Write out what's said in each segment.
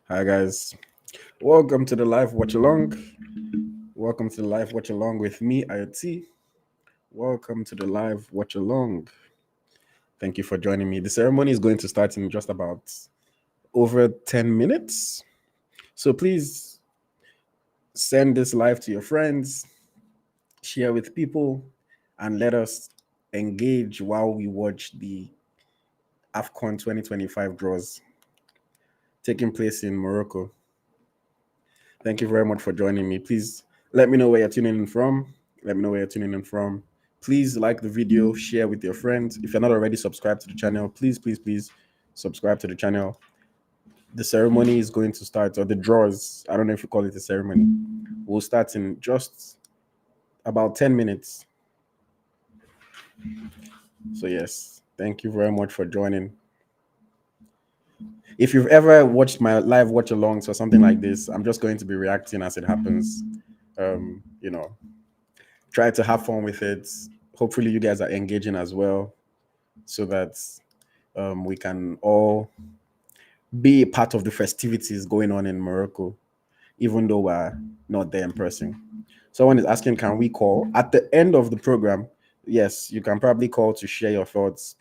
Hi guys, welcome to the live watch along. Welcome to the live watch along with me, AyoT. Welcome to the live watch along. Thank you for joining me. The ceremony is going to start in just about over 10 minutes. So please send this live to your friends, share with people, and let us engage while we watch the AFCON 2025 draws taking place in Morocco. Thank you very much for joining me. Please let me know where you're tuning in from. Let me know where you're tuning in from. Please like the video, share with your friends. If you're not already subscribed to the channel, please subscribe to the channel. The ceremony is going to start, or the draws, I don't know if you call it a ceremony, will start in just about 10 minutes. So yes, thank you very much for joining. If you've ever watched my live watch alongs or something like this, I'm just going to be reacting as it happens. You know, try to have fun with it. Hopefully you guys are engaging as well, so that we can all be a part of the festivities going on in Morocco, even though we're not there in person. Someone is asking, can we call at the end of the program? Yes, you can probably call to share your thoughts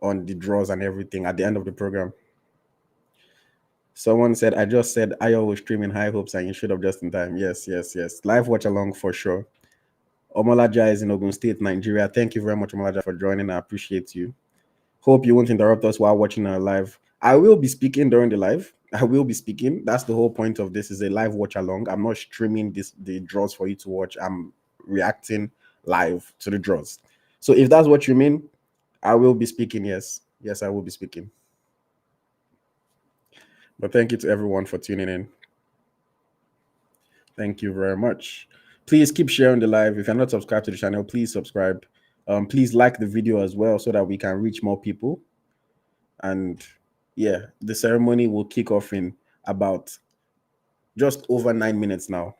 on the draws and everything at the end of the program. Someone said, I just said Ayo was streaming high hopes and you should have just in time. Yes. Live watch along for sure. Omolaja is in Ogun State, Nigeria. Thank you very much, Omolaja, for joining. I appreciate you. Hope you won't interrupt us while watching our live. I will be speaking during the live. I will be speaking. That's the whole point of this, is a live watch along. I'm not streaming the draws for you to watch. I'm reacting live to the draws. So if that's what you mean, I will be speaking. Yes, I will be speaking. But thank you to everyone for tuning in. Thank you very much. Please keep sharing the live. If you're not subscribed to the channel, please subscribe. Please like the video as well so that we can reach more people. And yeah, the ceremony will kick off in about just over 9 minutes now.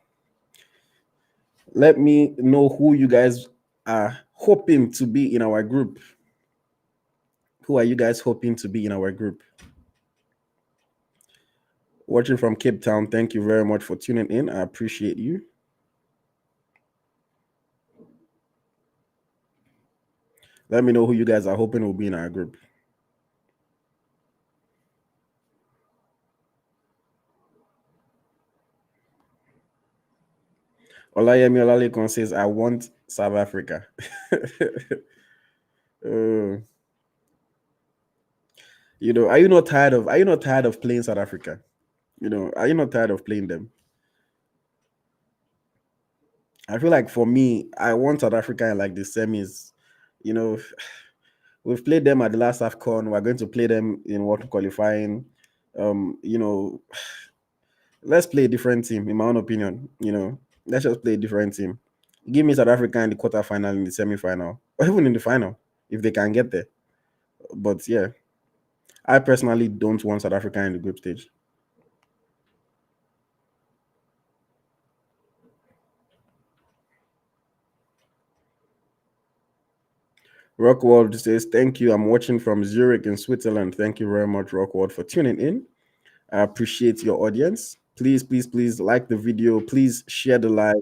Let me know who you guys are hoping to be in our group. Who are you guys hoping to be in our group? Watching from Cape Town, thank you very much for tuning in. I appreciate you. Let me know who you guys are hoping will be in our group. Olayemi Olalekon says, I want South Africa. Are you not tired of playing South Africa? Are you not tired of playing them? I feel like for me, I want South Africa in like the semis. We've played them at the last AFCON. We're going to play them in World qualifying. Let's play a different team, in my own opinion. Let's just play a different team. Give me South Africa in the quarterfinal, in the semi-final, or even in the final, if they can get there. But yeah, I personally don't want South Africa in the group stage. Rockworld says, thank you. I'm watching from Zurich in Switzerland. Thank you very much, Rockworld, for tuning in. I appreciate your audience. Please like the video. Please share the live.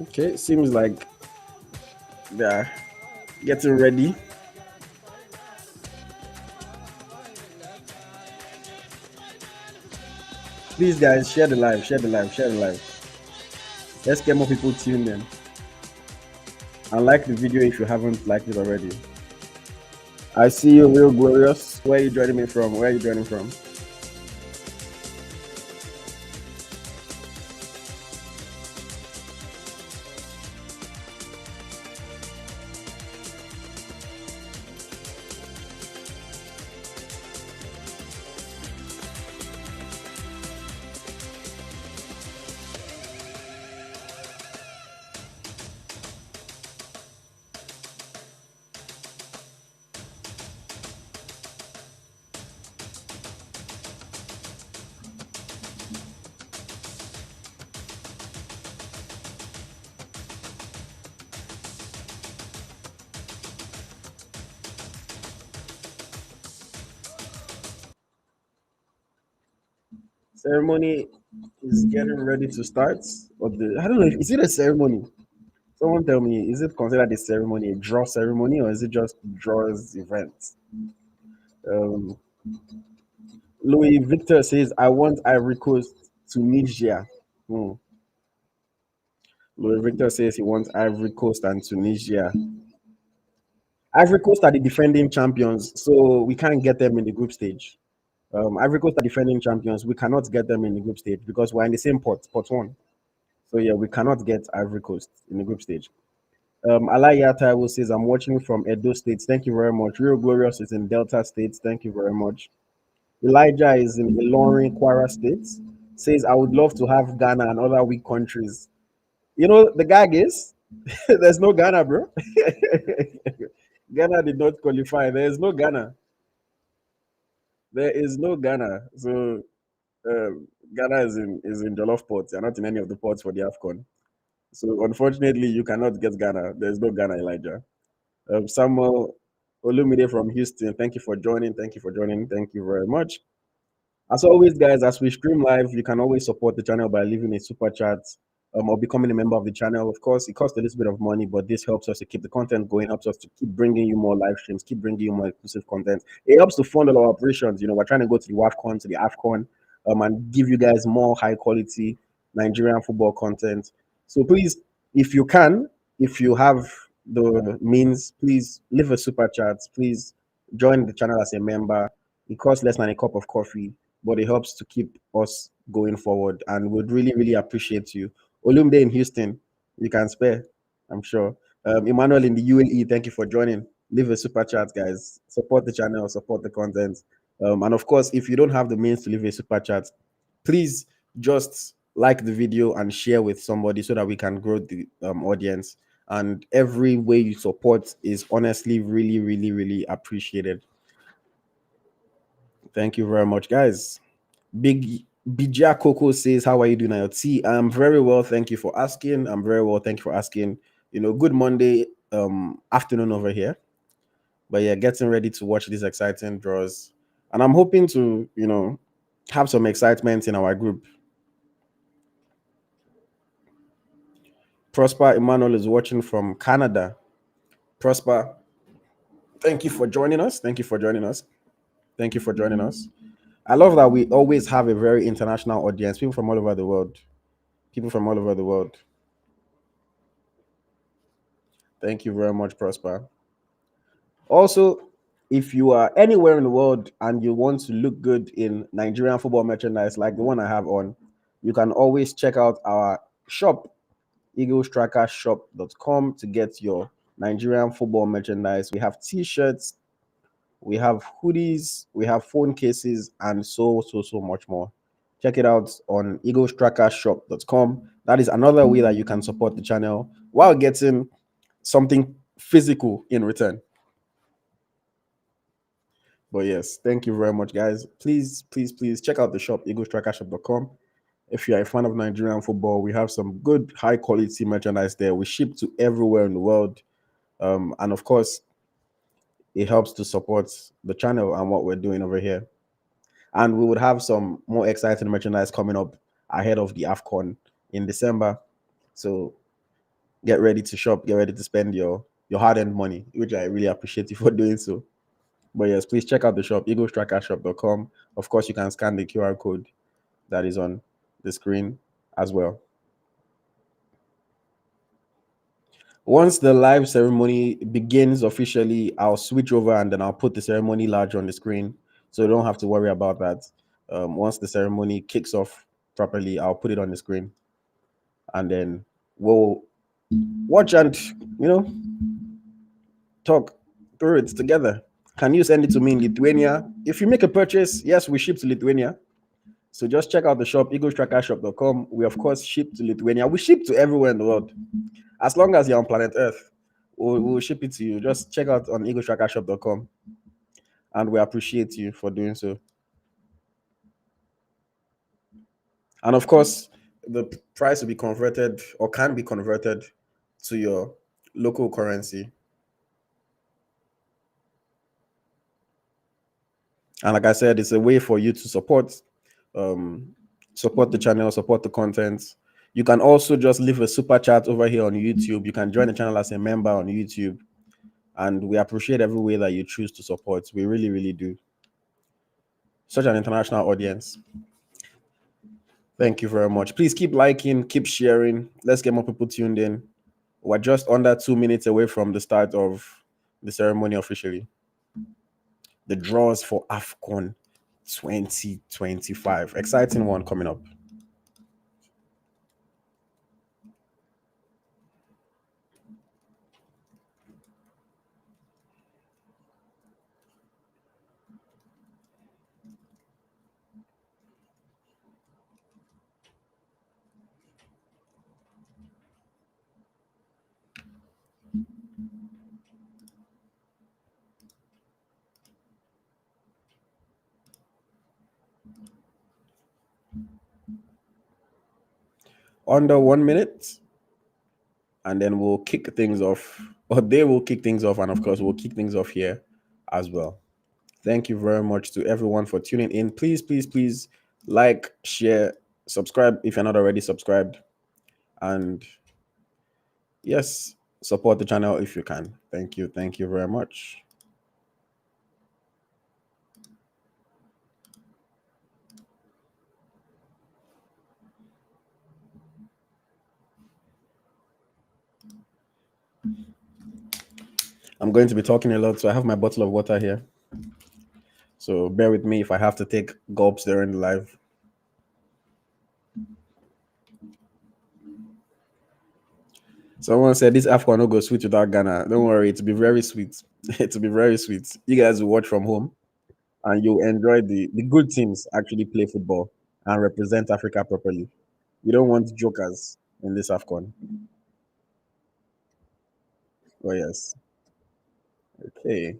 Okay, seems like they're getting ready. Please, guys, share the live. Let's get more people tuned in. And like the video if you haven't liked it already. I see you, Real Glorious. Where are you joining me from? ceremony is getting ready to start. Or I don't know. Is it a ceremony? Someone tell me, is it considered a ceremony, a draw ceremony, or is it just draws event? Um, Louis Victor says, I want Ivory Coast, Tunisia. Hmm. Louis Victor says he wants Ivory Coast and Tunisia. Ivory Coast are the defending champions, so we can't get them in the group stage. Ivory Coast are defending champions. We cannot get them in the group stage because we're in the same pot one. So yeah, we cannot get Ivory Coast in the group stage. Alaya Taiwo says, I'm watching from Edo State. Thank you very much. Real Glorious is in Delta State. Thank you very much. Elijah is in Ilorin, Kwara State. Says, I would love to have Ghana and other weak countries. You know, the gag is there's no Ghana, bro. Ghana did not qualify. There is no Ghana. There is no Ghana. So Ghana is in Jollof pots. They're not in any of the pots for the AFCON. So unfortunately, you cannot get Ghana. There's no Ghana, Elijah. Samuel Olumide from Houston, thank you for joining. Thank you for joining. Thank you very much. As always, guys, as we stream live, you can always support the channel by leaving a super chat or becoming a member of the channel. Of course, it costs a little bit of money, but this helps us to keep the content going, helps us to keep bringing you more live streams, keep bringing you more exclusive content. It helps to fund all our operations. You know, we're trying to go to the WAFCON, to the AFCON, and give you guys more high quality Nigerian football content. So please, if you can, if you have the means, please leave a super chat. Please join the channel as a member. It costs less than a cup of coffee, but it helps to keep us going forward. And would really, really appreciate you. Olumde in Houston, you can spare, I'm sure. Emmanuel in the UAE, thank you for joining. Leave a super chat, guys. Support the channel, support the content. And of course, if you don't have the means to leave a super chat, please just like the video and share with somebody so that we can grow the audience. And every way you support is honestly really, really, really appreciated. Thank you very much, guys. Big Bija Coco says, how are you doing, AyoT? I'm very well, thank you for asking. I'm very well, thank you for asking. You know, good Monday afternoon over here. But yeah, getting ready to watch these exciting draws. And I'm hoping to, you know, have some excitement in our group. Prosper Emmanuel is watching from Canada. Prosper, thank you for joining us. Thank you for joining us. Thank you for joining us. I love that we always have a very international audience, people from all over the world. People from all over the world. Thank you very much, Prosper. Also, if you are anywhere in the world and you want to look good in Nigerian football merchandise like the one I have on, you can always check out our shop, eaglestrackershop.com, to get your Nigerian football merchandise. We have t-shirts, we have hoodies, we have phone cases, and so much more. Check it out on eaglestrackershop.com. That is another way that you can support the channel while getting something physical in return. But yes, thank you very much, guys. Please check out the shop, eaglestrackershop.com. If you are a fan of Nigerian football, we have some good, high quality merchandise there. We ship to everywhere in the world. And of course, it helps to support the channel and what we're doing over here. And we would have some more exciting merchandise coming up ahead of the AFCON in December. So get ready to shop, get ready to spend your hard-earned money, which I really appreciate you for doing so. But yes, please check out the shop, eaglestrackershop.com. Of course, you can scan the QR code that is on the screen as well. Once the live ceremony begins officially, I'll switch over and then I'll put the ceremony large on the screen. So you don't have to worry about that. Once the ceremony kicks off properly, I'll put it on the screen. And then we'll watch and, you know, talk through it together. Can you send it to me in Lithuania? If you make a purchase, yes, we ship to Lithuania. So just check out the shop, eaglestrackershop.com. We, of course, ship to Lithuania. We ship to everywhere in the world. As long as you're on planet Earth, we'll ship it to you. Just check out on eaglestrackershop.com. And we appreciate you for doing so. And of course, the price will be converted or can be converted to your local currency. And like I said, it's a way for you to support Support the channel, support the content. You can also just leave a super chat over here on YouTube. You can join the channel as a member on YouTube. And we appreciate every way that you choose to support. We really, really do. Such an international audience. Thank you very much. Please keep liking, keep sharing. Let's get more people tuned in. We're just under 2 minutes away from the start of the ceremony officially. The draws for AFCON 2025. Exciting one coming up. Under 1 minute, and then we'll kick things off, or they will kick things off, and of course, we'll kick things off here as well. Thank you very much to everyone for tuning in. Please, please, please like, share, subscribe if you're not already subscribed, and yes, support the channel if you can. Thank you. Thank you very much. I'm going to be talking a lot, so I have my bottle of water here. So bear with me if I have to take gulps during the live. Someone said this AFCON no go sweet without Ghana. Don't worry, it'll be very sweet. It'll be very sweet. You guys will watch from home and you'll enjoy the good teams actually play football and represent Africa properly. We don't want jokers in this AFCON. Oh, yes. Okay.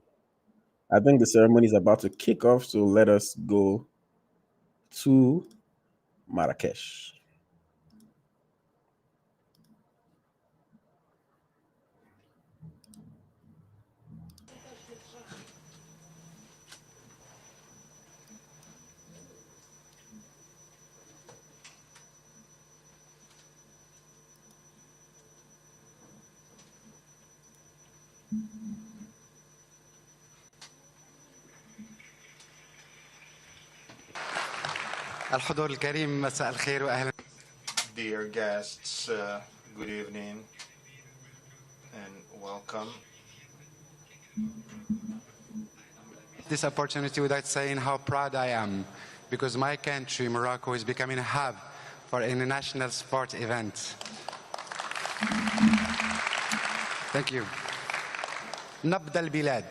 I think the ceremony is about to kick off, so let us go to Marrakesh. الحضور الكريم مساء الخير وأهلا. Dear guests, good evening and welcome. This opportunity without saying how proud I am because my country, Morocco, is becoming a hub for international sport events. Thank you. نبض البلاد.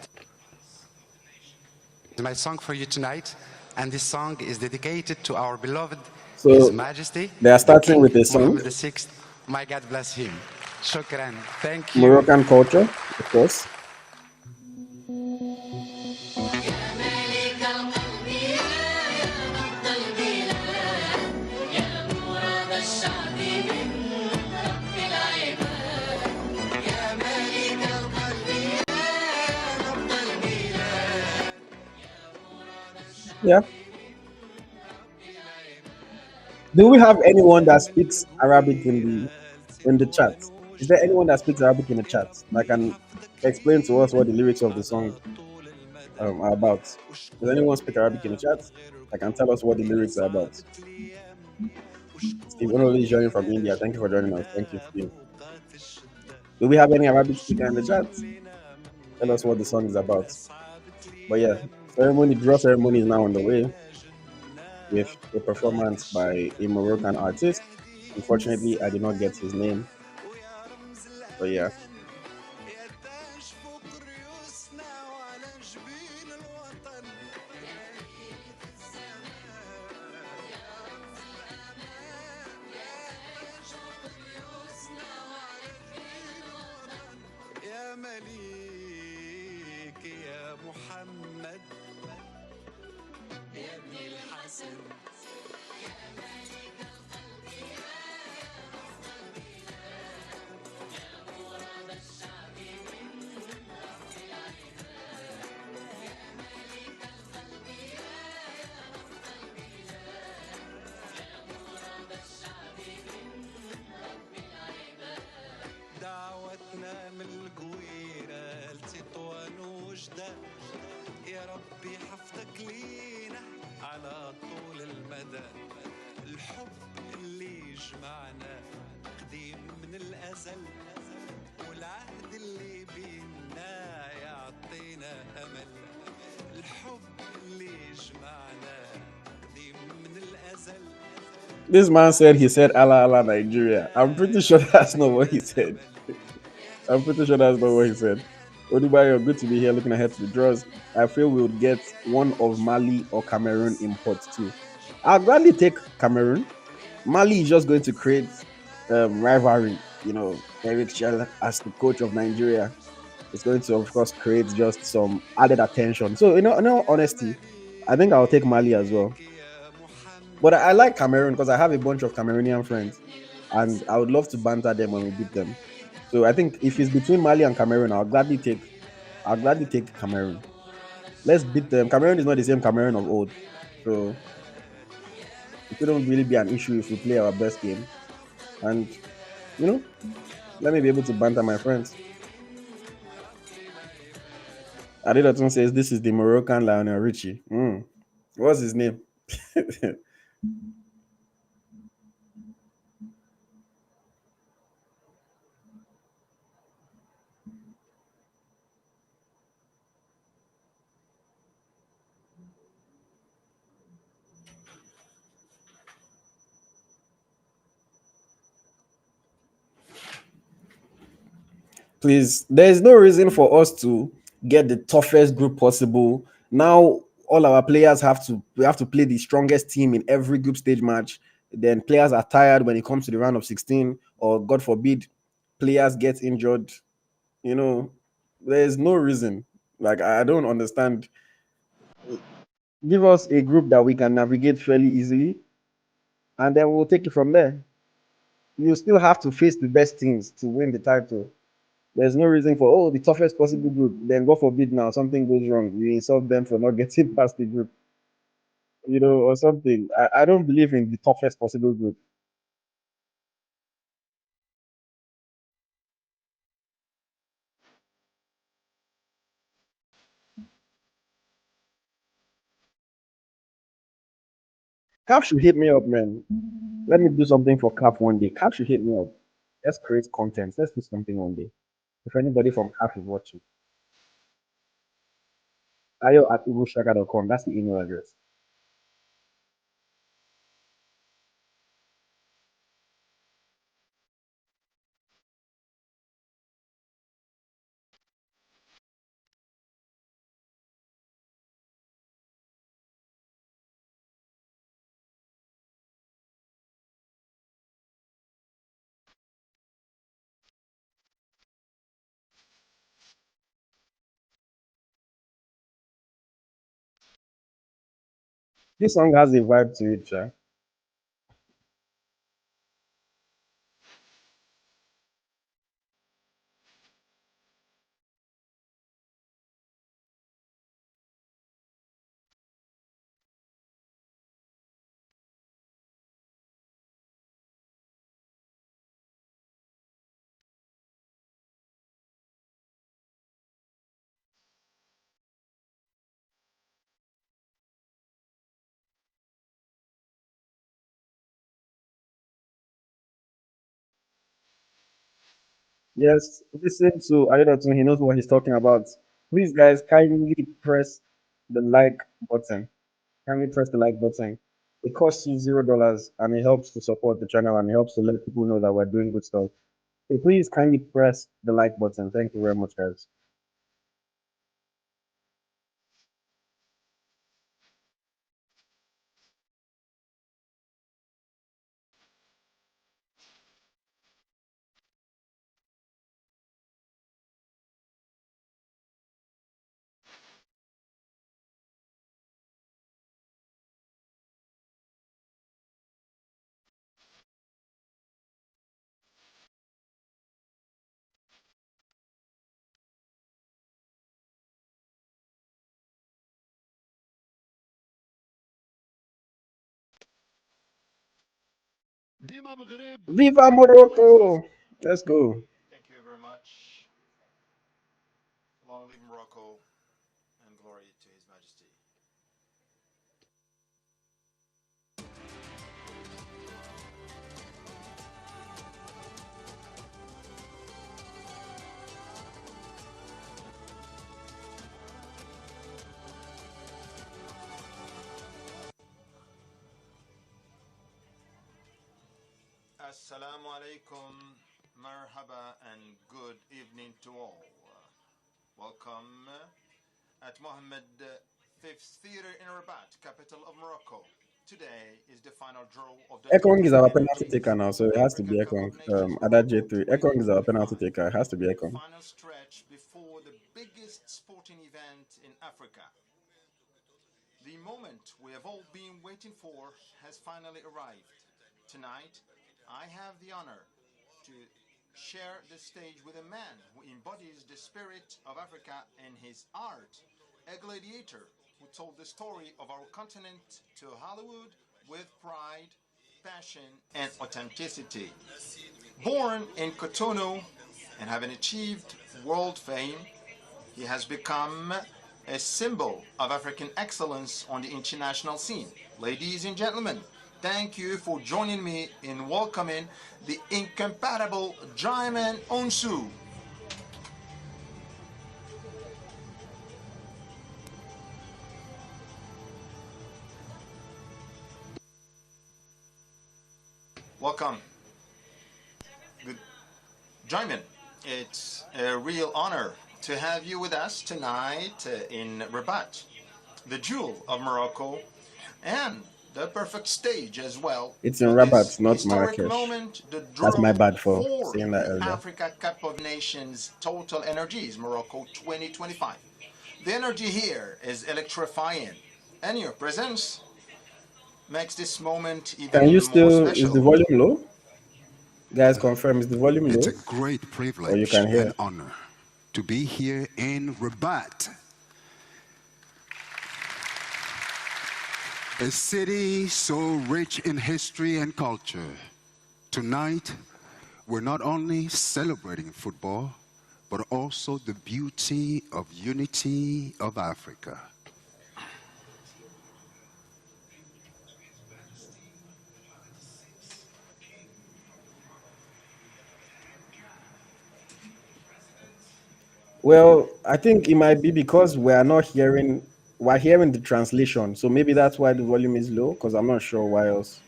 My song for you tonight, and this song is dedicated to our beloved His Majesty. They are starting with a song. Mohammed VI. My God bless him. Shukran. Thank you. Moroccan culture, of course. Yeah. Do we have anyone that speaks Arabic in the chat? Is there anyone that speaks Arabic in the chat that can explain to us what the lyrics of the song are about? Does anyone speak Arabic in the chat? That can tell us what the lyrics are about. Steve Only is joining from India. Thank you for joining us. Thank you, Steve. Do we have any Arabic speaker in the chat? Tell us what the song is about. But yeah, draw ceremony is now on the way with a performance by a Moroccan artist. Unfortunately, I did not get his name. But yeah. يا ربي حفظك لينا على طول المدى. الحب اللي جمعنا قديم من الأزل، والعهد اللي بينا يعطينا أمل. الحب اللي جمعنا قديم من الأزل. This man said he said Allah Allah Nigeria. I'm pretty sure that's not what he said. I'm pretty sure that's not what he said. Odubayo, good to be here. Looking ahead to the draws, I feel we would get one of Mali or Cameroon imports too. I'll gladly take Cameroon. Mali is just going to create rivalry. You know, Eric Shell as the coach of Nigeria is going to, of course, create just some added attention. So, in all honesty, I think I'll take Mali as well. But I like Cameroon because I have a bunch of Cameroonian friends, and I would love to banter them when we beat them. So I think if it's between Mali and Cameroon, I'll gladly take Cameroon. Let's beat them. Cameroon is not the same Cameroon of old, so it shouldn't really be an issue if we play our best game. And you know, let me be able to banter my friends. Adedatun says this is the Moroccan Lionel Richie. What's his name? Please, there is no reason for us to get the toughest group possible. Now all our players have to play the strongest team in every group stage match. Then players are tired when it comes to the round of 16, or God forbid, players get injured. You know, there's no reason. Like I don't understand. Give us a group that we can navigate fairly easily, and then we'll take it from there. You still have to face the best teams to win the title. There's no reason for the toughest possible group. Then God forbid now something goes wrong. You insult them for not getting past the group, or something. I don't believe in the toughest possible group. Cap should hit me up, man. Let me do something for Cap one day. Cap should hit me up. Let's create content. Let's do something one day. If anybody from Cap is watching, ayo@ubushaka.com. That's the email address. This song has a vibe to it, sir. Yes, listen to Adedatun. He knows what he's talking about. Please, guys, kindly press the like button. Kindly press the like button. It costs you $0 and it helps to support the channel and it helps to let people know that we're doing good stuff. So please kindly press the like button. Thank you very much, guys. Viva Morocco! Let's go. Thank you very much. Long live Morocco and glory Glory to His Majesty. Assalamu alaikum, marhaba, and good evening to all. Welcome at Mohammed Fifth Theater in Rabat, capital of Morocco. Today is the final draw of the Ekong is Total our penalty Energies taker now, so it has to be Africa Cup Ekong. of Nations Ada Morocco J3. Ekong is our penalty 2025. taker. It has to be The Ekong. final stretch before the biggest sporting event in Africa. The moment we have all been waiting for has finally arrived. Tonight, I have the honor to share the stage with a man who embodies the spirit of Africa in his art, a gladiator who told the story of our continent to Hollywood with pride, passion, and authenticity. Born in Cotonou and having achieved world fame, he has become a symbol of African excellence on the international scene. Ladies and gentlemen, thank you for joining me in welcoming the incomparable Jaiman Onsu. Welcome. Good. Jaiman, it's a real honor to have you with us tonight in Rabat, the jewel of Morocco, and the perfect stage as well. It's in For Rabat, this not historic Marrakesh. moment, the That's my draw bad for for saying that the earlier. Africa Cup of Nations Total Energies Morocco 2025. The energy here is electrifying, and your presence makes this moment Can you even more still, is the special. volume low? Guys, confirm, is the volume It's low? a great Or you privilege can hear? and honor to be here in Rabat, a city so rich in history and culture. Tonight, we're not only celebrating football, but also the beauty of unity of Africa. Well, I think it might be because we're hearing the translation. So maybe that's why the volume is low, because I'm not sure why else.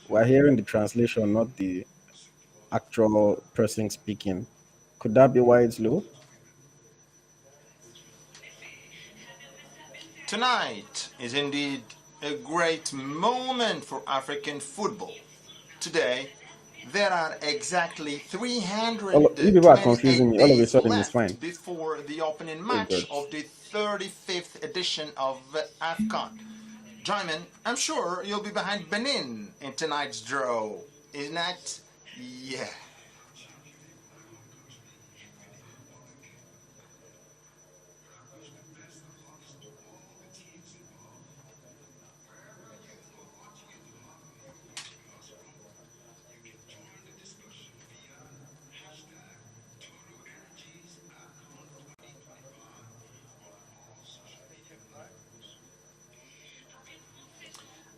We're hearing the translation, not the actual person speaking. Could that be why it's low? Tonight is indeed a great moment for African football. Today, there are exactly You people are 328 confusing me. All of a days sudden, it's fine. left before the opening Oh, match God. of the 35th edition of AFCON. Jaiman, I'm sure you'll be behind Benin in tonight's draw, isn't that? Yeah.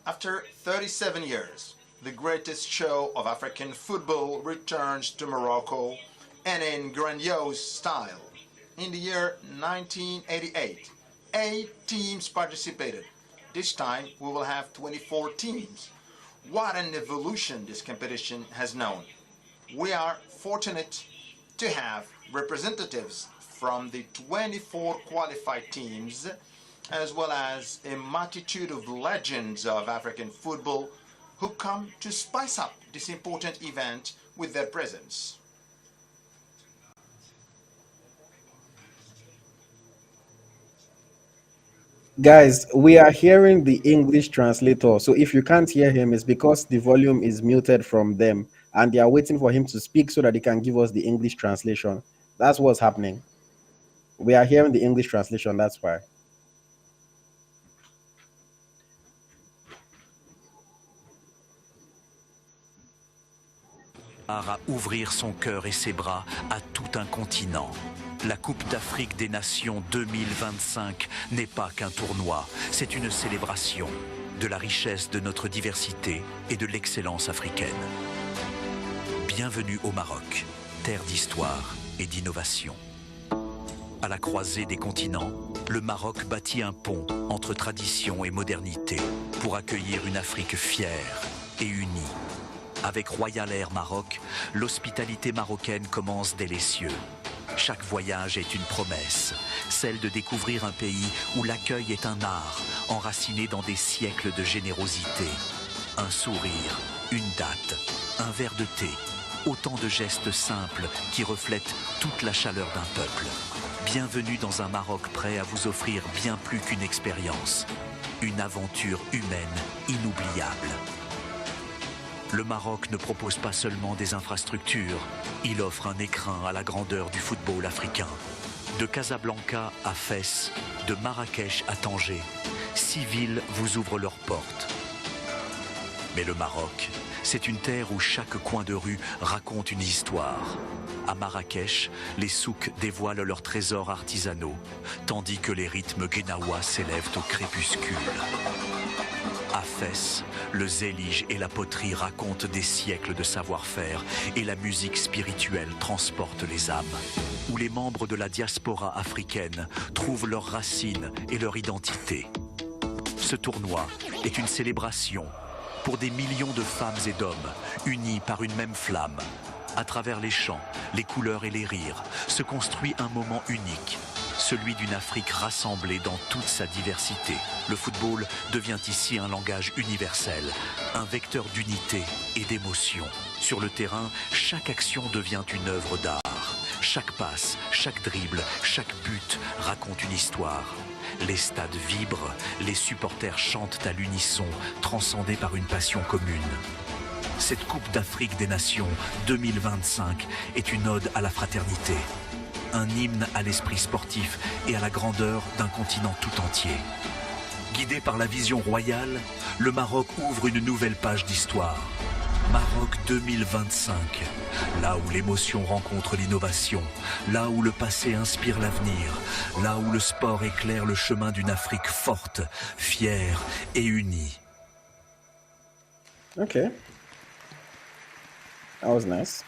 After 37 years, the greatest show of African football returns to Morocco and in grandiose style. In the year 1988, 8 teams participated. This time we will have 24 teams. What an evolution this competition has known. We are fortunate to have representatives from the 24 qualified teams, as well as a multitude of legends of African football who come to spice up this important event with their presence. Guys, we are hearing the English translator. So if you can't hear him, it's because the volume is muted from them and they are waiting for him to speak so that they can give us the English translation. That's what's happening. We are hearing the English translation. That's why. À ouvrir son cœur et ses bras à tout un continent. La Coupe d'Afrique des Nations 2025 n'est pas qu'un tournoi, c'est une célébration de la richesse de notre diversité et de l'excellence africaine. Bienvenue au Maroc, terre d'histoire et d'innovation. À la croisée des continents, le Maroc bâtit un pont entre tradition et modernité pour accueillir une Afrique fière et unie. Avec Royal Air Maroc, l'hospitalité marocaine commence dès les cieux. Chaque voyage est une promesse, celle de découvrir un pays où l'accueil est un art, enraciné dans des siècles de générosité. Un sourire, une date, un verre de thé, autant de gestes simples qui reflètent toute la chaleur d'un peuple. Bienvenue dans un Maroc prêt à vous offrir bien plus qu'une expérience, une aventure humaine inoubliable. Le Maroc ne propose pas seulement des infrastructures, il offre un écrin à la grandeur du football africain. De Casablanca à Fès, de Marrakech à Tanger, 6 villes vous ouvrent leurs portes. Mais le Maroc, c'est une terre où chaque coin de rue raconte une histoire. À Marrakech, les souks dévoilent leurs trésors artisanaux, tandis que les rythmes guénawa s'élèvent au crépuscule. À Fès, le zélige et la poterie racontent des siècles de savoir-faire et la musique spirituelle transporte les âmes. Où les membres de la diaspora africaine trouvent leurs racines et leur identité. Ce tournoi est une célébration pour des millions de femmes et d'hommes unis par une même flamme. À travers les chants, les couleurs et les rires, se construit un moment unique, celui d'une Afrique rassemblée dans toute sa diversité. Le football devient ici un langage universel, un vecteur d'unité et d'émotion. Sur le terrain, chaque action devient une œuvre d'art. Chaque passe, chaque dribble, chaque but raconte une histoire. Les stades vibrent, les supporters chantent à l'unisson, transcendés par une passion commune. Cette Coupe d'Afrique des Nations 2025 est une ode à la fraternité, un hymne à l'esprit sportif et à la grandeur d'un continent tout entier. Guidé par la vision royale, le Maroc ouvre une nouvelle page d'histoire. Maroc 2025, là où l'émotion rencontre l'innovation, là où le passé inspire l'avenir, là où le sport éclaire le chemin d'une Afrique forte, fière et unie. Okay. That was nice.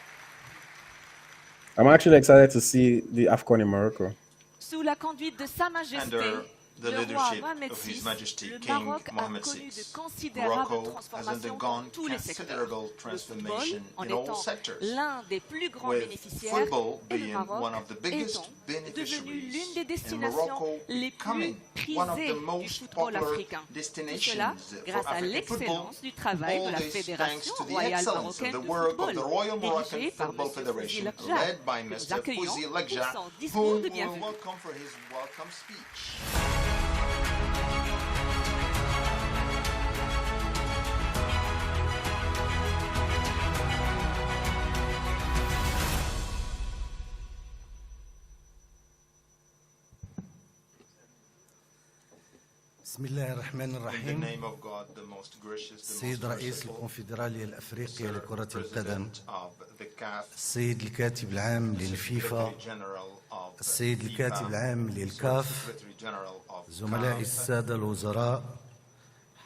I'm actually excited to see the AFCON in Morocco. Sous la conduite de Sa Majesté, Under the le roi leadership Mohamed of VI, His Majesty le King Maroc a Mohammed connu de VI, considérables Morocco has transformations dans undergone tous les secteurs. considerable Le transformation football, en in all étant sectors, l'un des plus grands with bénéficiaires, football et le being Maroc one of the biggest étant devenu beneficiaries, l'une des and destinations Morocco les plus becoming one of prisées the du most football popular africain. Tout destinations cela for grâce à African football. l'excellence du travail de All la this thanks Fédération to the royale excellence of marocaine the de work of football, the Royal Moroccan dirigée par Football M. Fouzi Federation, Lakja, led by que nous Mr. accueillons Fouzi pour Lakja, son discours whom de we bienvenue. welcome for his welcome speech. بسم الله الرحمن In the الرحيم. name of God, the most gracious, the السيد most رئيس merciful, الكونفدرالية الأفريقية Sir, لكرة القدم، President of the CAF, السيد الكاتب العام للفيفا، Secretary General of السيد FIFA, الكاتب العام للكاف، Secretary General of زملائي CAF, السادة الوزراء،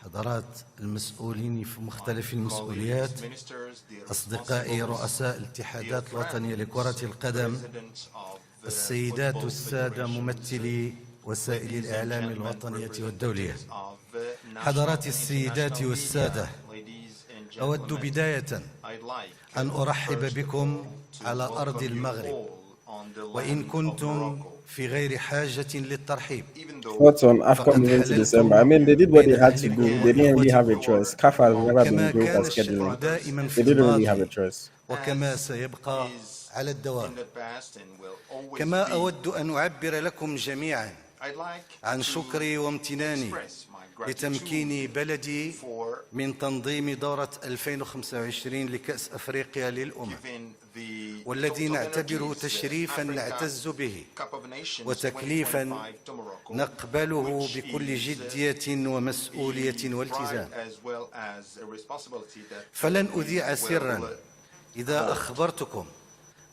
حضرات المسؤولين في مختلف colleagues, المسؤوليات، ministers, dear أصدقائي responsibles, رؤساء dear الاتحادات friends, الوطنية لكرة القدم، presidents of the السيدات football والسادة federations, ممثلي وسائل ladies and الإعلام gentlemen, الوطنية والدولية، representatives of national حضرات and السيدات international والسادة، media, ladies and أود gentlemen, بداية I'd like أن أرحب first of بكم all to على أرض welcome you المغرب، all on the وإن land of كنتم Morocco. في غير حاجة للترحيب. Even though Thoughts on AFCON moving to December? I mean, they did what they had to do. They didn't really have a choice. CAF has never been كما great كان at الشأن scheduling. دائما They في didn't really have a الماضي choice. وكما سيبقى على الدوام. in the past and will always كما be, أود أن أعبر لكم جميعا I'd like عن to شكري وامتناني express my gratitude لتمكين بلدي for من تنظيم دورة 2025 لكأس أفريقيا للأمم، giving the والذي Total نعتبره Energies تشريفا Africa نعتز به Cup of Nations وتكليفا 2025 to Morocco, نقبله which بكل is جدية ومسؤولية the والتزام. pride as well as a responsibility that فلن we أذيع will سرا إذا أخبرتكم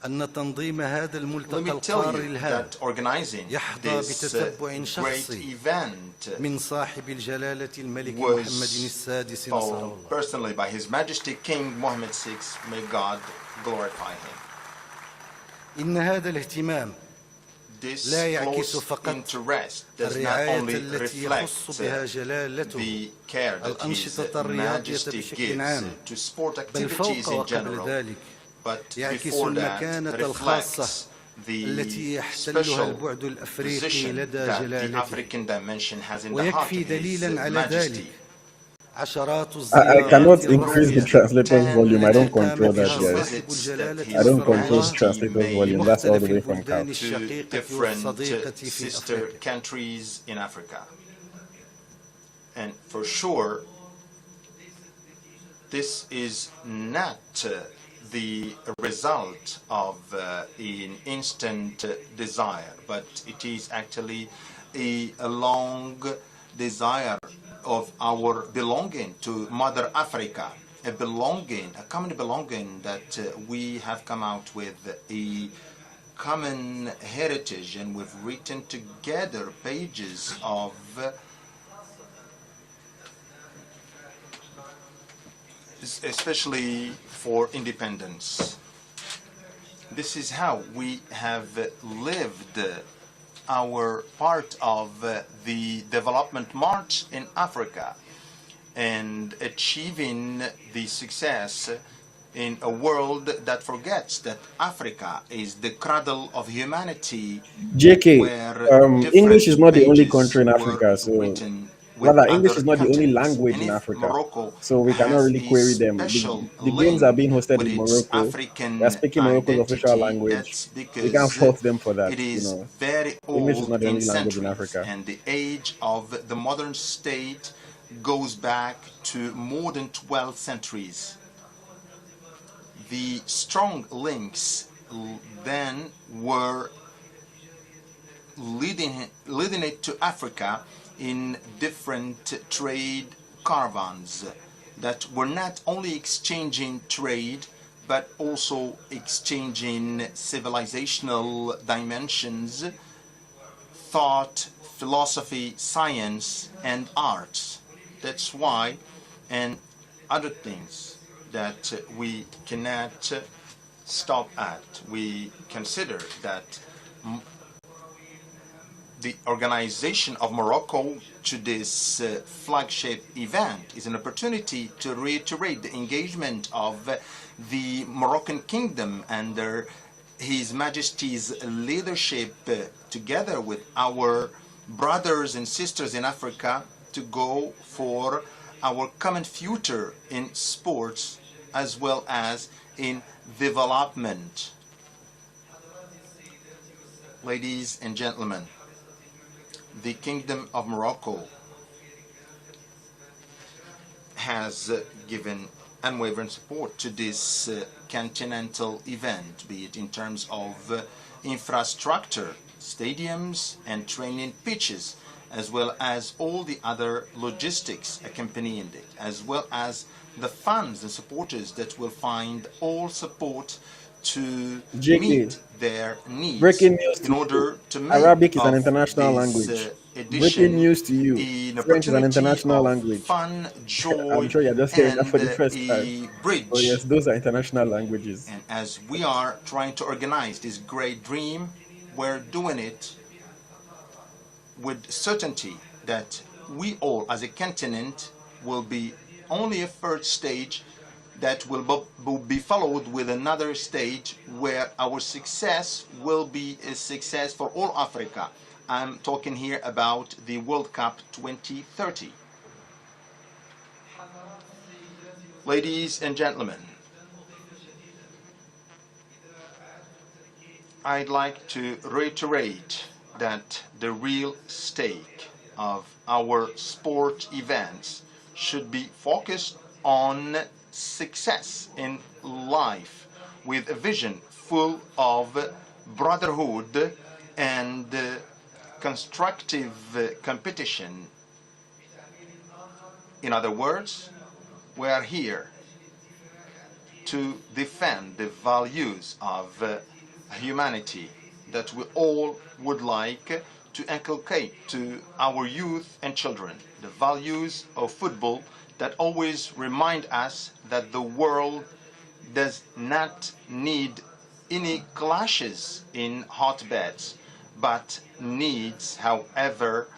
أن تنظيم هذا Let الملتقى me tell القاري you الهام that organizing يحظى this بتتبع great شخصي event من صاحب الجلالة الملك محمد was السادس نصره followed الله. personally by His Majesty King Mohammed VI. May God glorify him. إن هذا الاهتمام This لا يعكس close فقط interest does not الرعاية only التي reflect يخص بها جلالته the care that His الأنشطة الرياضية Majesty بشكل gives عام، to sport بل فوق activities in وقبل general, ذلك but يعكس before that المكانة الخاصة reflects the التي يحتلها special البعد الأفريقي position لدى that the جلالته. African dimension has in the heart ويكفي of His دليلا على ذلك Majesty. عشرات I الزيارات cannot increase the الرسمية translator's volume. I don't التي قام control that, بها guys. صاحب الجلالة I don't نصره control الله the translator's volume. That's all the لمختلف way from البلدان couch. To الشقيقة different والصديقة في sister أفريقيا. countries in Africa. And for sure, this is not the result of an instant desire, but it is actually a long desire of our belonging to Mother Africa, a belonging, a common belonging that we have come out with a common heritage, and we've written together pages of especially for independence. This is how we have lived our part of the development march in Africa and achieving the success in a world that forgets that Africa is the cradle of humanity, JK, where English is not the only pages country in were Africa, so written with rather, English other is not the only continents. language And in if Africa, Morocco so we cannot has really a query them. special The games are being link hosted with in its Morocco. They are African speaking Morocco's official identity, language. that's We can't because fault them for that. it is very English is old not the in only language in centuries, Africa. and the age of the modern state goes back to more than 12 centuries. The strong links then were leading it to Africa in different trade caravans that were not only exchanging trade but also exchanging civilizational dimensions, thought, philosophy, science, and arts. That's why, and other things that we cannot stop at. We consider that the organization of Morocco to this flagship event is an opportunity to reiterate the engagement of the Moroccan kingdom under His Majesty's leadership together with our brothers and sisters in Africa to go for our common future in sports as well as in development. Ladies and gentlemen, the Kingdom of Morocco has given unwavering support to this continental event, be it in terms of infrastructure, stadiums and training pitches, as well as all the other logistics accompanying it, as well as the funds and supporters that will find all support to meet their needs breaking news in to order you. to make Arabic is an of international this language. Breaking edition news to you. an French is an opportunity international of language. fun, joy, I'm sure you're just hearing that and for the first time. a Oh bridge. yes, those are international languages. And as we are trying to organize this great dream, we're doing it with certainty that we all as a continent will be only a first stage that will be followed with another stage where our success will be a success for all Africa. I'm talking here about the World Cup 2030. Ladies and gentlemen, I'd like to reiterate that the real stake of our sport events should be focused on success in life with a vision full of brotherhood and constructive competition. In other words, we are here to defend the values of humanity that we all would like to inculcate to our youth and children, the values of football that always remind us that the world does not need any clashes in hotbeds, but needs, however,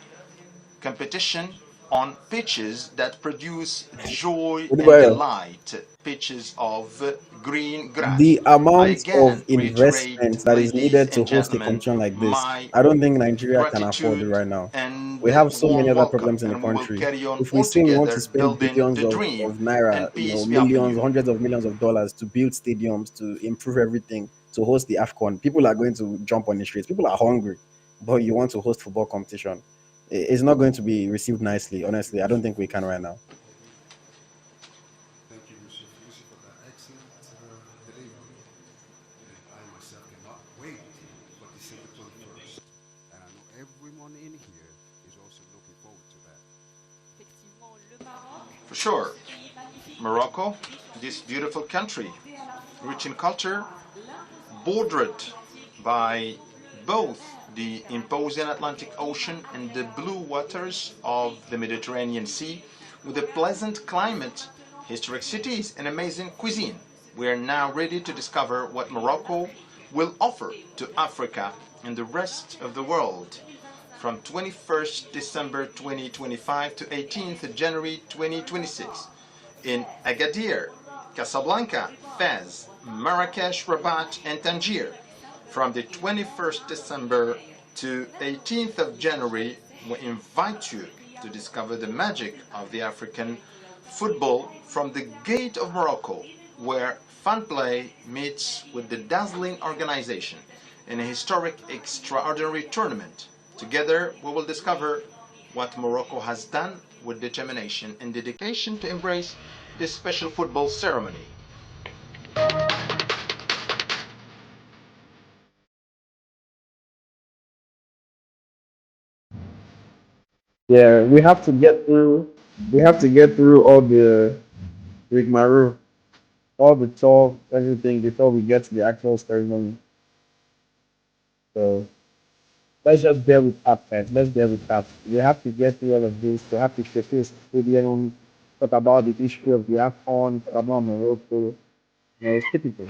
competition on pitches that produce joy and Well, delight, pitches of green grass. the I amount of again reiterate, investment that is ladies needed and to host a gentlemen, competition like this, my I don't think Nigeria can afford it gratitude right now. and We have so many warm other welcome, problems in the and we will country. carry on If we all say we want to together spend building billions the dream. of naira, And peace be upon millions, you. hundreds of millions of dollars to build stadiums, to improve everything, to host the AFCON, people are going to jump on the streets. People are hungry, but you want to host football competition. It's not going to be received nicely, honestly. I don't think we can right now. Thank you, Mr. Fusi, for that excellent delivery. And I myself cannot wait for December 21st. And I know everyone in here is also looking forward to that. For sure, Morocco, this beautiful country, rich in culture, bordered by both the imposing Atlantic Ocean and the blue waters of the Mediterranean Sea, with a pleasant climate, historic cities, and amazing cuisine. We are now ready to discover what Morocco will offer to Africa and the rest of the world from 21st December 2025 to 18th January 2026 in Agadir, Casablanca, Fez, Marrakesh, Rabat, and Tangier. From the 21st December to 18th of January, we invite you to discover the magic of the African football from the Gate of Morocco, where fun play meets with the dazzling organization in a historic, extraordinary tournament. Together, we will discover what Morocco has done with determination and dedication to embrace this special football ceremony. Yeah, we have to get through. We have to get through all the rigmarole, all the talk, everything before we get to the actual ceremony. So let's just bear with us, man. Let's bear with us. We have to get through all of this. We have to showcase the stadium, talk about the history of the AFCON, talk about Morocco. It's typical.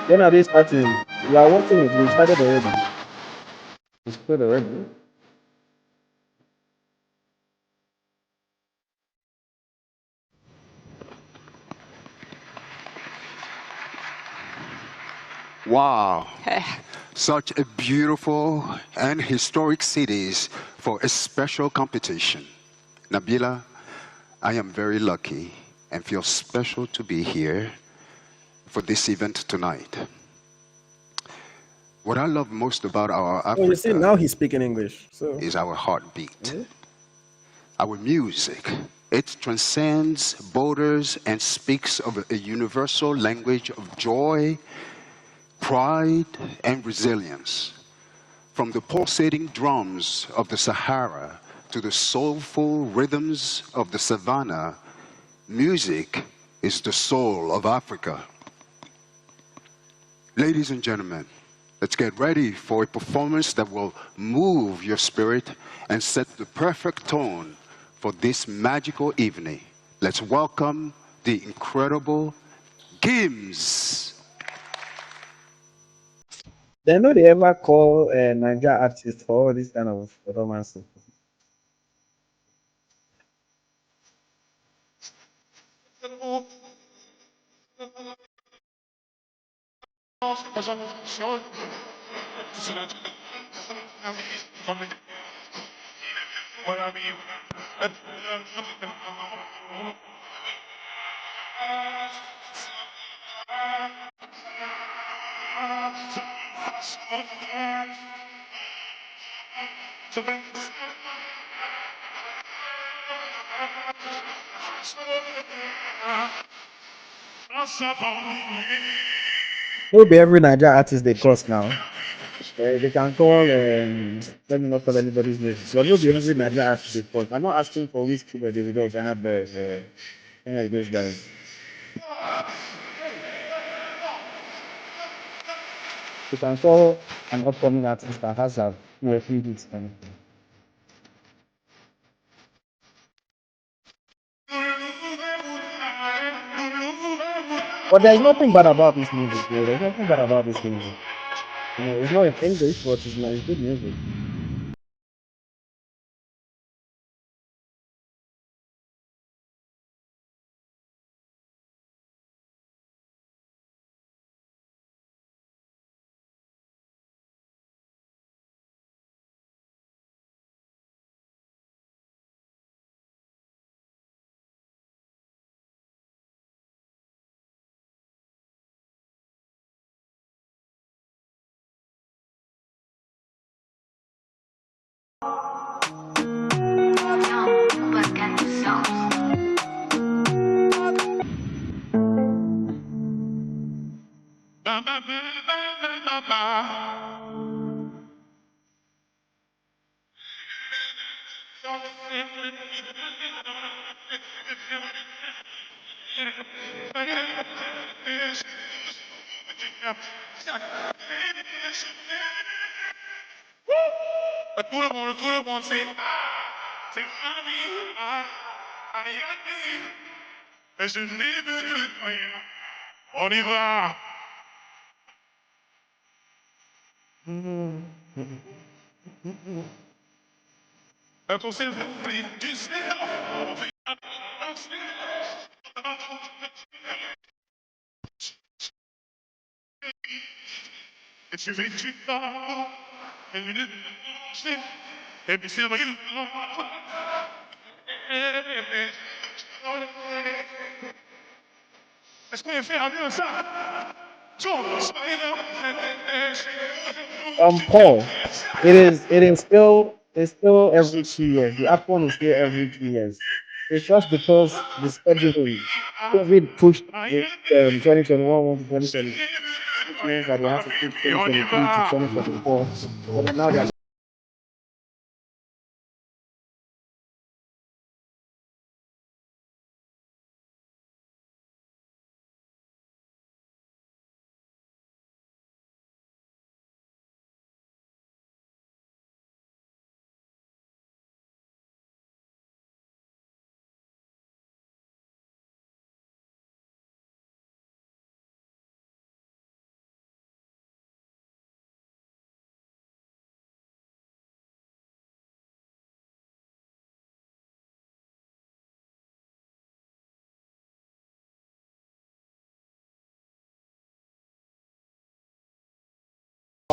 When are they starting? We are watching it. We started already. We started already. Wow. Such a beautiful and historic cities for a special competition. Nabila, I am very lucky and feel special to be here for this event tonight. What I love most about our Oh, you see, Africa now he's speaking English. So, is our heartbeat, mhm. our music. It transcends borders and speaks of a universal language of joy, pride, and resilience. From the pulsating drums of the Sahara to the soulful rhythms of the savannah, music is the soul of Africa. Ladies and gentlemen, let's get ready for a performance that will move your spirit and set the perfect tone for this magical evening. Let's welcome the incredible Gims. They know they ever call Niger artists for all this kind of performances. Maybe every Nigerian artist they cost now. They can call, let me not tell anybody's name. So you'll be every Nigerian artist they cost. I'm not asking for which people they will do. I have any of those guys. You can call an upcoming artist that has a few hits. But there's nothing bad about this music, bro. There's nothing bad about this music. You know, it's not in English, but it's not. It's good music. Paul, it is still every 2 years. The AFCON is still every 2 years. It's just because the scheduling, COVID pushed 2021 to 2020, which means that we have to push 2023 to 2024. But now they're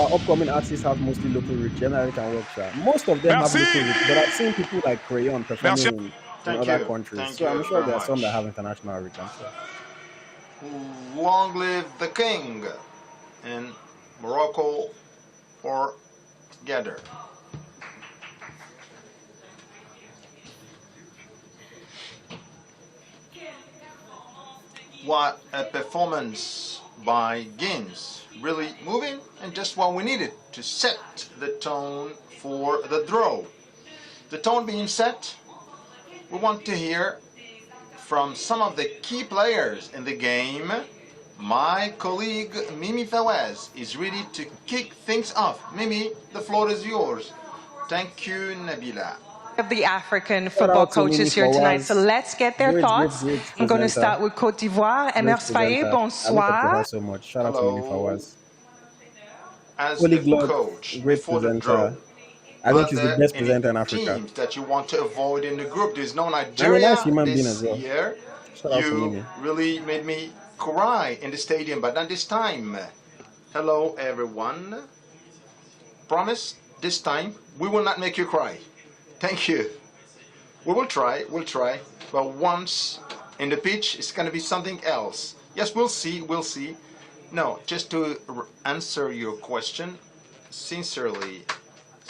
upcoming artists have mostly local reach. Generally can work sure. Most of them have local reach, but I've seen people like Crayon performing in Thank other you. countries. Thank So I'm you sure very there are some that much. have international reach, I'm sure. Long live the king in Morocco or together. What a performance by Gins. Really moving and just what we needed to set the tone for the draw. The tone being set, we want to hear from some of the key players in the game. My colleague Mimi Fawaz is ready to kick things off. Mimi, the floor is yours. Thank you, Nabila. Of the African Shout football out to Mimi coaches here tonight. So Fawaz. let's get their Great, great, thoughts. great I'm going to presenter. start with Côte d'Ivoire. Great Emers Faye, presenter. I look up to her bonsoir. so much. Shout out to Mimi Hello. Fawaz. As a Polyglot, coach great before the draw, presenter. I think are he's the there best any presenter in Africa. teams that you want to avoid in the group? There's no And a nice Nigeria human being as this well. year. Shout out to You Mimi. really made me cry in the stadium, but not this time. Hello, everyone. Promise, this time we will not make you cry. Thank you. We will try, we'll try. But once in the pitch, it's going to be something else. Yes, we'll see, we'll see. No, just to answer your question, sincerely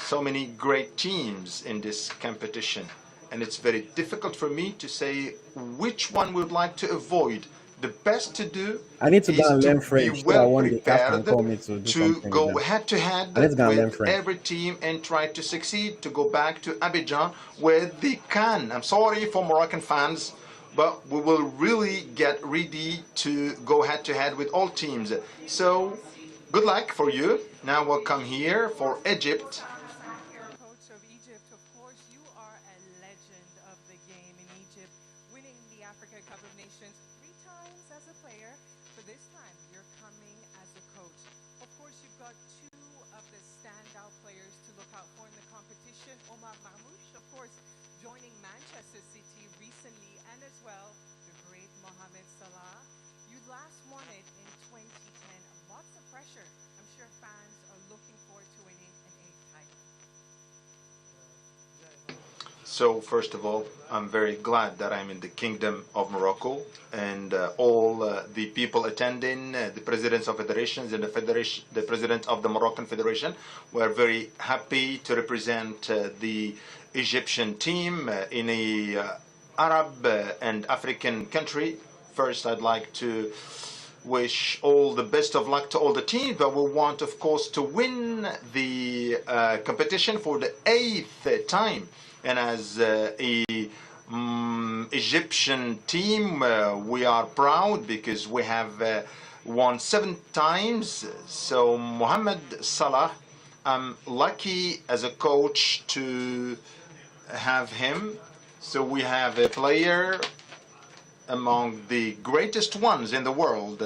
so many great teams in this competition, and it's very difficult for me to say which one we would like to avoid. The best to do I need to go is and to learn be French so that well one day CAF can prepared call me to do to something with go them. head to I head need to go and learn with French. every team and try to succeed, to go back to Abidjan with the CAN. I'm sorry for Moroccan fans, but we will really get ready to go head to head with all teams. So good luck for you. Now we'll come here for Egypt. Coach of Egypt, of course, you are a legend of the game in Egypt, winning the Africa Cup of Nations 3 times as a player, but this time you're coming as a coach. Of course, you've got 2 of the standout players to look out for in the competition. Omar Marmoush, of course, joining Manchester City recently, and as well, the great Mohamed Salah. You last won it in 2010. Lots of pressure. I'm sure fans are looking forward to winning an 8th title. So first of all, I'm very glad that I'm in the Kingdom of Morocco, and all the people attending, the presidents of federations and the president of the Moroccan Federation, were very happy to represent the Egyptian team in a Arab and African country. First, I'd like to wish all the best of luck to all the teams, but we want, of course, to win the competition for the 8th time. And as a Egyptian team, we are proud because we have won 7 times. So Mohamed Salah, I'm lucky as a coach to have him. So we have a player among the greatest ones in the world.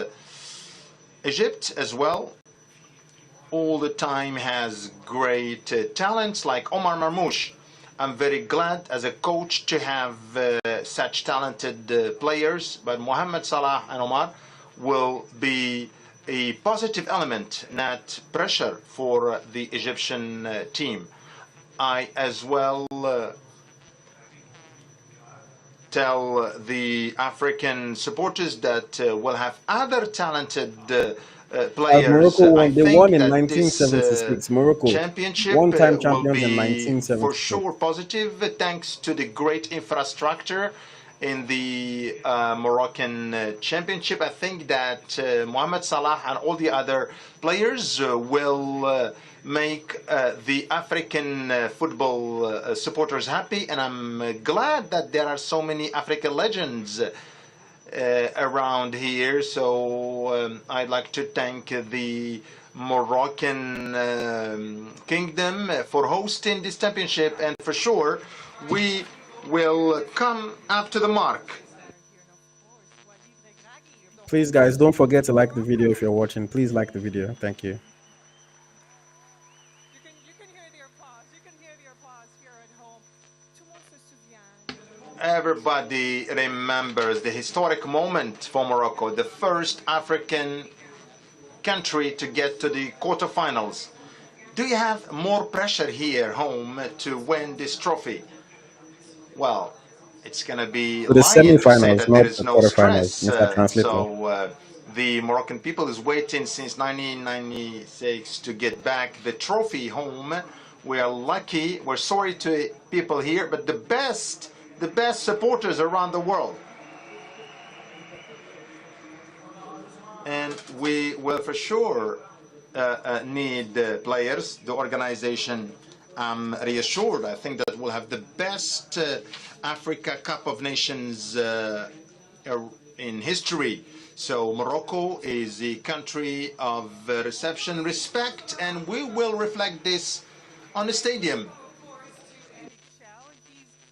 Egypt as well all the time has great talents like Omar Marmoush. I'm very glad as a coach to have such talented players, but Mohamed Salah and Omar will be a positive element, not pressure for the Egyptian team. I as well tell the African supporters that we'll have other talented As players. Morocco I won, they think won in that this 1976. Morocco, championship one-time will champions in be for 1976. sure positive, thanks to the great infrastructure in the Moroccan championship. I think that Mohamed Salah and all the other players will make the African football supporters happy, and I'm glad that there are so many African legends around here. So I'd like to thank the Moroccan Kingdom for hosting this championship, and for sure we will come up to the mark. Please, guys, don't forget to like the video if you're watching. Please like the video. Thank you. You can hear the applause. You can hear the applause here at home. Tout le monde se souvient. Everybody remembers the historic moment for Morocco, the first African country to get to the quarterfinals. Do you have more pressure here home to win this trophy? Well, it's going to be So the lying to say semi-finals, that there not is the no quarterfinals, stress. Mr. Translator. So the Moroccan people is waiting since 1996 to get back the trophy home. We are lucky. We're sorry to people here, but the best supporters around the world. And we will for sure need players. The organization, I'm reassured. I think that we'll have the best Africa Cup of Nations in history. So Morocco is a country of reception, respect, and we will reflect this on the stadium. He's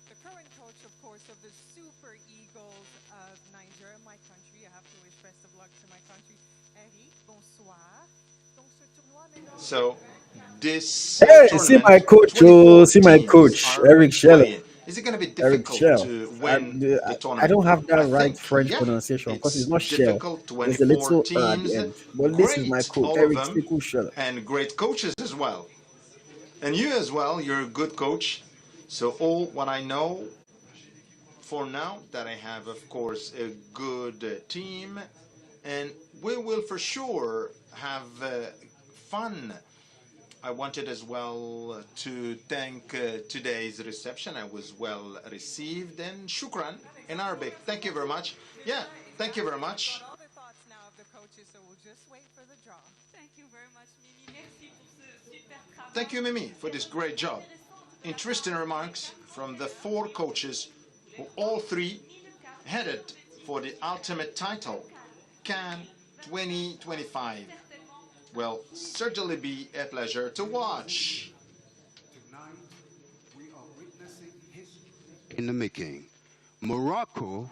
the current coach, of course, of the Super Eagles of Nigeria, my country. I have to wish best of luck to my country. Eric, bonsoir. Donc, ce tournoi maintenant. So this Hey, tournament, see my coach, 24 see my teams coach, are Eric Schell. playing. Is it going to be Eric difficult Schell. to win the I tournament? don't have that I right think, French yeah, pronunciation because it's it's not Shell. difficult. There's a 24 little at teams, the end. But this is my great, coach, all Eric of them, Schell. and great coaches as well. And you as well, you're a good coach. So all what I know for now, that I have, of course, a good team, and we will for sure have fun I wanted as well to thank today's reception. I was well received, and shukran in Arabic. Thank you very much. Yeah, thank you very much. All the thoughts now of the coaches, so we'll just wait for the draw. Thank you very much, Mimi. Merci pour ce super travail. Thank you, Mimi, for this great job. Interesting remarks from the four coaches who all three headed for the ultimate title, CAN 2025. Will certainly be a pleasure to watch. Tonight, we are witnessing history in the making. Morocco,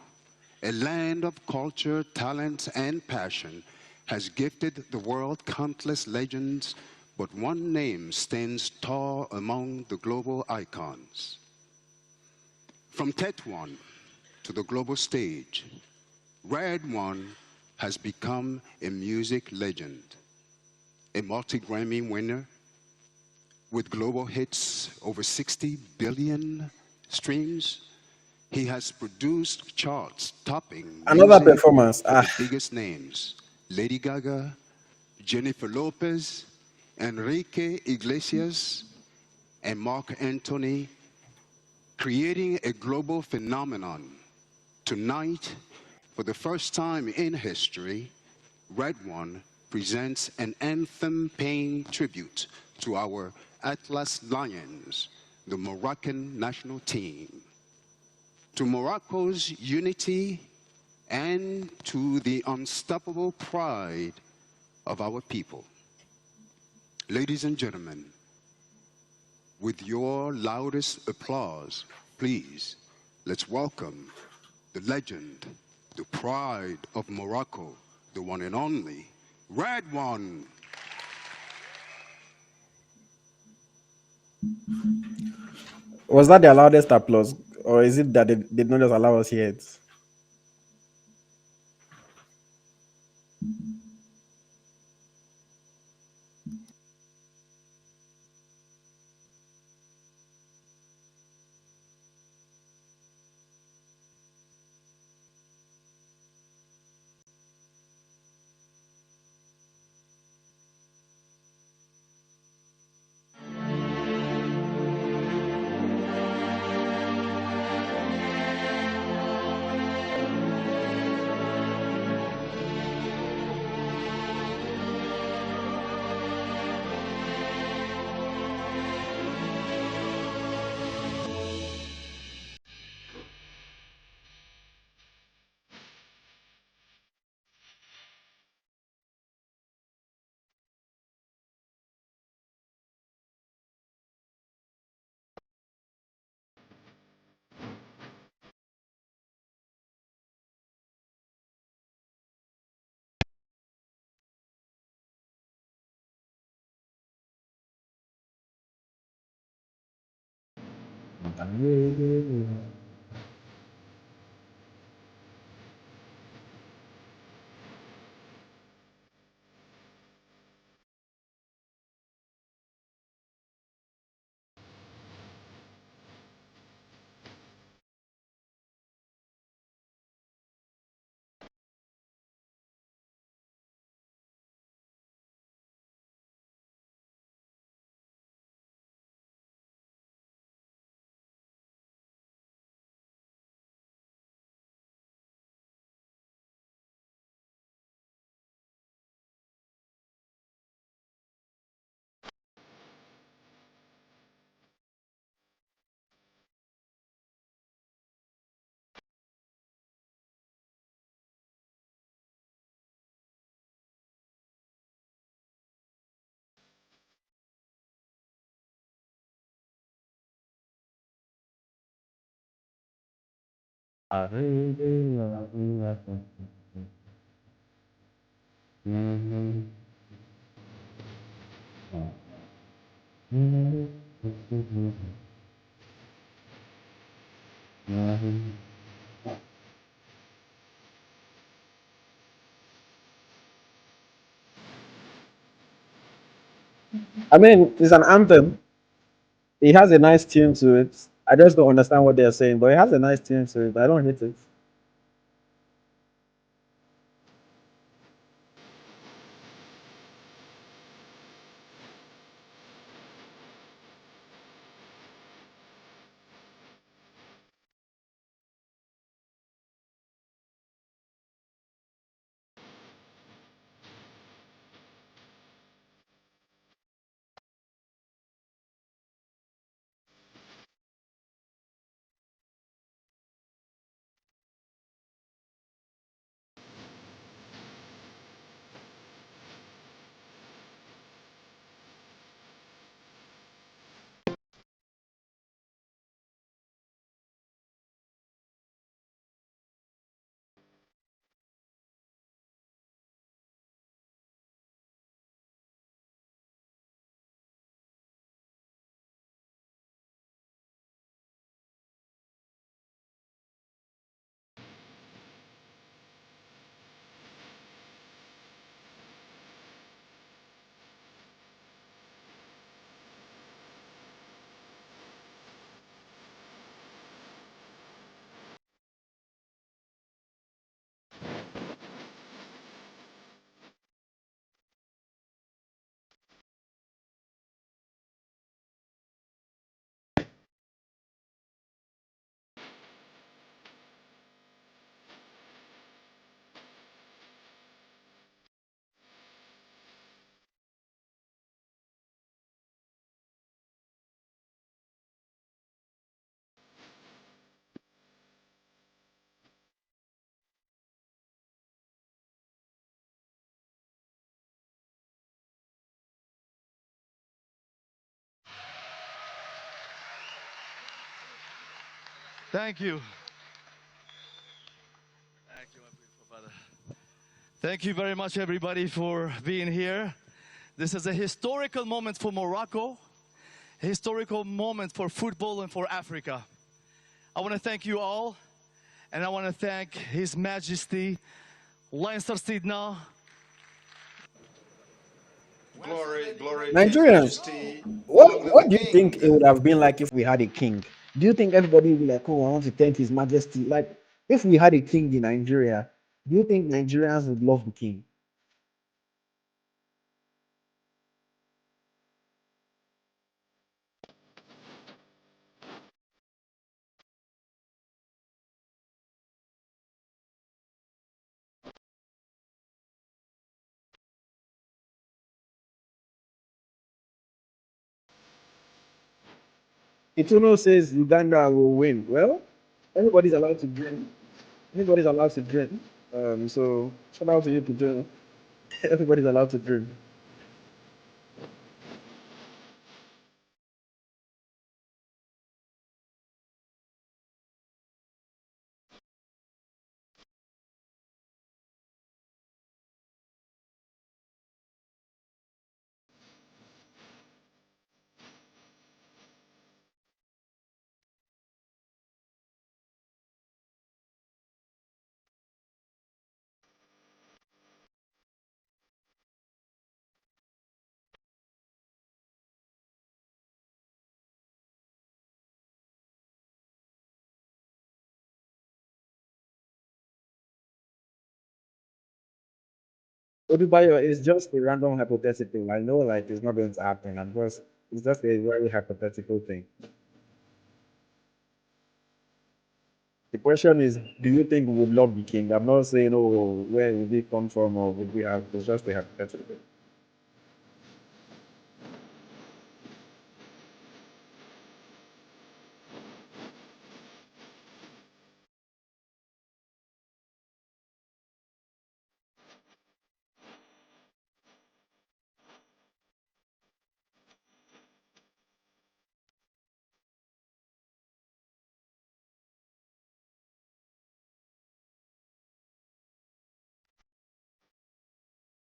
a land of culture, talent, and passion, has gifted the world countless legends, but one name stands tall among the global icons. From Tetouan to the global stage, Red One has become a music legend, a multi-Grammy winner with global hits over 60 billion streams. He has produced charts topping Another music performance. for the biggest names: Lady Gaga, Jennifer Lopez, Enrique Iglesias, and Mark Anthony, creating a global phenomenon. Tonight, for the first time in history, Red One presents an anthem paying tribute to our Atlas Lions, the Moroccan national team, to Morocco's unity, and to the unstoppable pride of our people. Ladies and gentlemen, with your loudest applause, please, let's welcome the legend, the pride of Morocco, the one and only Red One. Was that their loudest applause, or is it that they did not just allow us hear it? I mean, it's an anthem. It has a nice tune to it. I just don't understand what they're saying, but it has a nice tune to it. I don't hate it. Thank you. Thank you, my beautiful brother. Thank you very much, everybody, for being here. This is a historical moment for Morocco, a historical moment for football and for Africa. I want to thank you all, and I want to thank His Majesty, Leinster Sidna. Glory, glory to His Nigerians, Majesty. what Long live what the do you think King. it would have been like if we had a king? Do you think everybody would be like, oh, I want to thank His Majesty? Like, if we had a king in Nigeria, do you think Nigerians would love the king? Ituno says Uganda will win. Well, everybody's allowed to dream. Everybody's allowed to dream. So shout out to you to dream. Everybody's allowed to dream. Odubayo is just a random hypothetical. I know, like, it's not going to happen. And just it's just a very hypothetical thing. The question is, do you think we would love the king? I'm not saying, oh, where did it come from or would we have? It's just a hypothetical.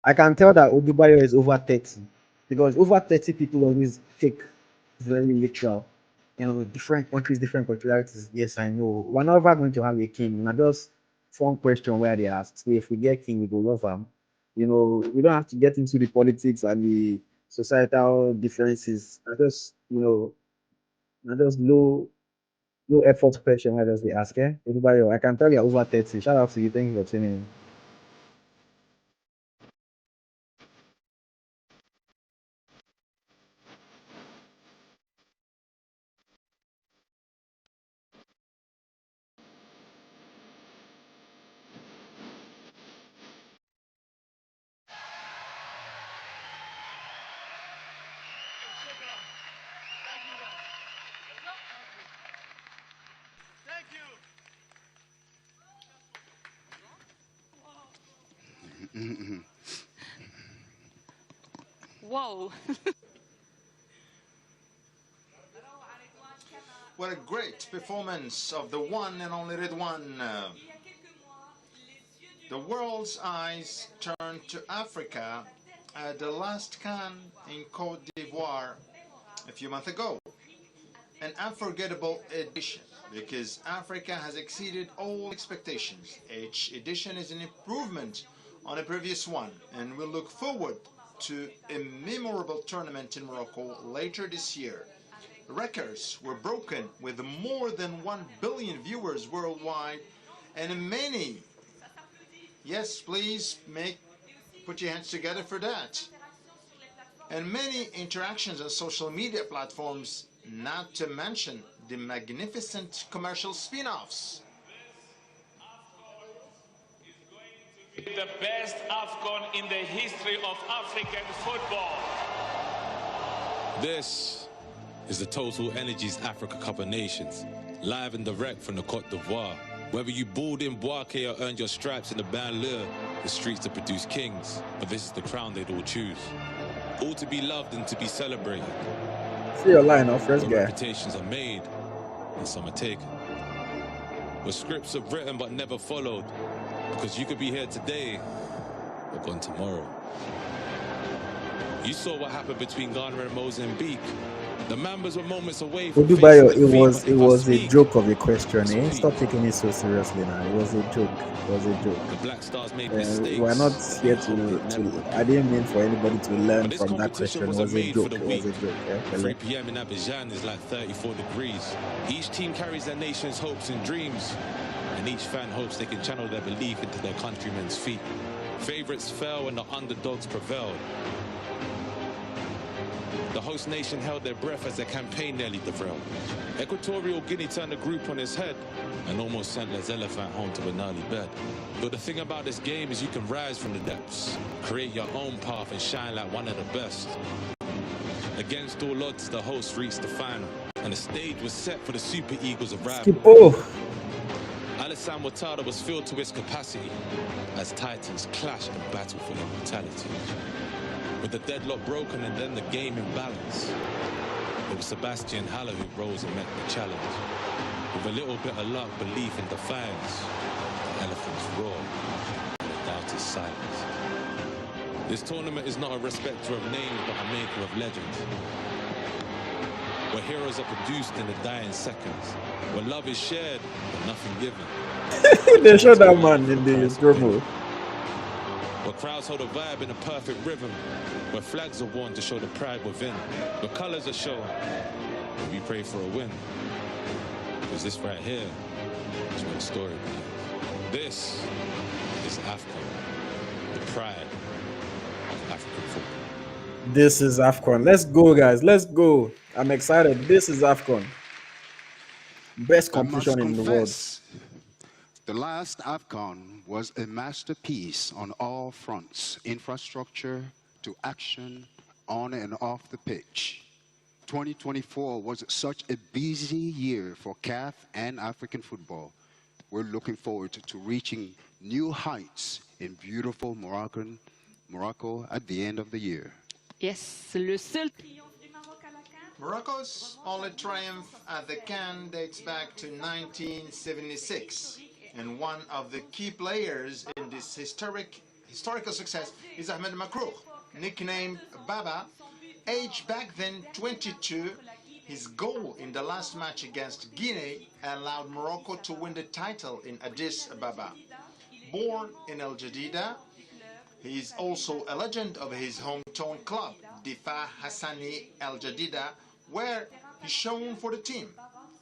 I can tell that Odubayo is over 30 because over 30 people always take very literal. You know, different countries, different culturalities. Yes, I know. We're never going to have a king. Now, just one question where they ask, so if we get king, we will love him. You know, we don't have to get into the politics and the societal differences. I just, I just low effort question where does they ask, eh? Everybody, I can tell you're over 30. Shout out to you. Thank you for tuning in. Whoa. What a great performance of the one and only Ridwan. The world's eyes turned to Africa at the last CAN in Cote d'Ivoire a few months ago. An unforgettable edition because Africa has exceeded all expectations. Each edition is an improvement on a previous one, and we look forward to a memorable tournament in Morocco later this year. Records were broken with more than 1 billion viewers worldwide and many, yes please put your hands together for that, and many interactions on social media platforms, not to mention the magnificent commercial spin-offs. The best AFCON in the history of African football. This is the Total Energies Africa Cup of Nations, live and direct from the Côte d'Ivoire. Whether you balled in Boaké or earned your stripes in the banlieue, the streets to produce kings, but this is the crown they'd all choose. All to be loved and to be celebrated. See your line, first Where guy. reputations are made and some are taken. where scripts are written but never followed. Because you could be here today, or gone tomorrow. You saw what happened between Ghana and Mozambique. The Mambas were moments away from Odubayo, facing defeat, but it if I was a speak, joke of a question, eh? speak. Stop taking it so seriously now. It was a joke. It was a joke. The Black Stars made mistakes. We're not here We hope it never to. I repeat. didn't mean for anybody to learn But this from that competition question. It was wasn't a made joke. for the It was a weak. joke. Yeah? 3 p.m. in Abidjan is like 34 degrees. Each team carries their nation's hopes and dreams, and each fan hopes they can channel their belief into their countrymen's feet. Favorites fell and the underdogs prevailed. The host nation held their breath as their campaign nearly derailed. Equatorial Guinea turned the group on its head and almost sent Les Elephant home to an early bed. But the thing about this game is you can rise from the depths, create your own path and shine like one of the best. Against all odds, the host reached the final, and the stage was set for the Super Eagles' arrival. Skippo. Alassane Ouattara was filled to its capacity as Titans clashed and battled for immortality. With the deadlock broken and then the game in balance, it was Sebastian Haller who rose and met the challenge. With a little bit of luck, belief and defiance, the Elephants roared and the doubters silence. This tournament is not a respecter of names, but a maker of legends. Where heroes are produced in the dying seconds. Where love is shared, but nothing given. They showed that man in the promo. Where crowds hold a vibe in a perfect rhythm. Where flags are worn to show the pride within. Where colors are shown. And we pray for a win. Because this right here is where the story begins. This is AFCON, the pride of African football. This is AFCON. Let's go, guys. Let's go. I'm excited. This is AFCON. Best competition in the world. The last AFCON was a masterpiece on all fronts, infrastructure to action, on and off the pitch. 2024 was such a busy year for CAF and African football. We're looking forward to reaching new heights in beautiful Morocco at the end of the year. Yes, le seul triomphe du Maroc à la CAN. Morocco's only triumph at the CAN dates back to 1976. And one of the key players in this historical success is Ahmed Makrouk, nicknamed Baba. Aged back then 22, his goal in the last match against Guinea allowed Morocco to win the title in Addis Ababa. Born in El Jadida, he is also a legend of his hometown club, Difa Hassani El Jadida, where he shone for the team.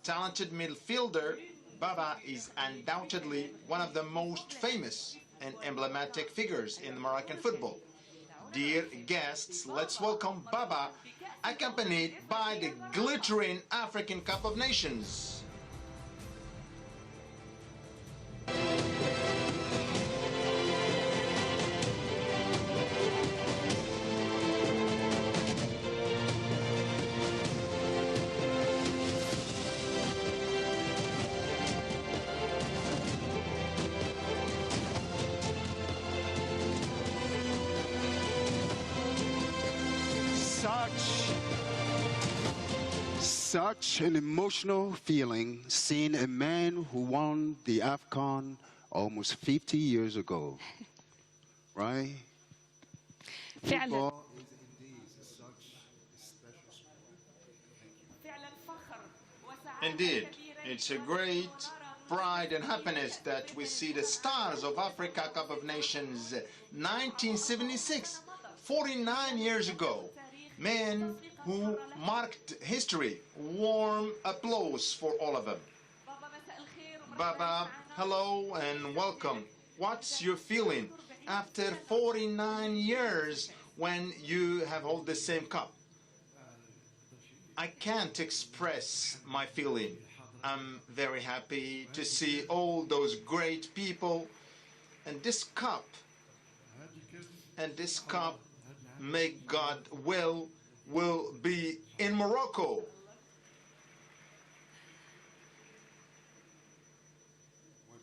Talented midfielder, Baba is undoubtedly one of the most famous and emblematic figures in Moroccan football. Dear guests, let's welcome Baba, accompanied by the glittering African Cup of Nations. Such an emotional feeling seeing a man who won the AFCON almost 50 years ago, right? فعلا. Indeed, it's a great pride and happiness that we see the stars of Africa Cup of Nations 1976, 49 years ago. Men who marked history. Warm applause for all of them. Baba, hello and welcome. What's your feeling after 49 years when you have held the same cup? I can't express my feeling. I'm very happy to see all those great people and this cup. May God will be in Morocco.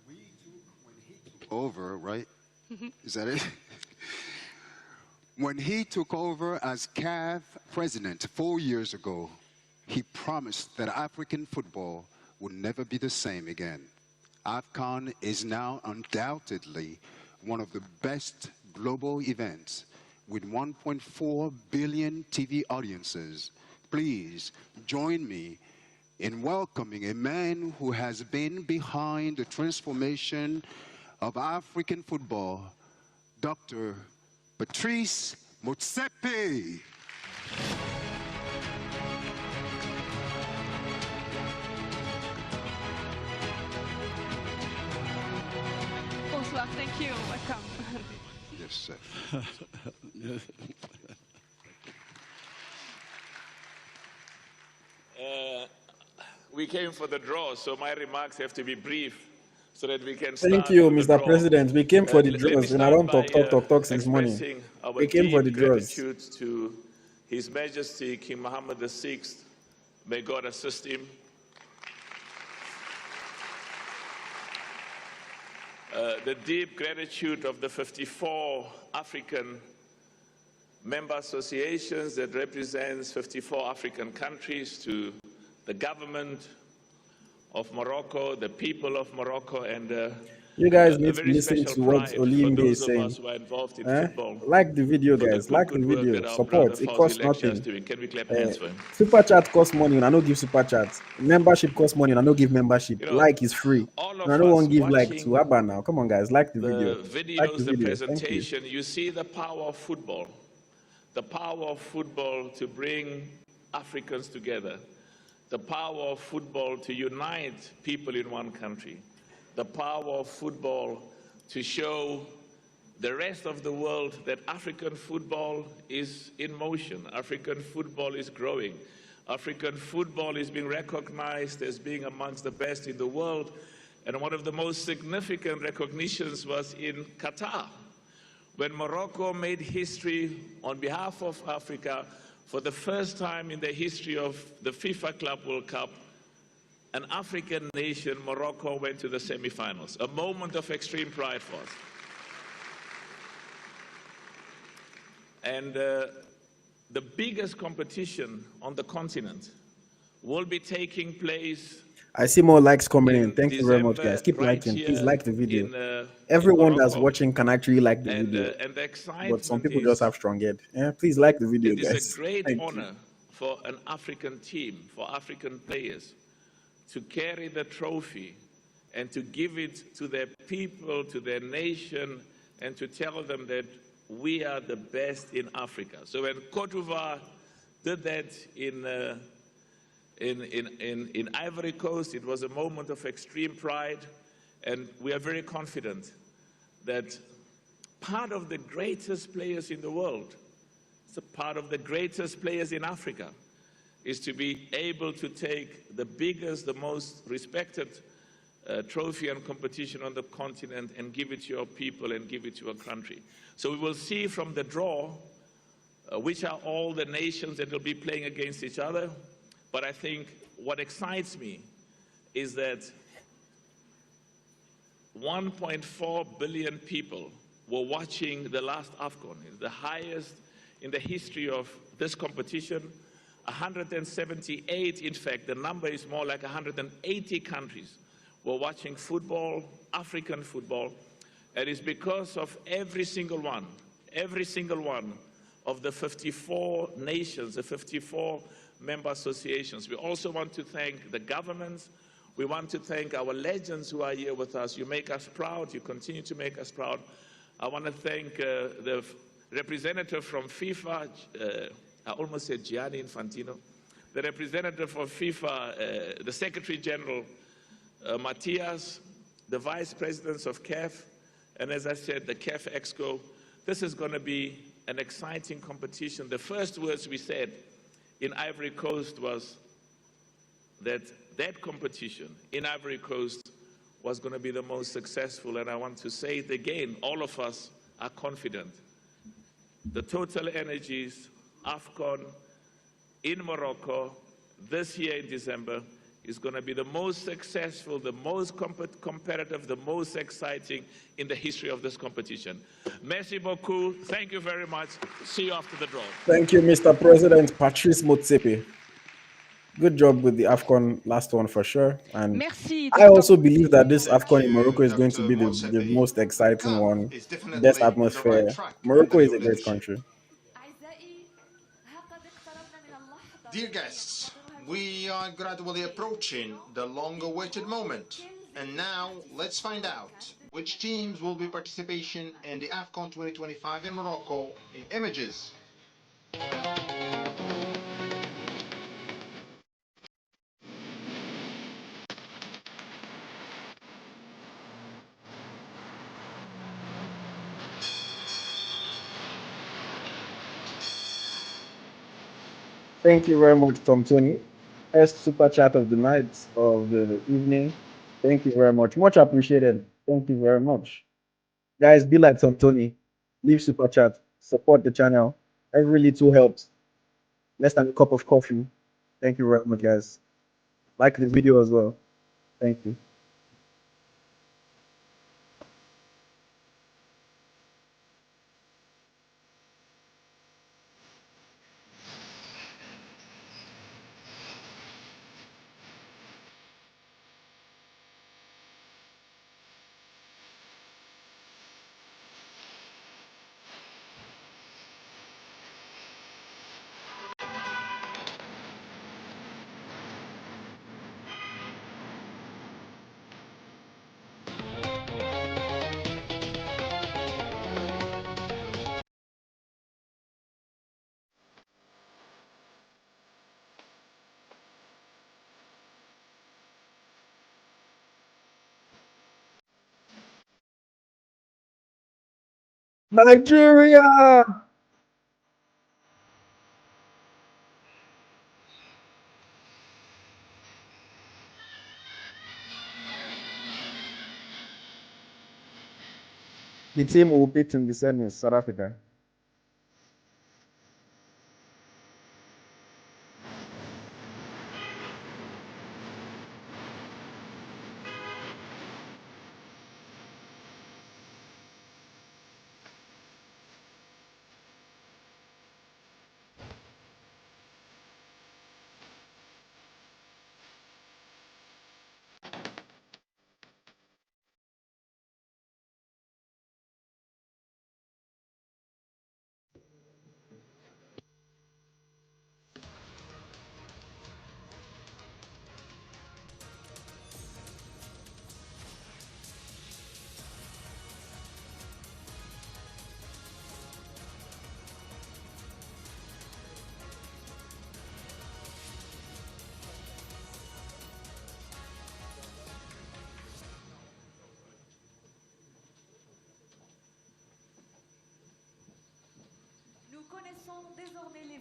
When he took over, right? Is that it? When he took over as CAF president 4 years ago, he promised that African football would never be the same again. AFCON is now undoubtedly one of the best global events with 1.4 billion TV audiences. Please join me in welcoming a man who has been behind the transformation of African football, Dr. Patrice Motsepe. Bonsoir, thank you. Welcome. Yes, sir. We came for the draw, so my remarks have to be brief so that we can start. Thank you, with the Mr. draw. President. We came for the Let me draws, and I start don't by talk since morning. expressing our We came for the deep draws. gratitude to His Majesty King Mohammed VI. May God assist him. The deep gratitude of the 54 African member associations that represents 54 African countries, to the government of Morocco, the people of Morocco, and You guys a need to very listen special to what pride Olimbe for is those of us saying. who are involved in football. Like the video, For the guys. Like the good work video. that our brother Support. It Fawzi costs Lecture is nothing. doing. Can we clap hands for him? Super chat costs money, and I don't give super chat. Membership costs money, and I don't give membership. You know, Like is free. all And of I don't us want to give like to watching Abba now. Come on, guys. Like the video. the Like the videos, the video. Thank you. presentation, you see the power of football. The power of football to bring Africans together. The power of football to unite people in one country. The power of football to show the rest of the world that African football is in motion. African football is growing. African football is being recognized as being amongst the best in the world. And one of the most significant recognitions was in Qatar, when Morocco made history on behalf of Africa. For the first time in the history of the FIFA Club World Cup, an African nation, Morocco, went to the semifinals. A moment of extreme pride for us. And the biggest competition on the continent will be taking place. I see more likes coming in. Thank you very much, guys. Keep right liking. Please here like the video. in Everyone that's Morocco. watching can actually like the video. And the But excitement some people is, just have strong head. Yeah, please like the video, it is guys. a great Thank you. honor for an African team, for African players, to carry the trophy and to give it to their people, to their nation, and to tell them that we are the best in Africa. So when Côte d'Ivoire did that in Ivory Coast, it was a moment of extreme pride, and we are very confident that part of the greatest players in the world, it's a part of the greatest players in Africa, is to be able to take the biggest, the most respected trophy and competition on the continent and give it to your people and give it to your country. So we will see from the draw which are all the nations that will be playing against each other. But I think what excites me is that 1.4 billion people were watching the last AFCON, the highest in the history of this competition. 178, in fact, the number is more like 180 countries were watching football, African football, and it's because of every single one of the 54 nations, the 54 member associations. We also want to thank the governments. We want to thank our legends who are here with us. You make us proud. You continue to make us proud. I want to thank the representative from FIFA, I almost said Gianni Infantino, the representative from FIFA, the Secretary General, Matthias, the vice presidents of CAF, and as I said, the CAF Exco. This is going to be an exciting competition. The first words we said in Ivory Coast was that that competition in Ivory Coast was going to be the most successful, and I want to say it again, all of us are confident. The Total Energies AFCON in Morocco this year in December is going to be the most successful, the most competitive, the most exciting in the history of this competition. Merci beaucoup. Thank you very much. See you after the draw. Thank you, Mr. President Patrice Motsepe. Good job with the AFCON last one for sure. And Merci, I Dr. also believe that this Thank AFCON in you, Morocco is going to Dr. be the Motsepe. most The exciting CAF one. is Best definitely on the right atmosphere. track under Morocco the is new a great leadership. country. Dear guests, we are gradually approaching the long-awaited moment. And now, let's find out which teams will be participating in the AFCON 2025 in Morocco in images. Thank you very much, Tom Tony. First super chat of the night of the evening. Thank you very much. Much appreciated. Thank you very much. Guys, be like Tom Tony. Leave super chat. Support the channel. Every little helps. Less than a cup of coffee. Thank you very much, guys. Like the video as well. Thank you. Nigeria! The team will beat in the semis, South Africa.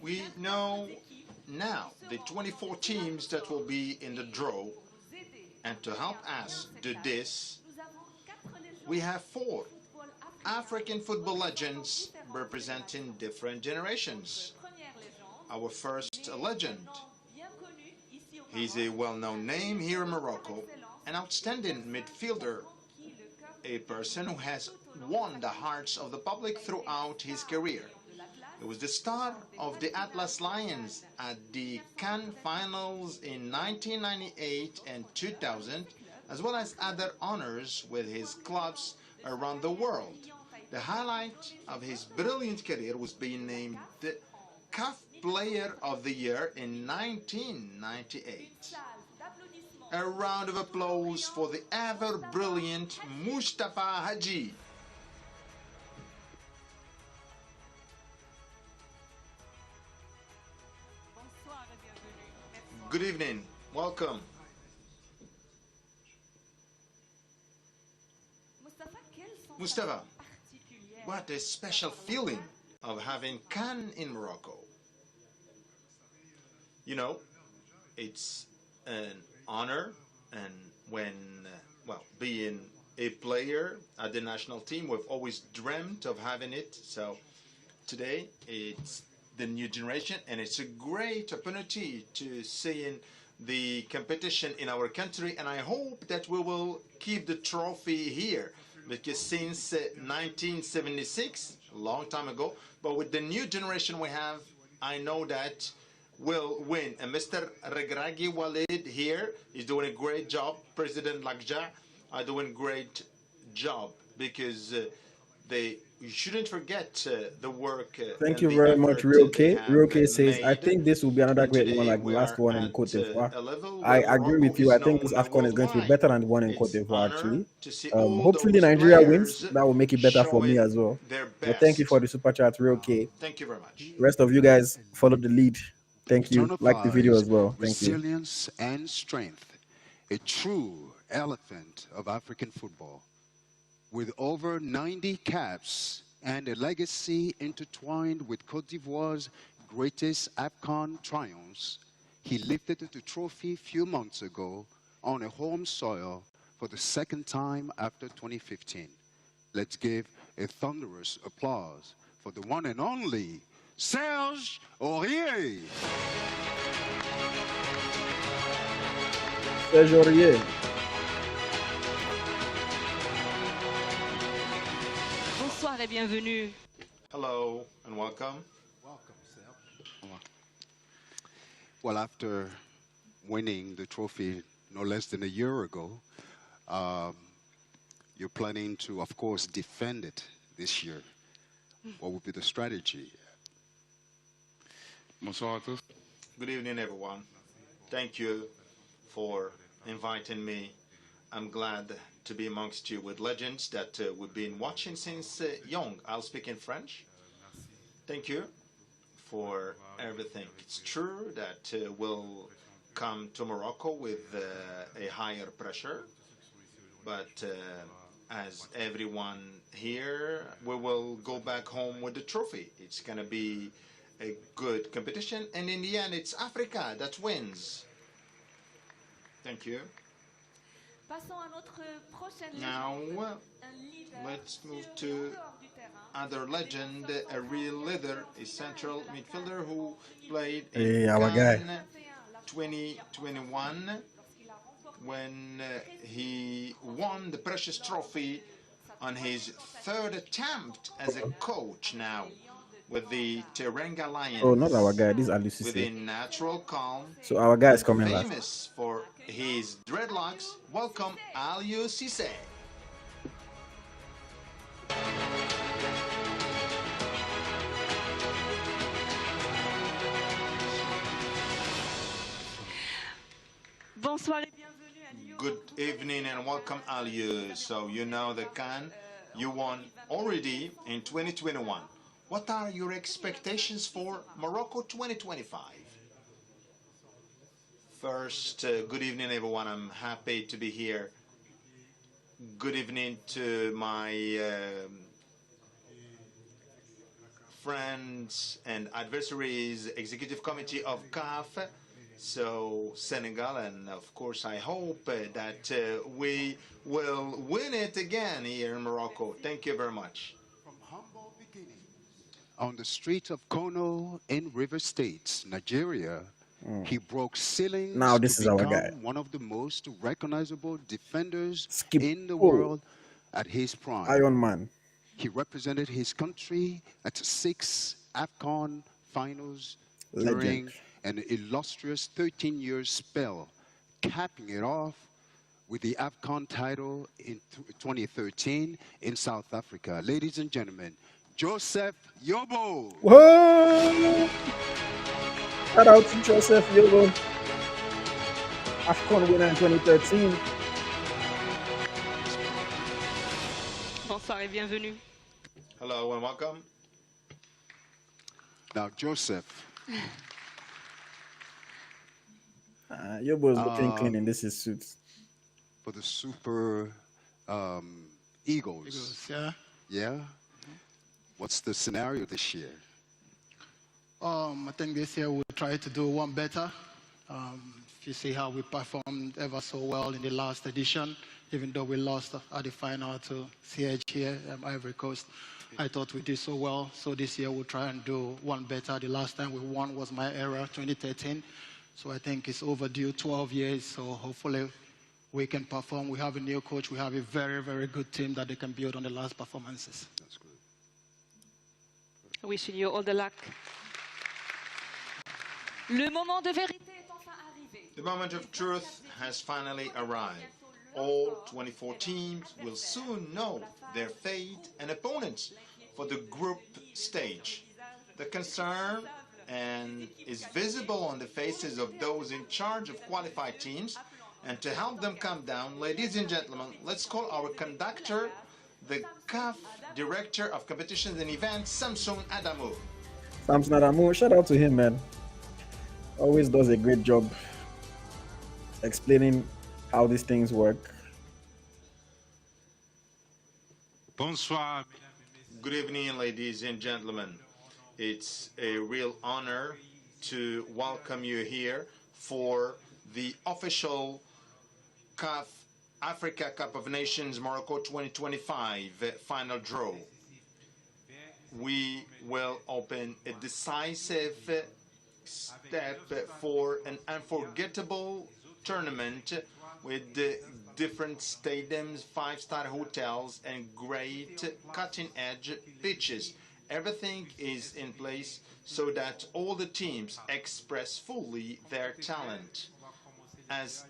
We know now the 24 teams that will be in the draw, and to help us do this, we have 4 African football legends representing different generations. Our first legend, he's a well-known name here in Morocco, an outstanding midfielder, a person who has won the hearts of the public throughout his career. He was the star of the Atlas Lions at the CAN finals in 1998 and 2000, as well as other honors with his clubs around the world. The highlight of his brilliant career was being named the CAF Player of the Year in 1998. A round of applause for the ever-brilliant Mustafa Haji. Good evening. Welcome. Mustafa, what a special feeling of having CAN in Morocco. You know, it's an honor, and when, being a player at the national team, we've always dreamt of having it. So today, it's the new generation, and it's a great opportunity to see in the competition in our country, and I hope that we will keep the trophy here, because since 1976, a long time ago, but with the new generation we have, I know that will win. And Mr. Regragi Walid here is doing a great job. President Lakja are doing great job because you shouldn't forget the work Thank and you the very much, effort Real they K. have Real K says, I made. think this will be another And great one today like the we last are one in Cote at d'Ivoire. a level I where agree Morocco with you. is I think this known AFCON is going to be worldwide. better than the one in Cote It's d'Ivoire, honor actually. to see all Hopefully those Nigeria wins. players That will make it better for me showing as well. their But thank you best. for the super chat, Real K. Thank you very much. The rest of you guys follow the lead. Thank you. Like the video Personifies as well. Thank you. resilience and strength, a true elephant of African football. With over 90 caps and a legacy intertwined with Cote d'Ivoire's greatest AFCON triumphs, he lifted the trophy a few months ago on a home soil for the second time after 2015. Let's give a thunderous applause for the one and only Serge Aurier. Serge Aurier. Bonsoir et bienvenue. Hello and welcome. Well, after winning the trophy no less than a year ago, you're planning to, of course, defend it this year. What would be the strategy? Bonsoir à tous. Good evening, everyone. Thank you for inviting me. I'm glad to be amongst you with legends that we've been watching since young. I'll speak in French. Thank you for everything. It's true that we'll come to Morocco with a higher pressure, but as everyone here, we will go back home with the trophy. It's going to be a good competition, and in the end, it's Africa that wins. Thank you. Now, let's move to other legend, a real leader, a central midfielder who played in our guy. Cannes 2021 when he won the precious trophy on his third attempt as a coach now with the Teranga Lions. Oh, not our guy. This is Ali With Cisse. a natural calm. So our guy is coming last. Famous for his dreadlocks. Welcome, Aliou Cisse. Bonsoir et bienvenue Aliou. Good evening and welcome, Aliou. So you know the Cannes you won already in 2021. What are your expectations for Morocco 2025? First, good evening, everyone. I'm happy to be here. Good evening to my friends and adversaries, Executive Committee of CAF, so Senegal, and of course I hope that we will win it again here in Morocco. Thank you very much. From humble beginning, on the street of Kono in River State, Nigeria, he broke ceilings Now this to is our become guy. one of the most recognizable defenders Skip. in the Oh. world at his prime. Iron Man. He represented his country at 6 AFCON finals Legend. during an illustrious 13-year spell, capping it off with the AFCON title in 2013 in South Africa. Ladies and gentlemen, Joseph Yobo. Whoa! Shout out to Joseph Yobo. AFCON winner in 2013. Bonsoir et bienvenue. Hello and welcome. Now, Joseph. Yobo is looking clean in this his suit. For the Super Eagles. Yeah. Yeah? What's the scenario this year? I think this year we'll try to do one better. If you see how we performed ever so well in the last edition, even though we lost at the final to CH here, Ivory Coast, I thought we did so well. So this year we'll try and do one better. The last time we won was my era, 2013. So I think it's overdue, 12 years. So hopefully we can perform. We have a new coach. We have a very, very good team that they can build on the last performances. That's good. Wishing you all the luck. Le moment de vérité est enfin arrivé. The moment of truth has finally arrived. All 24 teams will soon know their fate and opponents for the group stage. The concern and is visible on the faces of those in charge of qualified teams. And to help them calm down, ladies and gentlemen, let's call our conductor, the CAF Director of Competitions and Events, Samson Adamou. Samson Adamou, shout out to him, man. Always does a great job explaining how these things work. Bonsoir. Good evening, ladies and gentlemen. It's a real honor to welcome you here for the official CAF Africa Cup of Nations Morocco 2025 final draw. We will open a decisive step for an unforgettable tournament with different stadiums, five-star hotels, and great cutting-edge pitches. Everything is in place so that all the teams express fully their talent. As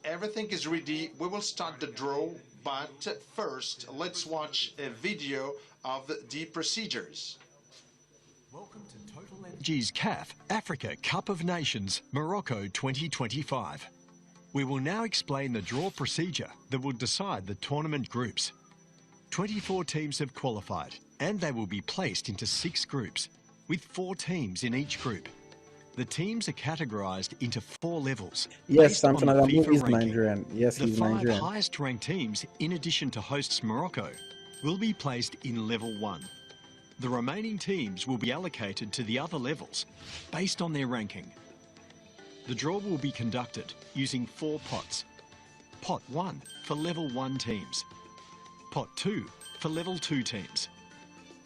everything is ready, we will start the draw, but first let's watch a video of the procedures. Welcome to Total Energy's CAF Africa Cup of Nations Morocco 2025. We will now explain the draw procedure that will decide the tournament groups. 24 teams have qualified and they will be placed into 6 groups, with 4 teams in each group. The teams are categorised into 4 levels. Yes, Samson on the Adamou FIFA is ranking. Nigerian. Yes, The he's 5 Nigerian. highest ranked teams, in addition to hosts Morocco, will be placed in level 1. The remaining teams will be allocated to the other levels based on their ranking. The draw will be conducted using 4 pots. Pot 1 for level 1 teams. Pot 2 for level 2 teams.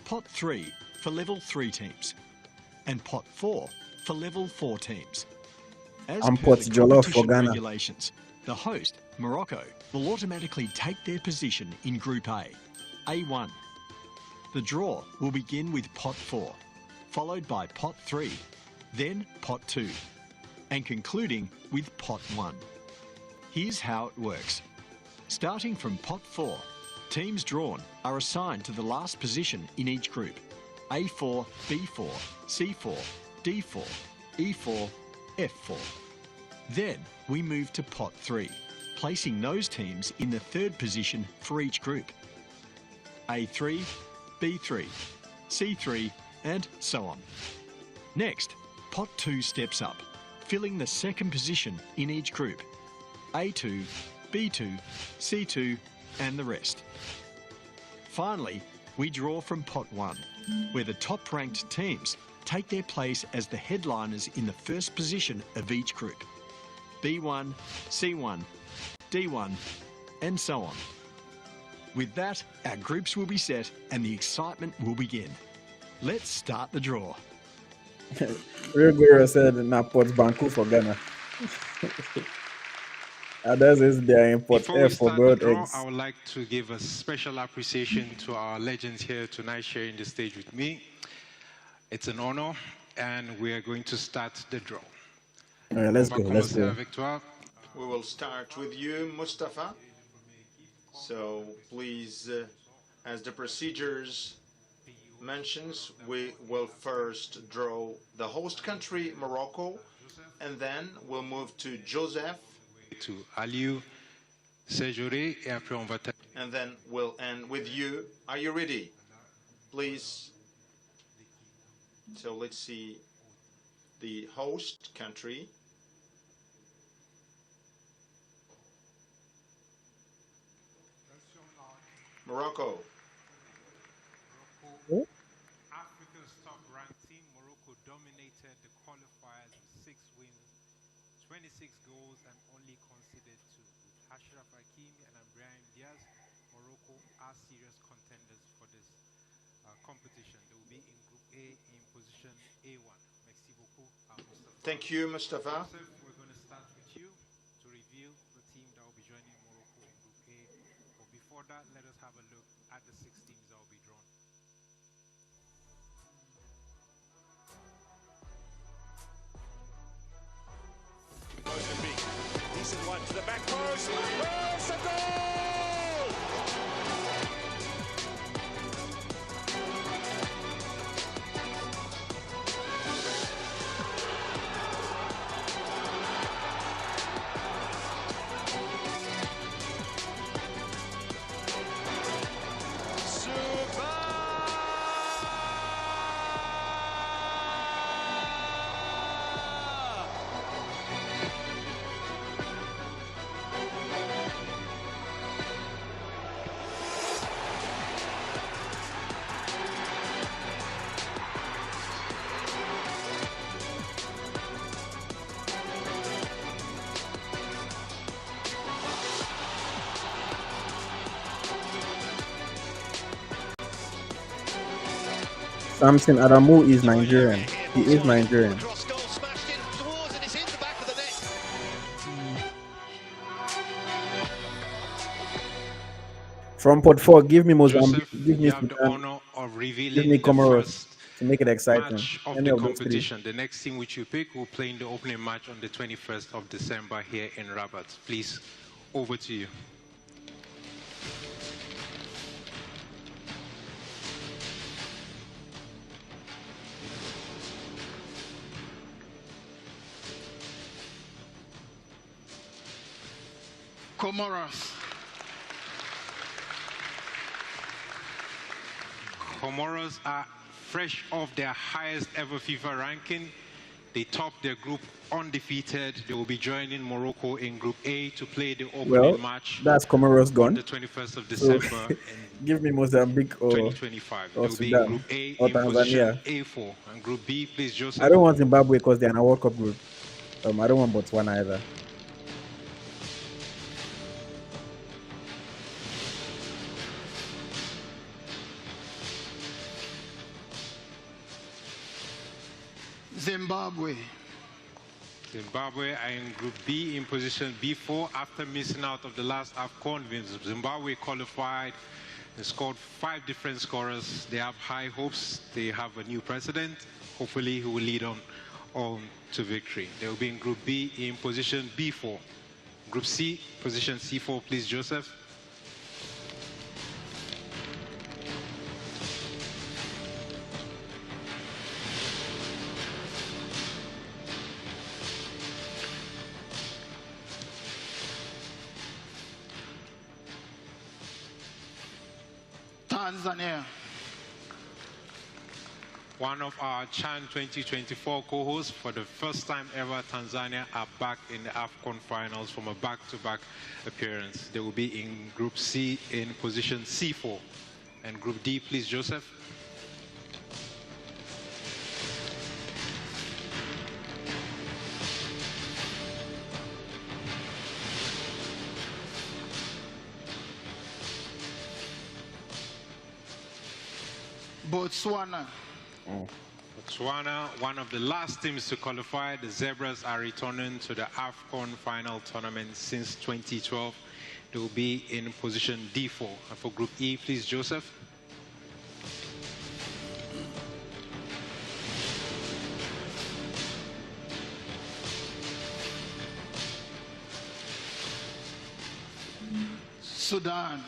Pot 3 for level 3 teams. And Pot 4 for level 4 teams. As And per Pot the Jollof for competition Ghana. regulations, the host, Morocco, will automatically take their position in Group A, A1. The draw will begin with Pot 4, followed by Pot 3, then Pot 2, and concluding with Pot 1. Here's how it works. Starting from Pot 4, teams drawn are assigned to the last position in each group: A4, B4, C4, D4, E4, F4. Then we move to Pot 3, placing those teams in the 3rd position for each group: A3, B3, C3, and so on. Next, Pot 2 steps up, filling the 2nd position in each group: A2, B2, C2, and the rest. Finally, we draw from Pot 1, where the top-ranked teams take their place as the headliners in the 1st position of each group: B1, C1, D1, and so on. With that, our groups will be set and the excitement will begin. Let's start the draw. Real said Napot Banku for Ghana. Others is their import Before F we for start the boiled draw, eggs. I would like to give a special appreciation to our legends here tonight sharing the stage with me. It's an honor, and we are going to start the draw. All right, let's On go, va let's commencer go. avec toi. We will start with you, Mustafa. So please, as the procedures mentions, we will first draw the host country, Morocco, and then we'll move to Joseph. To Aliou, Sejore, et après on va And then we'll end with you. Are you ready? Please. So let's see the host country. Morocco. Africa's top-ranked team, Morocco dominated the qualifiers with 6 wins, 26 goals, and only conceded 2. With Ashraf Hakimi and Ibrahim Diaz, Morocco are serious contenders for this competition. They will be in Group A in position A1. Merci beaucoup, Mustafa. Thank you, Mustafa. Joseph, we're going to start with you to reveal the team that will be joining Morocco in Group A. But before that, let us have a look at the 6 teams that will be drawn. one to the back post. Oh, it's a goal! Samson Adamu is Nigerian. He is Nigerian. From Port 4, give me Mozambique, Joseph, give me you have the Sudan, honor of give me revealing the Comoros first to make it exciting. match of Any the of those three. competition. The next team which you pick will play in the opening match on the 21st of December here in Rabat. Please, over to you. Comoros. Comoros are fresh off their highest ever FIFA ranking. They topped their group undefeated. They will be joining Morocco in Group A to play the opening Well, match that's Comoros on gone. the 21st of So December give me Mozambique or 2025. They will be in Sudan Group A or in position Tanzania. A4. And Group B, please, Joseph. I don't want Zimbabwe because they're in a World Cup group. I don't want Botswana either. Zimbabwe. Zimbabwe are in Group B in position B4 after missing out of the last AFCON. Zimbabwe qualified and scored 5 different scorers. They have high hopes. They have a new president. Hopefully he will lead on to victory. They will be in Group B in position B4. Group C, position C4, please, Joseph. Tanzania. One of our Chan 2024 co-hosts. For the first time ever, Tanzania are back in the AFCON finals from a back-to-back appearance. They will be in Group C in position C4. And Group D, please, Joseph. Botswana. Botswana, one of the last teams to qualify. The Zebras are returning to the AFCON final tournament since 2012. They will be in position D4. And for Group E, please, Joseph. Sudan.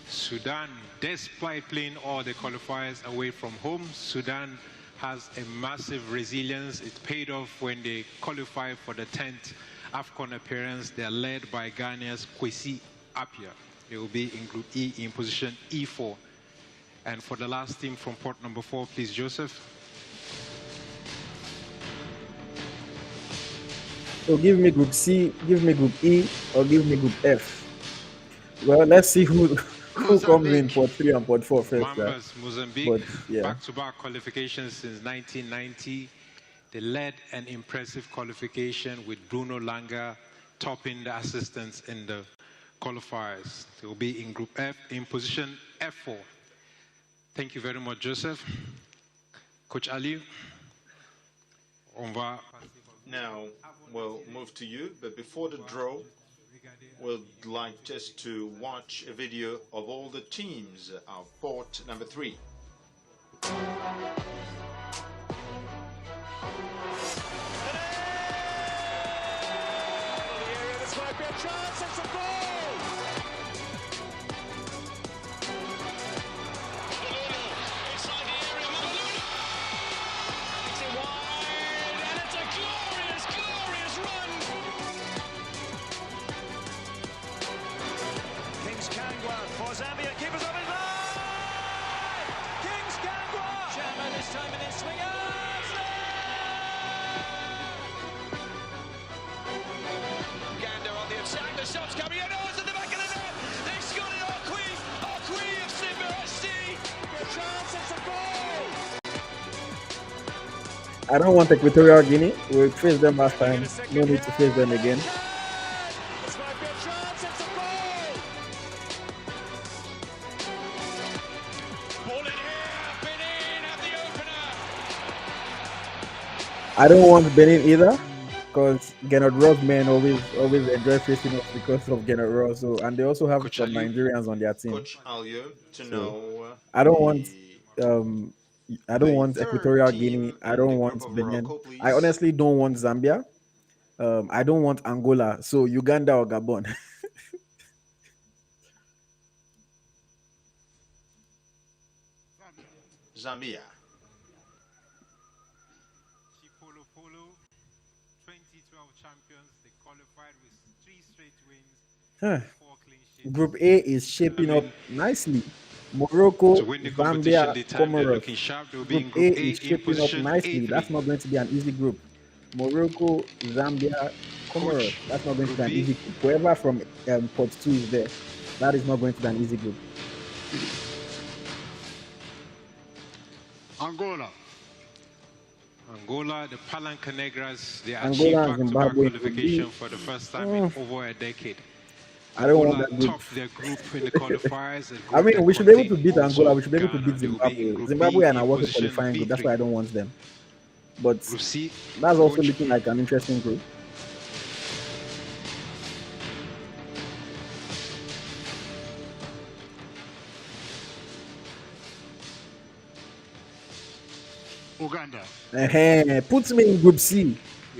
Sudan, despite playing all the qualifiers away from home, Sudan has a massive resilience. It paid off when they qualified for the 10th AFCON appearance. They are led by Ghana's Kwesi Appiah. They will be in Group E in position E4. And for the last team from port number 4, please, Joseph. So give me Group C, give me Group E, or give me Group F. Well, let's see who comes in port 3 and port 4 first. Mambas, Mozambique, But, yeah. back-to-back qualifications since 1990. They led an impressive qualification with Bruno Langa topping the assistants in the qualifiers. They will be in Group F in position F4. Thank you very much, Joseph. Coach Ali, on va... Now, we'll move to you, but before the draw, we'd like just to watch a video of all the teams of port number 3. It's like chance, it's a goal! Inside the area, it's it wide, and it's a glorious, glorious run! Kings Kangwa for Zambia, keepers up his line! Kings Kangwa! Chama this time and then swing out! Uganda on the attack, the shot's coming in, oh, it's at the back of the net! They scored it, Okwi of Simba SC! A chance, it's a goal! I don't want Equatorial Guinea. We faced them last time. No need to face them again. This might be a chance, it's a goal! Ball in here, Benin at the opener! I don't want Benin either, because Gennard Ross men always enjoy facing us because of Gennard Ross. So, and they also have some Nigerians on their team. Coach Ayo, to So, know I don't want third Equatorial team Guinea. I in don't the want group of Benin. Morocco, please. I honestly don't want Zambia. I don't want Angola. So Uganda or Gabon. Zambia. Chipolo Polo, 2012 champions. They qualified with 3 straight wins, Huh. 4 clean sheets. Group A is shaping up nicely. Morocco, To win the competition, Zambia, the time they're Comoros. looking sharp, they'll be in Group A Group A is in shaping up position nicely. A3. That's not going to be an easy group. Morocco, Zambia, Comoros. That's not going to be an easy group. Whoever from Port 2 is there, that is not going to be an easy group. Angola. Angola, the Palanca Negras, they Angola achieved and back-to-back Zimbabwe qualification could be- for the first time in over a decade. I don't want Angola that group. topped their group in the qualifiers. I mean, we should be able to beat Angola. We should be able to beat Ghana. They will be in Zimbabwe. Group Zimbabwe B and in our position qualifying group. That's B3. why I don't want them. But Group C, that's also coach. looking like an interesting group. Uganda. Put me in Group C.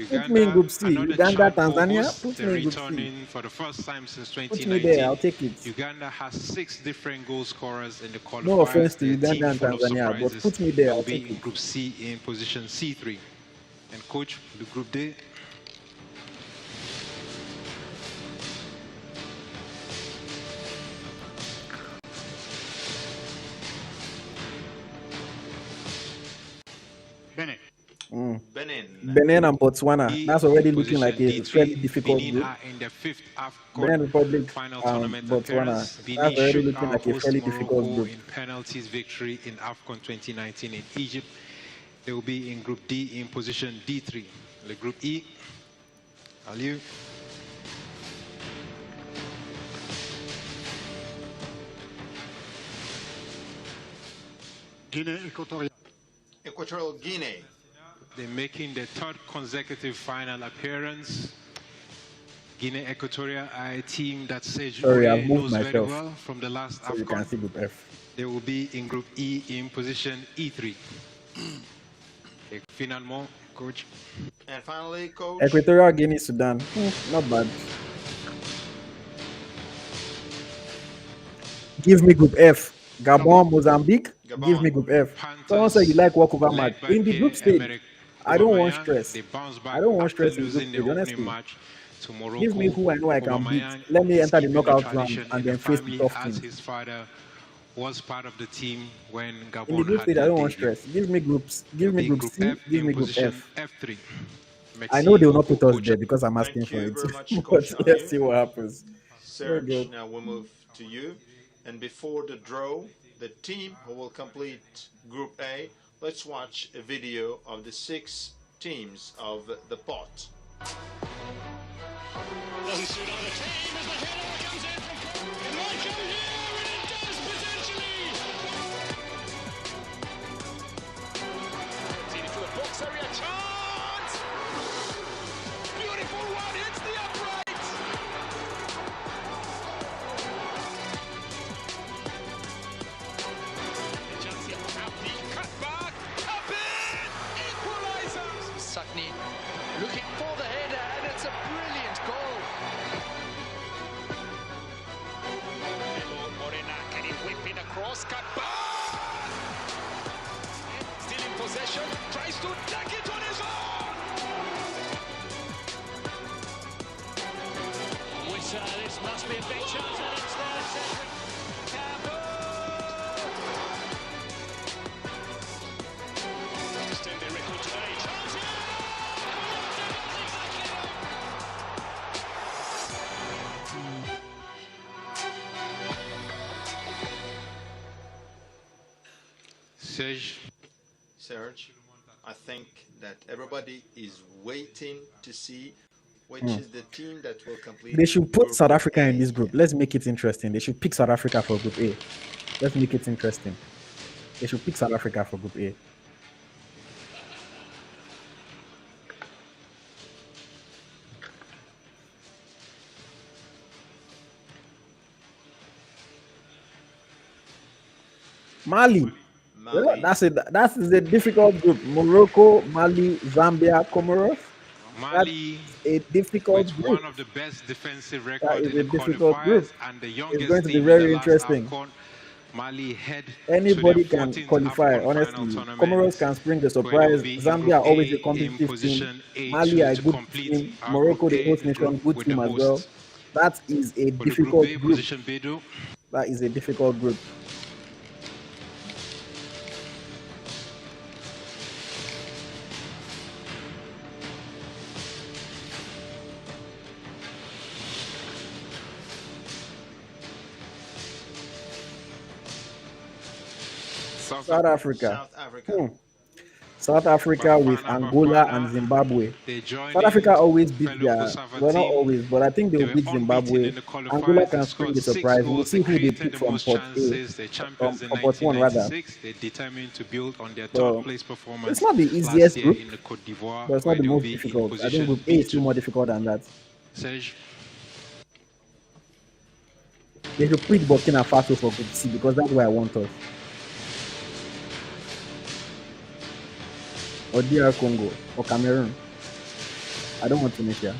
Put me in Group C. another Uganda, Chad Tanzania. co-host, Put they're me in Group C. returning for the first time since Put 2019. me there. I'll take it. Uganda has 6 different goal scorers in the qualifiers. No offense to Their Uganda team and full of Tanzania, but surprises. put me there. They'll I'll be take in it. Group C in position C3. And coach, the Group D. Benin. Benin. Benin and Botswana. E That's already in looking like position a D3. fairly difficult Benin group. are in their 5th AFCON Benin Republic final and tournament Botswana. appearance. That's Benin already shook looking our like a host fairly difficult Morocco group. in penalties victory in AFCON 2019 in Egypt. They will be in Group D in position D3. The Group E, Aliu. Guinea Equatorial. Equatorial Guinea. They're making their 3rd consecutive final appearance. Guinea Equatorial are a team that Serge Sorry, I've Aurier moved knows very myself. well from the last So you can AFCON. see Group F. They will be in Group E in position E3. Et finalement, coach. And finally, coach. Equatorial Guinea, Sudan. Not bad. Give me Group F. Gabon, Mozambique. Give me Group F. Someone said you like walkover match. In the group stage, I don't want stress. They bounce back I don't want after stress in group losing the stage, opening honestly. match to Morocco. Give me who I know I can beat. Aubameyang Let me is enter the keeping knockout round tradition and in then the face the family tough as teams. his father was part of the team when In the Gabon group had stage, I their don't want debut. stress. Give me groups. Give me They'll be in Group Group C. F Give in me Group position F. F3. I know they will not Merci put us beaucoup, there coach. because I'm asking Thank for you it. very much, But Coach let's Ayo. see what happens. Very Serge, good. now we'll move to you. And before the draw, the team who will complete Group A, let's watch a video of the 6 teams of the pot. Doesn't suit either team as the header comes in from Cook. It might go here, and it does potentially. Team to the box area, chance! Beautiful one, hits the upright. Chelsea out the cut back, up in, equaliser. Sutney looking for the header, and it's a brilliant goal. Tries to take it on his own. This must be a big chance, and it's there. Cedric Campbell. Extend the record today. Chance here. Serge, I think that everybody is waiting to see which Hmm. is the team that will complete. They should put Group South Africa in A. this group. Let's make it interesting. They should pick South Africa for Group A. Let's make it interesting. They should pick South Africa for Group A. Mali. Mali. That is a difficult group. Morocco, Mali, Zambia, Comoros. Mali, that's a difficult with group. one of the best defensive That records is in a the difficult qualifiers group. and the It's youngest going to be team in very the last interesting. AFCON. Mali head Anybody to their can 14th qualify, AFCON honestly. final tournament, Comoros can spring the where they will surprise. be in Zambia Group are always A a in competitive team. position Mali are a A2 to good complete team. our Morocco, Group the A, host the nation, group good with team the as well. most. That is a For the Group difficult B, group. position B2. That is a difficult group. South Africa. South Africa. South Africa with Angola and Zimbabwe. South Africa always beat their, well, not always, but I think they will beat Zimbabwe. Angola can spring the surprise. We'll see who they pick from Port A, from Port 1 rather. They're determined to build on their So, third place performance. it's not the last easiest year group, in the Côte d'Ivoire, but it's where not the they will most be in difficult. I think position Group A is still B2. more difficult than that. Serge, They should pick Burkina Faso for Group C because that's where I want us. Or DR Congo or Cameroon. I don't want Tunisia.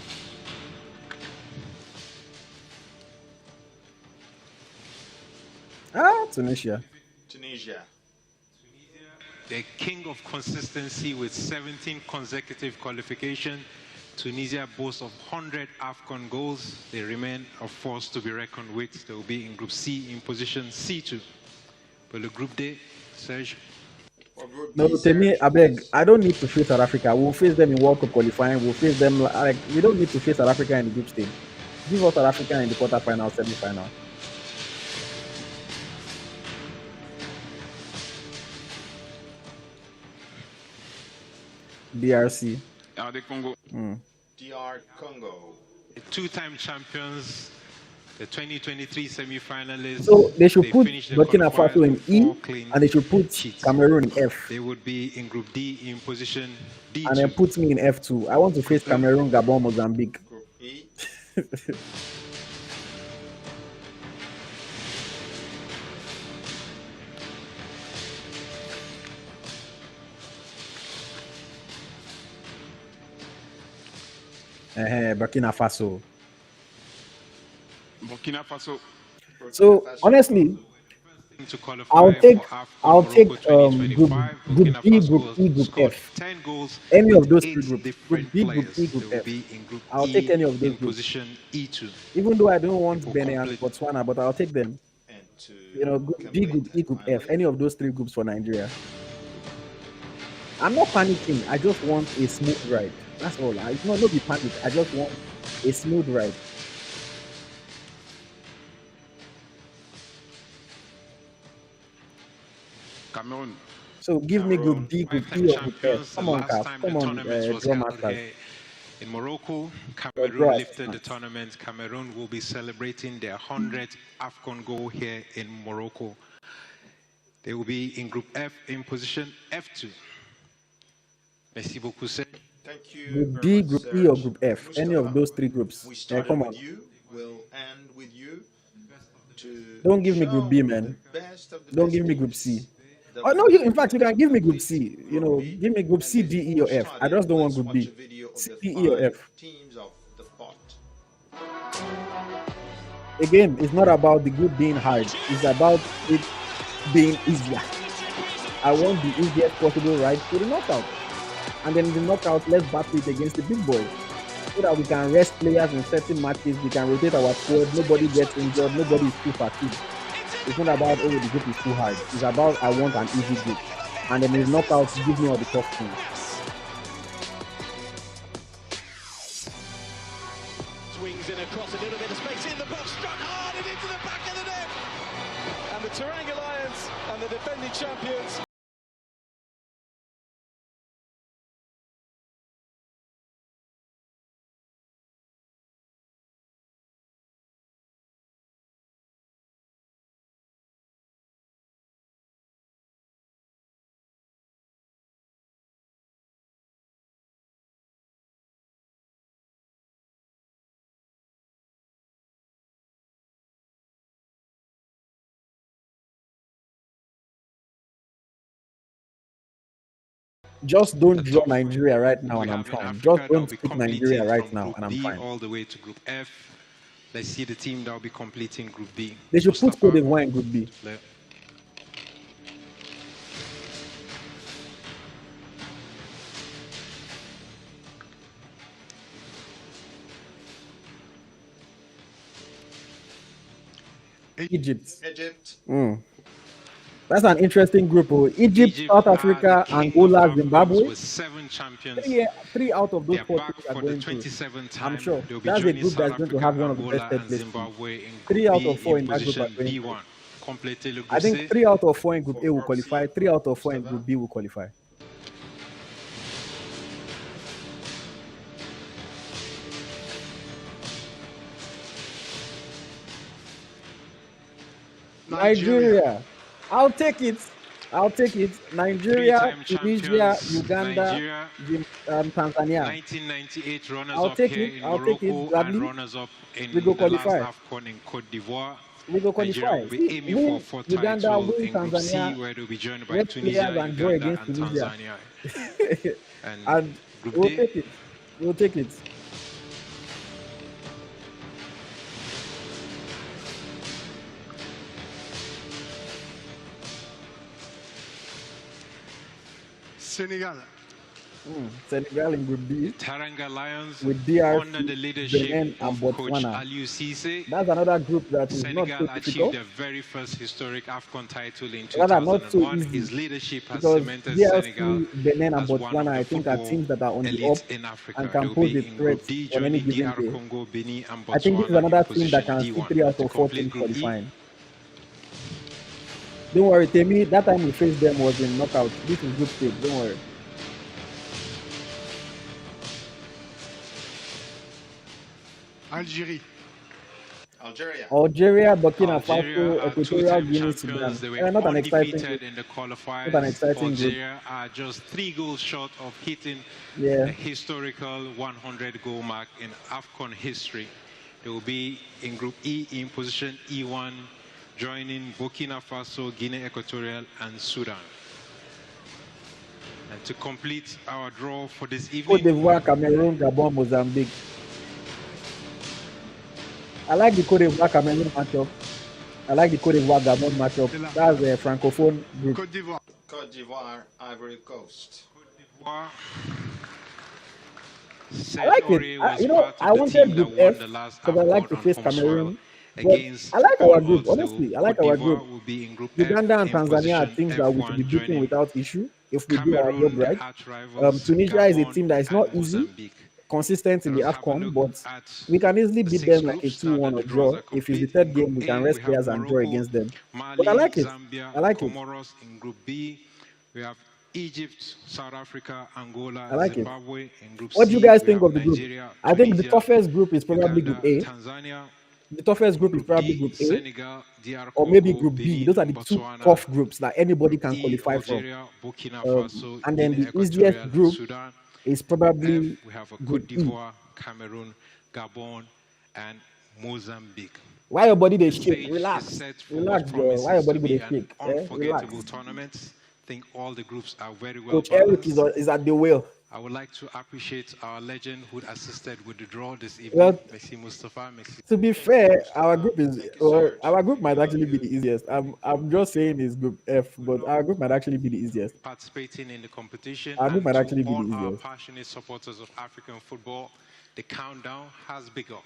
Tunisia. Tunisia. the king of consistency with 17 consecutive qualification. Tunisia boasts of 100 AFCON goals. They remain a force to be reckoned with. They will be in Group C in position C2. For the Group D, Serge. No, to me, I beg, I don't need to face South Africa. We'll face them in World Cup qualifying. We'll face them like we don't need to face South Africa in the group stage. Give us South Africa in the quarterfinal, semi-final. DRC. Congo. DR Congo. Two-time champions, the 2023 semi-finalists. So they should put finished the Burkina qualifiers Faso in with E, 4 clean and they should put sheets. Cameroon in F, They would be in Group D in position D2. and then put me in F2. I want to face Cameroon, Gabon, Mozambique. Group E. Burkina Faso. Burkina Faso. So honestly, To qualify I'll for take AFCON Group Morocco 2025, Group Burkina B, Faso Group E, Group scored F. 10 goals. Any of those with three 8 groups. different Group B, Group players. E, Group They will F. be in Group I'll E take any of those in groups. position E2. Even though I don't want will Benin and complete- Botswana, but I'll take them. And to You know, Group B, Group E, Group F. Any of those three groups for Nigeria. I'm not panicking. I just want a smooth ride. That's all. It's not be panic. I just want a smooth ride. Cameroon. So give me Group D, Group E, or Group F. Come on, last Cap. time Come the on, tournament was Draw held Masters. here in Morocco, draw Cameroon lifted the assistants. tournament. Cameroon will be celebrating their 100th AFCON goal here in Morocco. They will be in Group F in position F2. Merci beaucoup, Serge. Thank you Group very D, much, Group E, or Serge. Group F. Any of those three groups. We Yeah, started come on. with you, we'll end with you. To Don't give me show Group B, man. the best of the Don't best give me Group teams C. that Oh no, will in fact, you can give me Group C. You know, B. give me Group C, And D, E, before or F. I starting, just don't want let's Group watch B. a video of C, the D, E, or 5 F. teams of the pot. Again, it's not about the group being hard. It's about it being easier. I want the easiest possible ride to the knockout. And then in the knockout, let's battle it against the big boys. So that we can rest players in certain matches, we can rotate our squad, nobody gets injured, nobody is too fatigued. It's not about, oh, the group is too hard. It's about, I want an easy group. And then in the knockout, give me all the tough things. Swings in across a little bit of space in the box, struck hard and into the back of the net. And the Terang Alliance and the defending champions. Just don't draw Nigeria right now, and I'm have in fine. Africa Just that will don't be pick Nigeria completed right from now, Group and I'm B fine. all the way to Group F. Let's see the team that will be completing Group B. They should put Cote d'Ivoire in Group B. Egypt. That's an interesting group. Egypt, South Africa, Angola, Zimbabwe. Three out of those 4 teams are going to. I'm sure that's a group that's going to have one of the best third place teams. 3 out of 4 in that group are going to. I think 3 out of 4 in Group A will qualify. 3 out of 4 in Group B will qualify. Nigeria. I'll take it. I'll take it. Nigeria, Tunisia, Uganda, Tanzania. 1998 runners I'll up take here it. in I'll take it. Morocco Gladly. and runners up in We go the last qualify. AFCON in Cote d'Ivoire. We go Nigeria qualify. will be aiming Win for 4th Uganda, title win in Group C, Tanzania. where they'll be joined by Let Tunisia, players and draw Uganda, against and Tunisia. Tanzania. And Group we'll D. take it. We'll take it. Senegal. Senegal in Group B. Teranga Lions with DRC, under the leadership Benin, and of Coach Botswana. Aliou Cisse. That's another group that is not so Senegal difficult. achieved their very first historic AFCON title in Rather, not so 2001. easy. His leadership has Because cemented DRC, Senegal Benin, and as one Botswana, of I the think, are football teams that are on the up elites in Africa. and can They'll pose be a in threat Group D, on any joining given DR day. Congo, Benin, and I think this is Botswana another in team that position can see D1. 3 out To of 4 complete teams Group E, qualifying. Don't worry, Temi, that time we faced them was in knockout. This is group stage, don't worry. Algeria, Burkina Algeria Faso, are Equatorial two-time Guinea, champions. Sudan. They were Not an exciting undefeated group. in the qualifiers. Not an exciting group. Algeria are just 3 goals short of hitting Yeah. the historical 100-goal mark in AFCON history. They will be in Group E in position E1, joining Burkina Faso, Guinea Equatorial, and Sudan. And to complete our draw for this Cote evening, d'Ivoire, Cameroon, Gabon, Mozambique. I like the Cote d'Ivoire Cameroon matchup. I like the Cote d'Ivoire Gabon matchup. That's a francophone group. Cote d'Ivoire, Ivory Coast. I like it. I wanted Group F because I like to face Cameroon. But I like our group, honestly. I like our group. Uganda and Tanzania are teams that we should be beating without issue if we do our job right. Tunisia is a team that is not easy, consistent in the AFCON, but we can easily beat them like a 2-1 or draw. If it's the third game, we can rest players and draw against them. But I like it. I like it. Comoros in Group B. We have Egypt, South Africa, Angola, I like it. Zimbabwe in Group What C. do you guys We think have of the group? Nigeria, I think the Tunisia, toughest group is probably Uganda, Group A. Tanzania. The toughest group is probably D, Group A, Senegal, DR or maybe Congo, Group B. Benin, Those are the two Botswana. tough groups that anybody can E, qualify from. Algeria, Burkina Faso, And then Guinea the easiest Equatorial, and group Sudan. is probably F, we have a Group Cote E. d'Ivoire, Cameroon, Gabon, and Mozambique. Why your body they The shake? stage is Relax. set for Relax, what girl. Why your promises body to they be an shake? Relax. unforgettable tournament. think all the groups are very well Coach Eric balanced. is at the wheel. I would like to appreciate our legend who assisted with the draw this evening. Well, Merci Mustafa. Merci. to be fair, our group is our group might actually be the easiest. I'm just saying it's group F, but our group might actually be the easiest. Participating in the competition, Our group and might to actually be all the our easiest. passionate supporters of African football, the countdown has begun.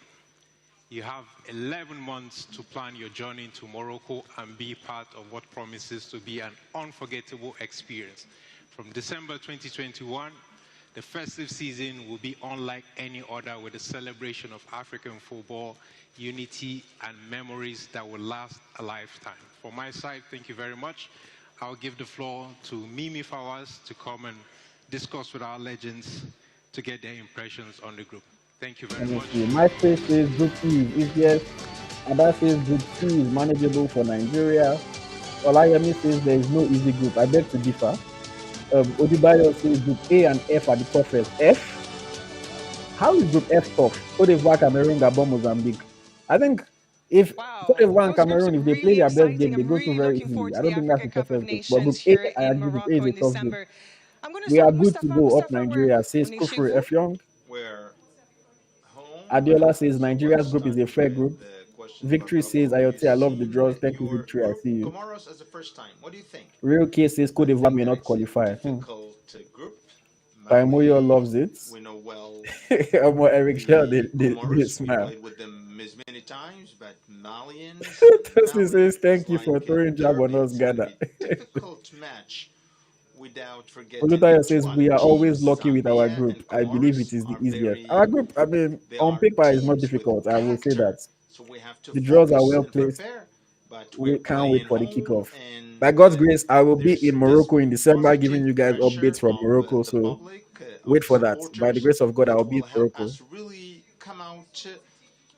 You have 11 months to plan your journey to Morocco and be part of what promises to be an unforgettable experience. From December 2021, the festive season will be unlike any other, with a celebration of African football, unity, and memories that will last a lifetime. From my side, thank you very much. I'll give the floor to Mimi Fawaz to come and discuss with our legends to get their impressions on the group. Thank you very Let me much. see. My face says Group E is easiest, and that says Group C is manageable for Nigeria. Olayemi says there is no easy group. I beg to differ. Odibayo says Group A and F are the toughest. F? How is Group F tough? Cote d'Ivoire, Cameroon, Gabon, Mozambique. I think if Cote d'Ivoire and Cameroon, if they play their best game, they go through very easily. I don't think that's the toughest group. But Group A, I agree, Group A is a tough group. We are good to go up Nigeria, says Kufri F. Young. Where home Adiola says so Nigeria's let's group is start a fair with group. the question about Victory says Morocco. AyoT, I love the You've draws. seen Thank you, your Victory. I group, see you. Comoros as the first time. What do you think? Real case says Cote d'Ivoire may not qualify. Difficult group. Paimoyo loves it. We know well Eric Shell, they Comoros. We smile. played with them as many times, but Malians, Tosi says Mali thank is you for like a throwing jab on derby. us, It's going to Ghana. be a difficult match. Without forgetting the Olutayo two says other we are always teams, lucky with our Zambia group. and I believe Comoros it is the are easiest. Our group, I mean, they on are paper is not teams with difficult. I will say character. that. So we have to The draws are focus well and placed. prepare. But We we're can't wait playing for the home, kickoff. and By God's grace, I will be there's in this Morocco in December giving positive you guys updates pressure from of Morocco. the So public, wait of for that. By the supporters, grace of God, I will that be in will help Morocco. us really come out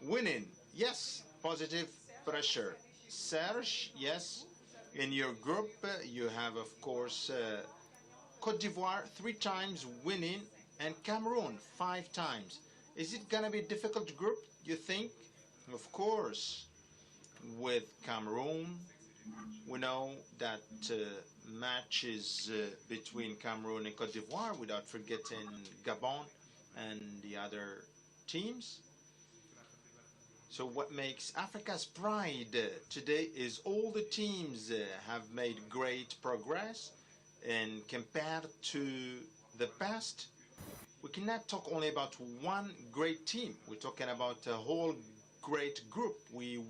winning. Yes, positive pressure. Serge, yes, in your group you have, of course, Cote d'Ivoire 3 times winning and Cameroon 5 times. Is it going to be a difficult group, you think? Of course, with Cameroon, we know that matches between Cameroon and Cote d'Ivoire, without forgetting Gabon and the other teams. So what makes Africa's pride today is all the teams have made great progress, and compared to the past, we cannot talk only about one great team. We're talking about a whole great group. We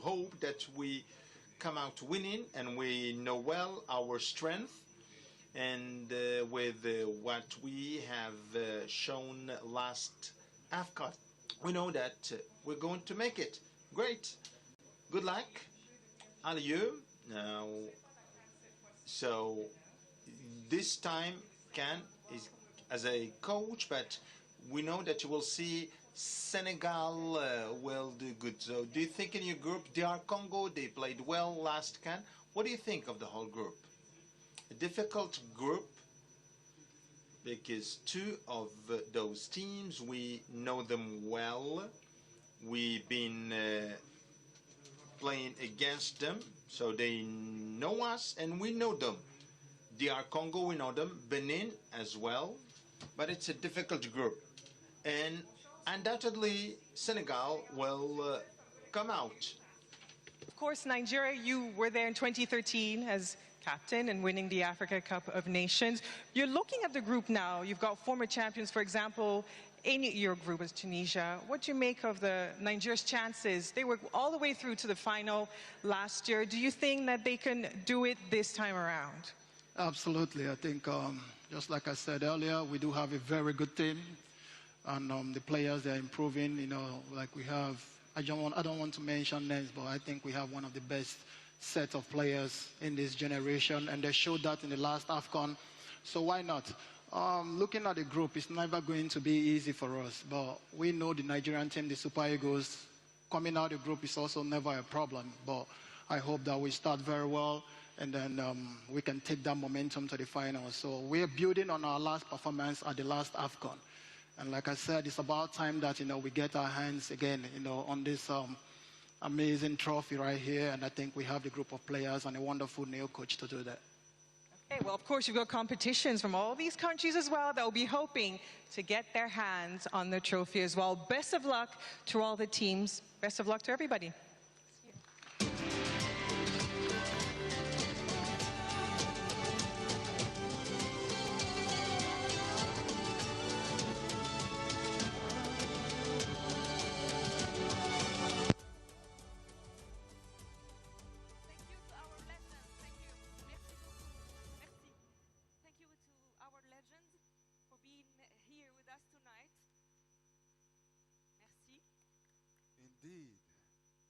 hope that we come out winning, and we know well our strength. And with what we have shown last AFCON, we know that we're going to make it. Great. Good luck. Adieu. Now, so this time, Ken is as a coach, but we know that you will see Senegal will do good. So do you think in your group, DR Congo, they played well last Can? What do you think of the whole group? A difficult group, because two of those teams, we know them well. We've been playing against them, so they know us and we know them. DR Congo, we know them. Benin as well. But it's a difficult group. And undoubtedly, Senegal will come out. Of course, Nigeria, you were there in 2013 as captain and winning the Africa Cup of Nations. You're looking at the group now. You've got former champions, for example, in your group was Tunisia. What do you make of Nigeria's chances? They were all the way through to the final last year. Do you think that they can do it this time around? Absolutely. I think, just like I said earlier, we do have a very good team. And the players, they're improving. You know, like we have, I don't want to mention names, but I think we have one of the best set of players in this generation. And they showed that in the last AFCON. So why not? Looking at the group, it's never going to be easy for us. But we know the Nigerian team, the Super Eagles, coming out of the group is also never a problem. But I hope that we start very well, and then we can take that momentum to the finals. So we're building on our last performance at the last AFCON. And like I said, it's about time that, we get our hands again, on this amazing trophy right here. And I think we have the group of players and a wonderful new coach to do that. Okay, well, of course, you've got competitions from all these countries as well that will be hoping to get their hands on the trophy as well. Best of luck to all the teams. Best of luck to everybody. Indeed,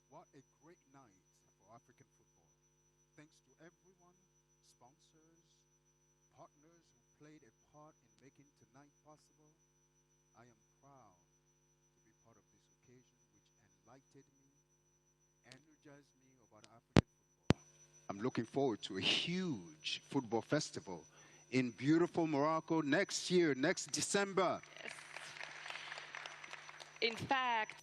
what a great night for African football. Thanks to everyone, sponsors, partners who played a part in making tonight possible. I am proud to be part of this occasion which enlightened me, energized me about African football. I'm looking forward to a huge football festival in beautiful Morocco next year, next December. In fact,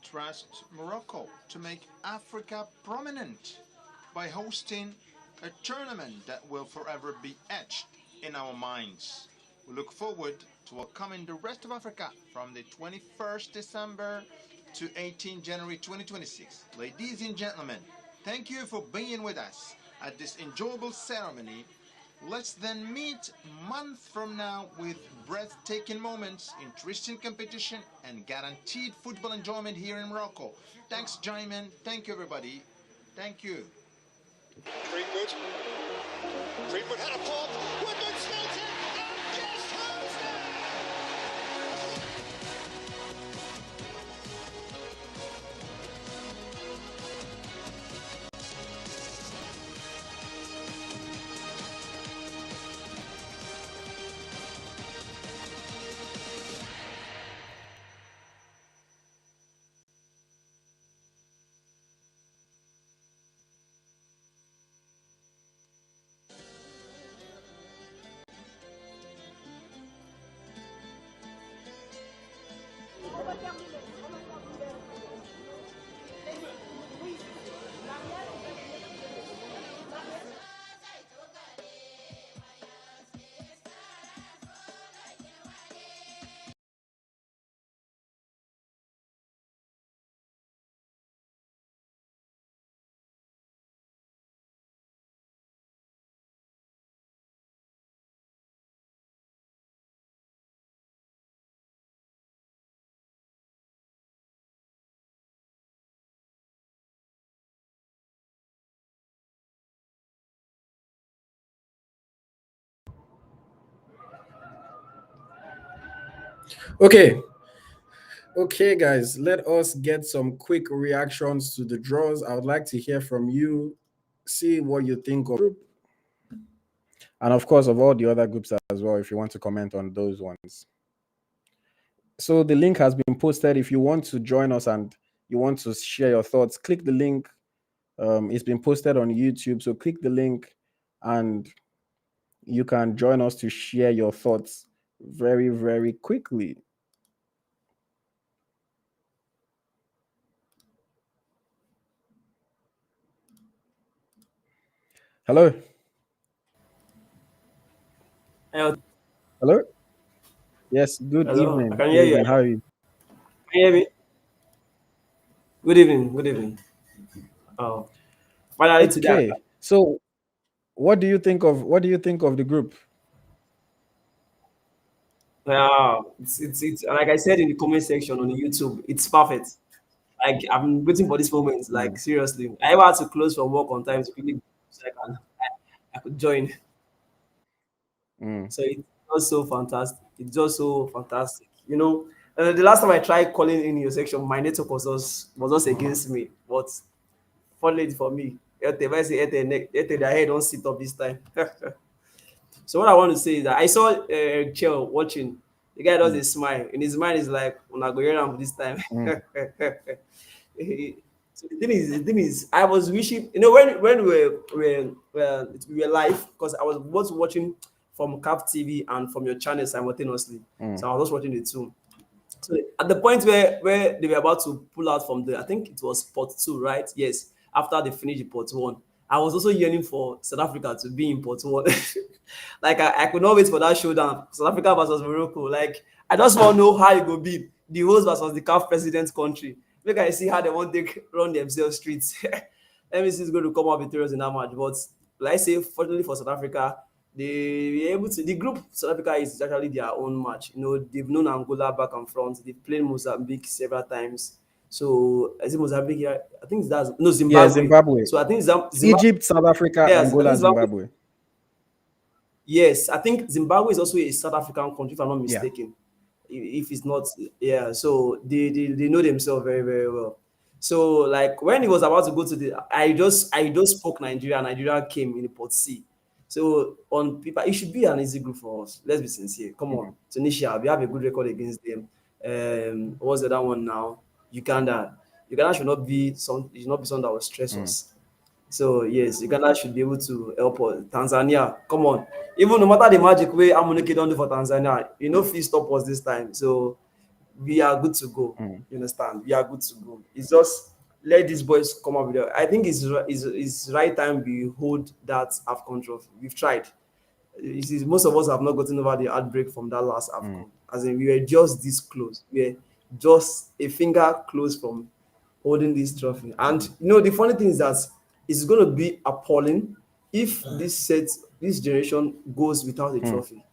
trust Morocco to make Africa prominent by hosting a tournament that will forever be etched in our minds. We look forward to welcoming the rest of Africa from the 21st December to 18 January 2026. Ladies and gentlemen, thank you for being with us at this enjoyable ceremony. Let's then meet a month from now with breathtaking moments, interesting competition, and guaranteed football enjoyment here in Morocco. Thanks, Jaimin. Thank you, everybody. Thank you. Greenwood. Greenwood had a pop. Woodman spilled it. And guess who's there? Okay, okay, guys, let us get some quick reactions to the draws. I would like to hear from you, see what you think of group, and of course, of all the other groups as well, if you want to comment on those ones. So the link has been posted. If you want to join us and you want to share your thoughts, click the link. It's been posted on YouTube, so click the link and you can join us to share your thoughts very, very quickly. Hello. Hello. Yes. Good Hello, I evening. can Good hear you. evening. How are you? Can you hear me? Good evening. Good evening. Oh, finally today. Okay. So, what do you think of the group? It's like I said in the comment section on the YouTube. It's perfect. Like I've been waiting for this moment. Like Mm, seriously, I ever had to close from work on time to quickly so I could join. mm, So it's just so fantastic. It's just so fantastic. The last time I tried calling in your section, my network was just against me. But fortunately for me, if I say Airtel, their head don't sit up this time. So what I want to say is that I saw Chell watching. The guy does mm, a smile. In his mind, is like, "I'm not going this time." mm, So the thing is, I was wishing, when we were live, because I was both watching from CAF TV and from your channel simultaneously. mm, So I was just watching the two. So at the point where they were about to pull out from I think it was part two, right? Yes, after they finished the part one, I was also yearning for South Africa to be in Port one. Like I could not wait for that showdown, South Africa versus Morocco. Like I just want to know how it will be the host versus the CAF president country. Make I see how they want to run themselves streets. Let me see who's going to come out victorious in that match. But like I say, fortunately for South Africa, they were able to. The group South Africa is actually their own match. You know, they've known Angola back and front. They've played Mozambique several times. So is it Mozambique? Yeah, I think that's no Yeah, Zimbabwe. Zimbabwe. So I think Zimbabwe. Egypt, South Africa, Yes, I Angola, think Zimbabwe. Zimbabwe. Yes, I think Zimbabwe is also a South African country, if I'm not Yeah. mistaken. If it's not, yeah. So they know themselves very, very well. So like when he was about to go to the, I just spoke Nigeria, and Nigeria came in the pot C. So on paper, it should be an easy group for us. Let's be sincere. Come on, Tunisia, we have a good record against them. What's the other one now? Uganda. Uganda should not be something that will stress us. So yes, Uganda should be able to help us. Tanzania, come on. Even no matter the magic way Amunike don't do for Tanzania, you know, please stop us this time. So we are good to go. You understand? We are good to go. It's just let these boys come up with it. I think it's right time we hold that AFCON trophy. We've tried. You see, most of us have not gotten over the outbreak from that last AFCON. As in, we were just this close. We were just a finger close from holding this trophy. And you know, the funny thing is that it's going to be appalling if this generation goes without a trophy.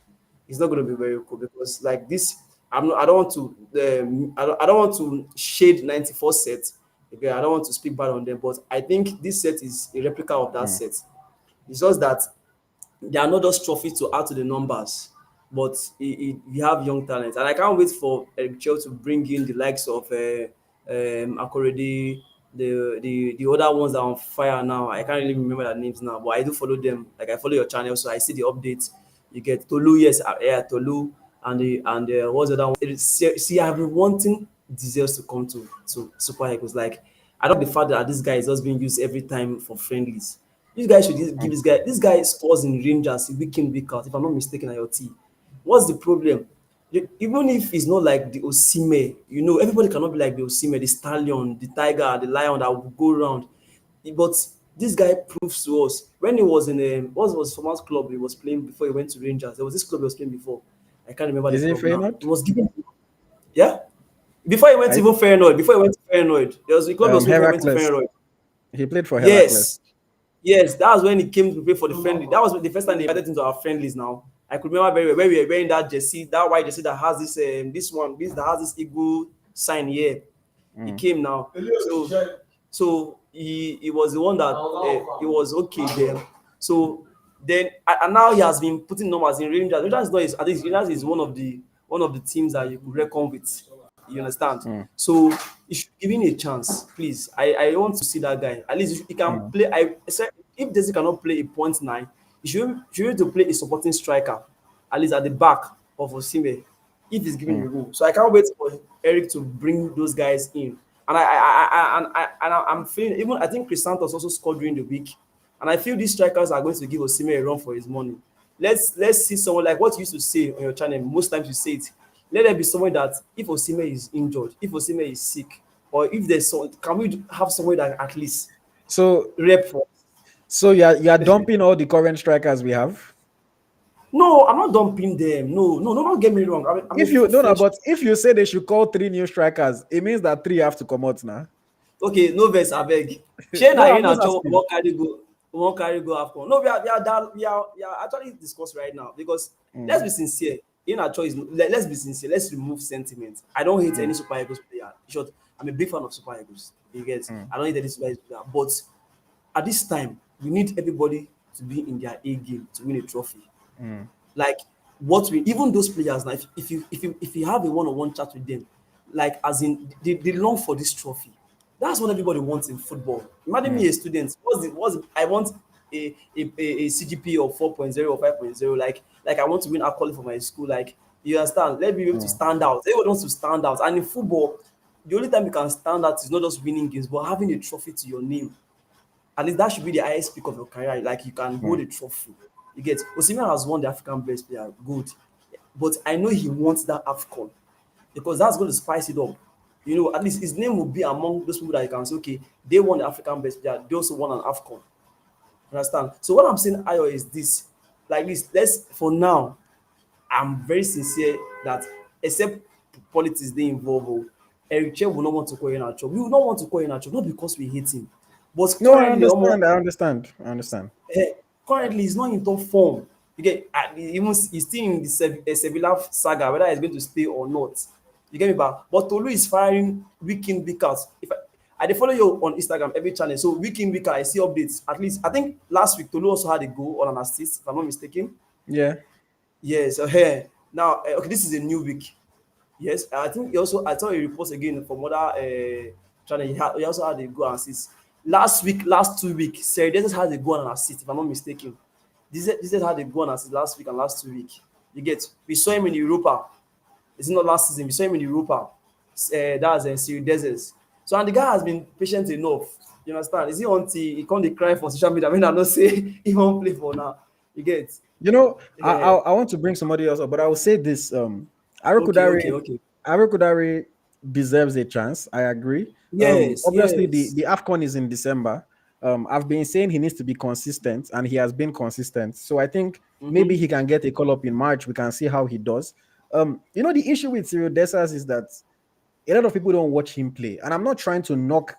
It's not going to be very cool because like this, I don't want to I don't want to shade 94 sets. Okay, I don't want to speak bad on them, but I think this set is a replica of that set. It's just that they are not just trophies to add to the numbers, but you have young talent, and I can't wait for Eric Chell to bring in the likes of Akorede, the other ones that are on fire now. I can't really remember their names now, but I do follow them. Like I follow your channel, so I see the updates. You get Tolu, yes, yeah, Tolu, and what's the other one? See, I've been wanting deserves to come to Super Eagles. Like I don't the fact that this guy is just being used every time for friendlies. This guy should give this guy. This guy scores in Rangers week in, week out. If I'm not mistaken, AyoT. What's the problem? Even if it's not like the Osime, you know, everybody cannot be like the Osime, the Stallion, the Tiger, the Lion that will go around. But this guy proves to us when he was in what was former club he was playing before he went to Rangers. There was this club he was playing before. I can't remember Is the it club now. Feyenoord? He was given, yeah. Before he went to even Feyenoord, there was a club he was playing before he went to Heracles. Feyenoord. He played for Heracles. Yes, that was when he came to play for the friendly. That was the first time they invited him to our friendlies. Now I could remember very well when we were wearing that jersey, that white jersey that has this that has this eagle sign here. He came now, so he was the one that he was okay there. So then and now he has been putting numbers in Rangers. Rangers is not his, at least Rangers is one of the teams that you could reckon with. You understand? So you should give him a chance, please. I want to see that guy. At least he can play. I said if Desi cannot play a point nine, he should be able to play a supporting striker, at least at the back of Osimhen, if he's given the role. So I can't wait for Eric to bring those guys in. And I'm feeling even I think Chris Santos also scored during the week, and I feel these strikers are going to give Osimhen a run for his money. Let's see someone like what you used to say on your channel. Most times you say it. Let there be someone that if Osimhen is injured, if Osimhen is sick, or if there's someone, can we have someone that at least rep for? So you're dumping all the current strikers we have? No, I'm not dumping them. No, don't get me wrong. But if you say they should call 3 new strikers, it means that 3 have to come out now. Okay, no verse, I beg. Shey na I'm na just asking. won't carry go AFCON. No, we are actually discussing right now because let's be sincere. Let's be sincere. Let's remove sentiment. I don't hate any Super Eagles player. In short, I'm a big fan of Super Eagles. You get? I don't hate any Super Eagles player. But at this time, we need everybody to be in their A game to win a trophy. Like what we even those players now, if you have a one-on-one chat with them, like as in they long for this trophy. That's what everybody wants in football. Imagine me a student. I want a CGP of 4.0 or 5.0. Like I want to win AFCON for my school. Like you understand? Let me be able to stand out. Everyone wants to stand out. And in football, the only time you can stand out is not just winning games, but having a trophy to your name. At least that should be the highest peak of your career. Like you can hold a trophy. You get Osimhen has won the African Best Player. Good. But I know he wants that AFCON because that's going to spice it up. You know, at least his name will be among those people that you can say, okay, they won the African Best Player, they also won an AFCON. Understand? So what I'm saying, Ayo, is this. Like this, let's for now, I'm very sincere that except politics they involve, Eric Che will not want to call in our job. We will not want to call in our job, not because we hate him, but No, I currently, understand. almost I understand. I understand. currently he's not in top form. You get even he's still in the Sevilla saga, whether he's going to stay or not. You get me back? But Tolu is firing week in, week out. If I dey follow you on Instagram every channel, so week in, week out, I see updates. At least I think last week Tolu also had a goal on an assist, if I'm not mistaken. Yeah. Yes, here now okay, this is a new week. Yes, I think he also I saw a report again from other channel. He also had a goal and assist. Last week, last 2 weeks, Serideses had a goal and assist, if I'm not mistaken. This had a goal and assist last week and last 2 weeks. You get we saw him in Europa. It's not last season, we saw him in Europa. That's Serideses. So and the guy has been patient enough. You understand? Is it until he can't dey cry for social media when I don't say he won't play for now? You get You know, yeah. I want to bring somebody else up, but I will say this: Okay, Arukudare, okay, okay. Arukudare deserves a chance. I agree. Yes, Obviously, the yes. the Afcon is in December. I've been saying he needs to be consistent, and he has been consistent. So I think maybe Mm-hmm. he can get a call up in March. We can see how he does. The issue with Cyril Dessers is that a lot of people don't watch him play, and I'm not trying to knock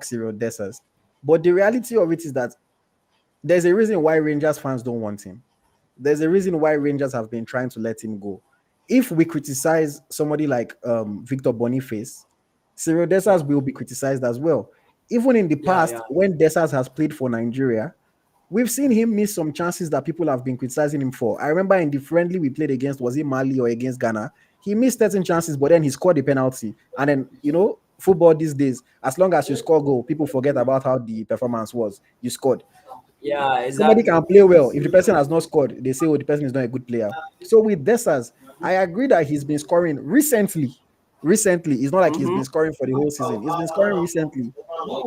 Cyril Dessers, but the reality of it is that there's a reason why Rangers fans don't want him. There's a reason why Rangers have been trying to let him go. If we criticize somebody like Victor Boniface, Cyril Dessers will be criticized as well. Even in the Yeah, past, yeah. when Dessers has played for Nigeria, we've seen him miss some chances that people have been criticizing him for. I remember in the friendly we played against, was it Mali or against Ghana? He missed certain chances, but then he scored a penalty. And then, football these days, as long as you score goal, people forget about how the performance was. You scored. Yeah, Somebody exactly. can play well. If the person has not scored, they say, oh, the person is not a good player. So with Dessers, I agree that he's been scoring recently. Recently, it's not like he's Mm-hmm. been scoring for the whole season. He's been scoring recently.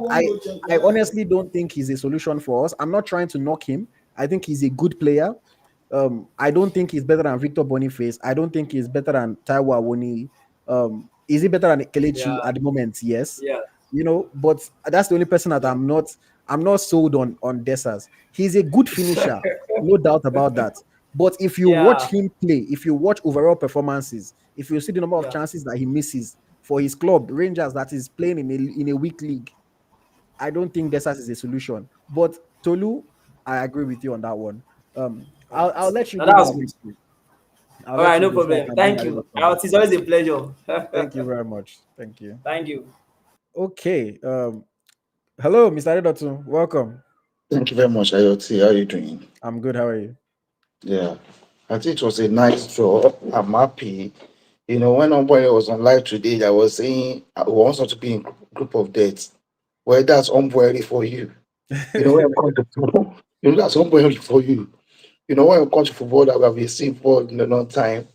I I honestly don't think he's a solution for us. I'm not trying to knock him. I think he's a good player. I don't think he's better than Victor Boniface. I don't think he's better than Taiwo Awoniyi. Is he better than Kelechi Yeah, at the moment? Yes. yeah. But that's the only person that I'm not sold on Dessers. He's a good finisher, no doubt about that. But if you watch Yeah, him play, if you watch overall performances, if you see the number of yeah. chances that he misses for his club, Rangers, that is playing in a weak league, I don't think Dessers is a solution. But Tolu, I agree with you on that one. All I'll right. let you Now go that was now great. before I'll All let right, you no go so I problem. can bring Thank Ariba you. up. It's always a pleasure. Thank you very much. Thank you. Thank you. Okay. Hello, Mr. Adedotu. Welcome. Thank you very much, AyoT. How are you doing? I'm good. How are you? Yeah, I think it was a nice draw. I'm happy. When Homeboy was on live today, I was saying I want us to be in group of death. Well, that's Homeboy for you. When it comes to football, that's Homeboy for you. When it comes to football, that we have been seeing for in a long time.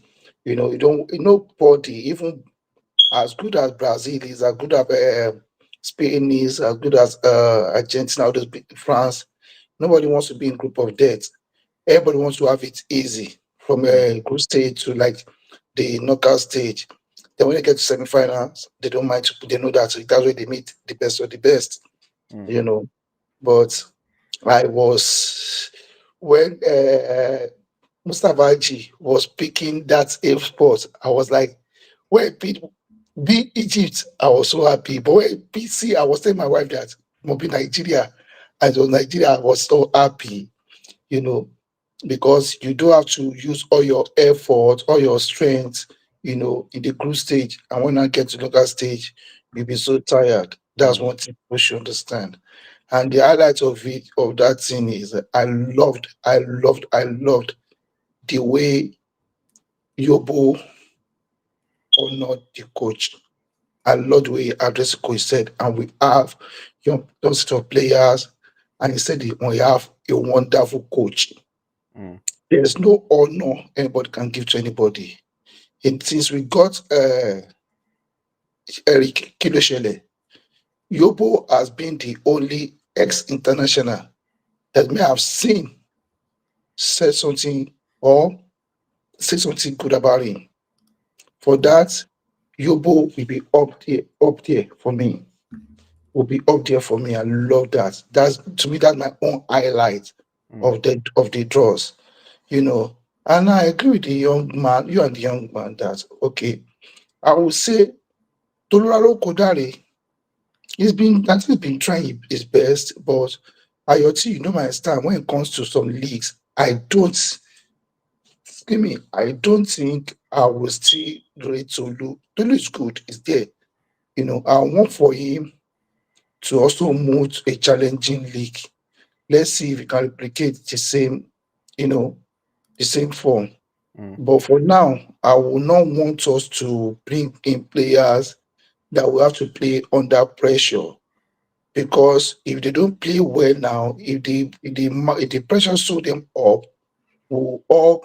You don't, nobody, even as good as Brazil is, as good as Spain is, as good as Argentina, all those France, nobody wants to be in group of death. Everybody wants to have it easy from a group stage to like the knockout stage. Then when they get to semifinals, they don't mind to they know that that's where they meet the best of the best, Mm. you know. But I was when Mustafa Haji was picking that A sport, I was like, when beat Egypt, I was so happy. But when PC, I was telling my wife that be Nigeria. And it was Nigeria, I was so happy, you know because you do have to use all your effort, all your strength, in the group stage. And when I get to local stage, you'll be so tired. That's Mm. one thing we should understand. And the highlight of that thing is that I loved the way Yobo honored the coach. I love the way he addressed the coach. Said, and we have young set of players, and he said we have a wonderful coach. Mm. There's no honor anybody can give to anybody. And since we got Eric Kiloshele, Yobo has been the only ex-international that may have seen said something or say something good about him. For that, Yobo will be up there for me. will be up there for me. I love that. That's to me that's my own highlight of the draws, you know. And I agree with the young man, you and the young man that okay, I will say Toluraro Kodare, he's been trying his best, but IoT, you know my style when it comes to some leagues, I don't think I will still rate Tolu. Tolu is good, is there. You know, I want for him to also move to a challenging league. Let's see if he can replicate the same, you know, the same form. But for now, I will not want us to bring in players that will have to play under pressure. Because if they don't play well now, if the pressure show them up, we'll all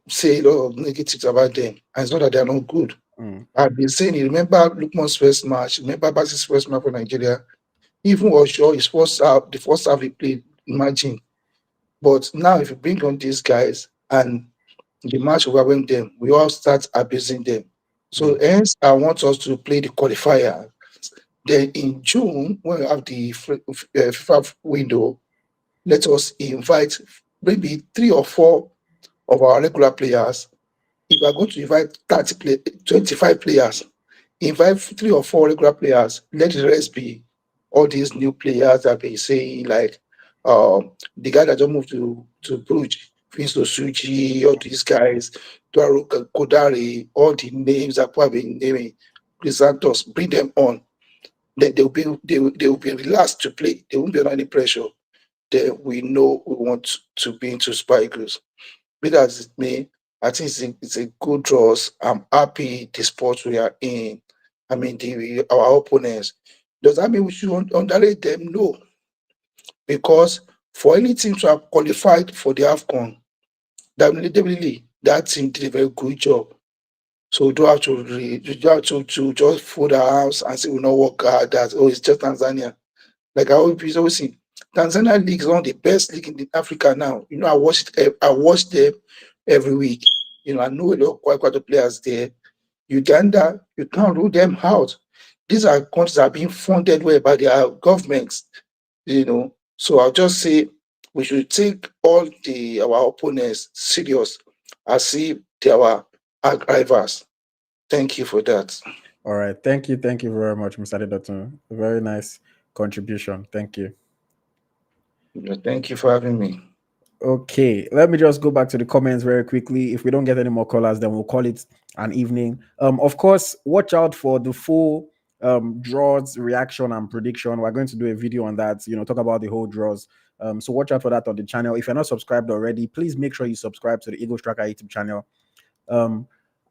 say a lot of negatives about them. And it's not that they're not good. I've been saying it. Remember Lukman's first match, remember Bas's first match for Nigeria. Even Osho, his first half, the first half he played, imagine. But now if you bring on these guys and the match overwhelm them, we all start abusing them. So hence I want us to play the qualifier. Then in June, when we have the FIFA window, let us invite maybe 3 or 4 of our regular players. If we are going to invite 25 players, invite 3 or 4 regular players, let the rest be all these new players that be saying like the guy that just moved to Bruges, Vince Suji, all these guys, Dwaro Kodari, all the names that people have been naming, Chris Santos, bring them on. Then they will be relaxed to play. They won't be under any pressure. Then we know we want to be into Spy Eagles. Be that as it may, I think it's a good draws. I'm happy the sport we are in. I mean, our opponents. Does that mean we should underrate them? No, because for any team to have qualified for the AFCON, definitely that team did a very good job. So we don't have to we don't have to just fold our arms and say we not work hard. That it's just Tanzania. Like I always see, Tanzania league is one of the best league in Africa now. You know, I watch them every week. You know, I know a lot of quite of players there. Uganda, you can't rule them out. These are countries that are being funded well by their governments. You know, so I'll just say we should take all our opponents serious as if they are our rivals. Thank you for that. All right. Thank you. Thank you very much, Mr. Dotun. Very nice contribution. Thank you. Thank you for having me. Okay, let me just go back to the comments very quickly. If we don't get any more callers, then we'll call it an evening. Of course, watch out for the full draws reaction and prediction. We're going to do a video on that, talk about the whole draws. So watch out for that on the channel. If you're not subscribed already, please make sure you subscribe to the Eagles Tracker YouTube channel.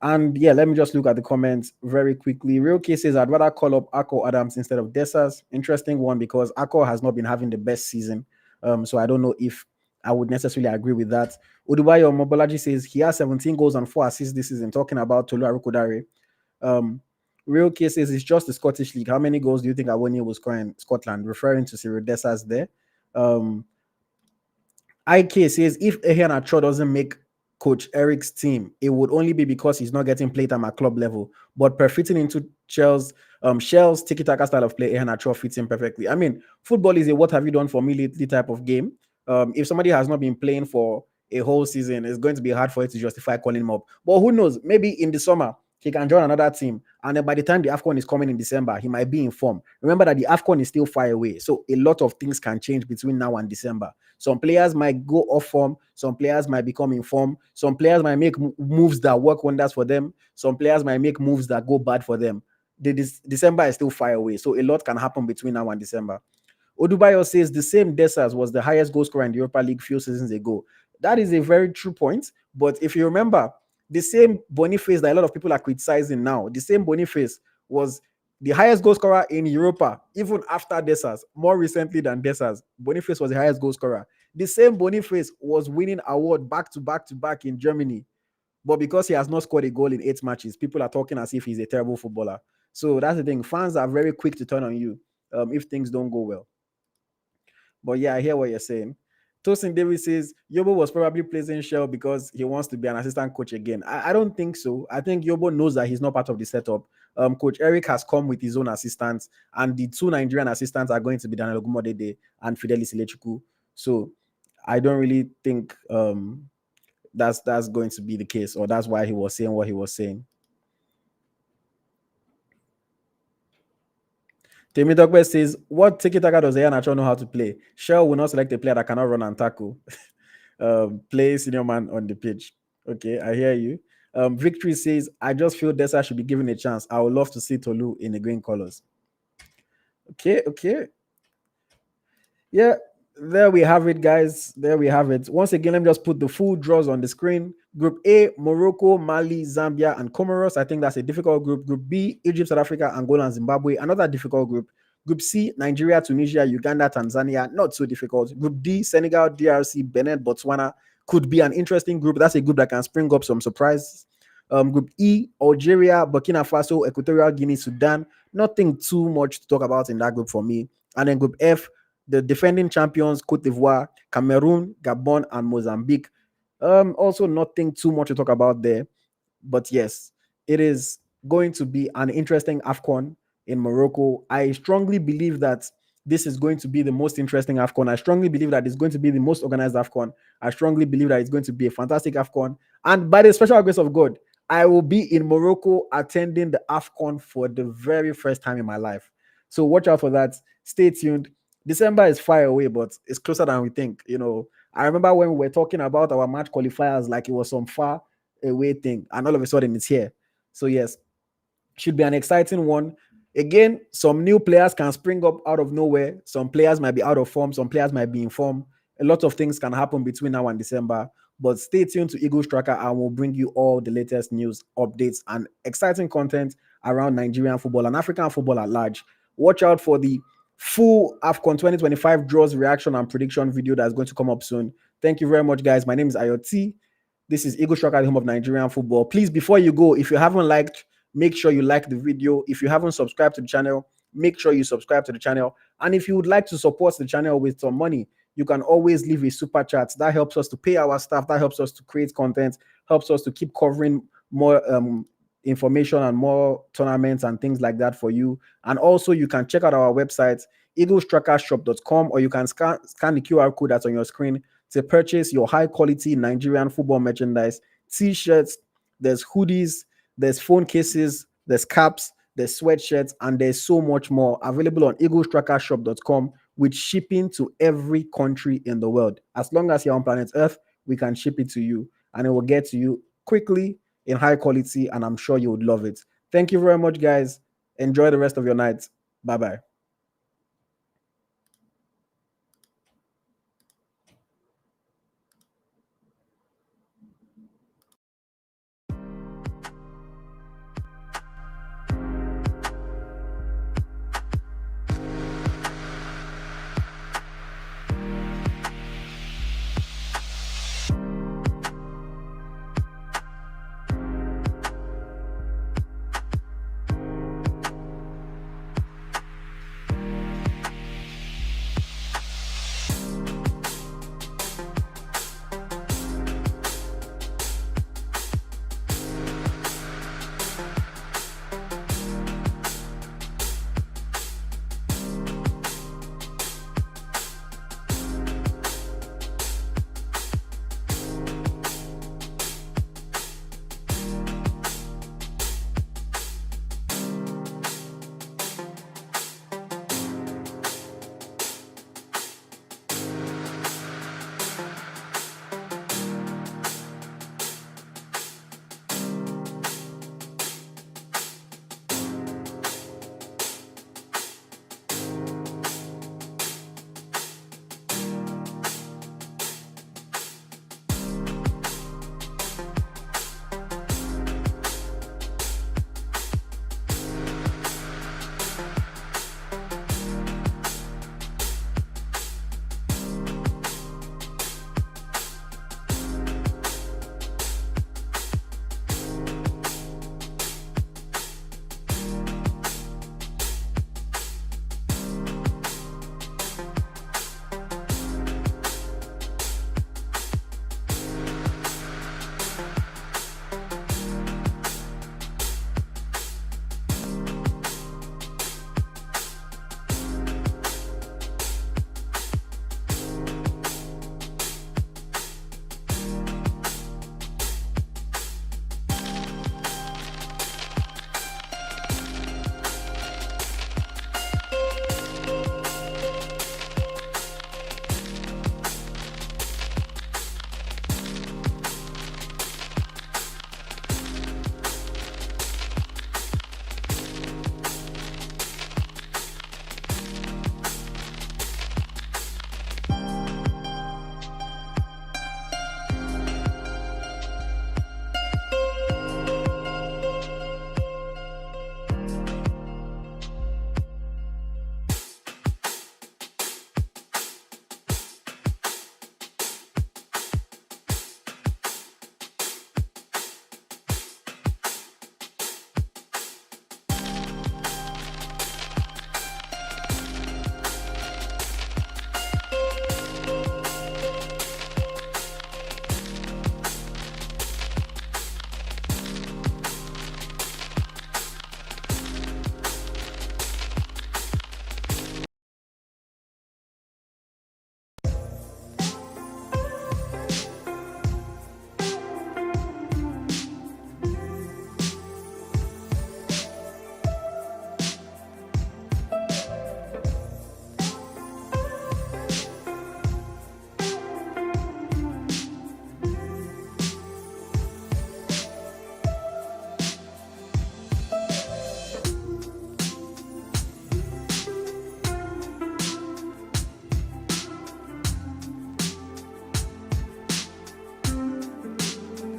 And yeah, let me just look at the comments very quickly. Real Case says, I'd rather call up Akko Adams instead of Dessas. Interesting one, because Akko has not been having the best season. So I don't know if I would necessarily agree with that. Udubayo Mobolaji says he has 17 goals and 4 assists this season, talking about Tolu Arukodare. Real Case says it's just the Scottish League. How many goals do you think Awoni will score in Scotland? Referring to Cyril Dessas there. IK says if Eheanacho doesn't make Coach Eric's team, it would only be because he's not getting playtime at club level. But per fitting into Shell's tiki-taka style of play, Eheanacho fits in perfectly. I mean, football is a what have you done for me lately type of game. If somebody has not been playing for a whole season, it's going to be hard for it to justify calling him up. But who knows? Maybe in the summer, he can join another team. And then by the time the AFCON is coming in December, he might be in form. Remember that the AFCON is still far away. So a lot of things can change between now and December. Some players might go off form. Some players might become in form. Some players might make moves that work wonders for them. Some players might make moves that go bad for them. December is still far away. So a lot can happen between now and December. Odubayo says the same Dessas was the highest goal scorer in the Europa League few seasons ago. That is a very true point. But if you remember, the same Boniface that a lot of people are criticizing now, the same Boniface was the highest goal scorer in Europa, even after Dessas, more recently than Dessas. Boniface was the highest goal scorer. The same Boniface was winning award back to back in Germany. But because he has not scored a goal in 8 matches, people are talking as if he's a terrible footballer. So that's the thing. Fans are very quick to turn on you if things don't go well. But yeah, I hear what you're saying. Tosin Davis says Yobo was probably praising Shell because he wants to be an assistant coach again. I don't think so. I think Yobo knows that he's not part of the setup. Coach Eric has come with his own assistants, and the two Nigerian assistants are going to be Daniel Ogumodede and Fidelis Ilechukwu. So I don't really think that's going to be the case, or that's why he was saying what he was saying. Temi Dogbe says, what Tiki Taka does Iheanacho know how to play? Shell will not select a player that cannot run and tackle. Play senior man on the pitch. Okay, I hear you. Victory says, I just feel Dessa should be given a chance. I would love to see Tolu in the green colors. Okay. Yeah, there we have it, guys. There we have it. Once again, let me just put the full draws on the screen. Group A, Morocco, Mali, Zambia, and Comoros. I think that's a difficult group. Group B, Egypt, South Africa, Angola, and Zimbabwe. Another difficult group. Group C, Nigeria, Tunisia, Uganda, Tanzania. Not so difficult. Group D, Senegal, DRC, Benin, Botswana. Could be an interesting group. That's a group that can spring up some surprises. Group E, Algeria, Burkina Faso, Equatorial Guinea, Sudan. Nothing too much to talk about in that group for me. And then Group F, the defending champions, Cote d'Ivoire, Cameroon, Gabon, and Mozambique. Also, nothing too much to talk about there. But yes, it is going to be an interesting AFCON in Morocco. I strongly believe that this is going to be the most interesting AFCON. I strongly believe that it's going to be the most organized AFCON. I strongly believe that it's going to be a fantastic AFCON. And by the special grace of God, I will be in Morocco attending the AFCON for the very first time in my life. So watch out for that. Stay tuned. December is far away, but it's closer than we think. I remember when we were talking about our match qualifiers like it was some far away thing, and all of a sudden it's here. So yes, should be an exciting one. Again, some new players can spring up out of nowhere. Some players might be out of form. Some players might be in form. A lot of things can happen between now and December. But stay tuned to Eagles Tracker and we'll bring you all the latest news, updates, and exciting content around Nigerian football and African football at large. Watch out for the full AFCON 2025 draws reaction and prediction video that's going to come up soon. Thank you very much, guys. My name is AyoT. This is Eagles Tracker, the home of Nigerian football. Please, before you go, if you haven't liked, make sure you like the video. If you haven't subscribed to the channel, make sure you subscribe to the channel. And if you would like to support the channel with some money, you can always leave a super chat. That helps us to pay our staff. That helps us to create content, helps us to keep covering more information and more tournaments and things like that for you. And also, you can check out our website, eaglestrackershop.com, or you can scan the QR code that's on your screen to purchase your high-quality Nigerian football merchandise, T-shirts, there's hoodies, there's phone cases, there's caps, there's sweatshirts, and there's so much more available on eaglestrackershop.com with shipping to every country in the world. As long as you're on planet Earth, we can ship it to you, and it will get to you quickly in high quality, and I'm sure you would love it. Thank you very much, guys. Enjoy the rest of your night. Bye-bye.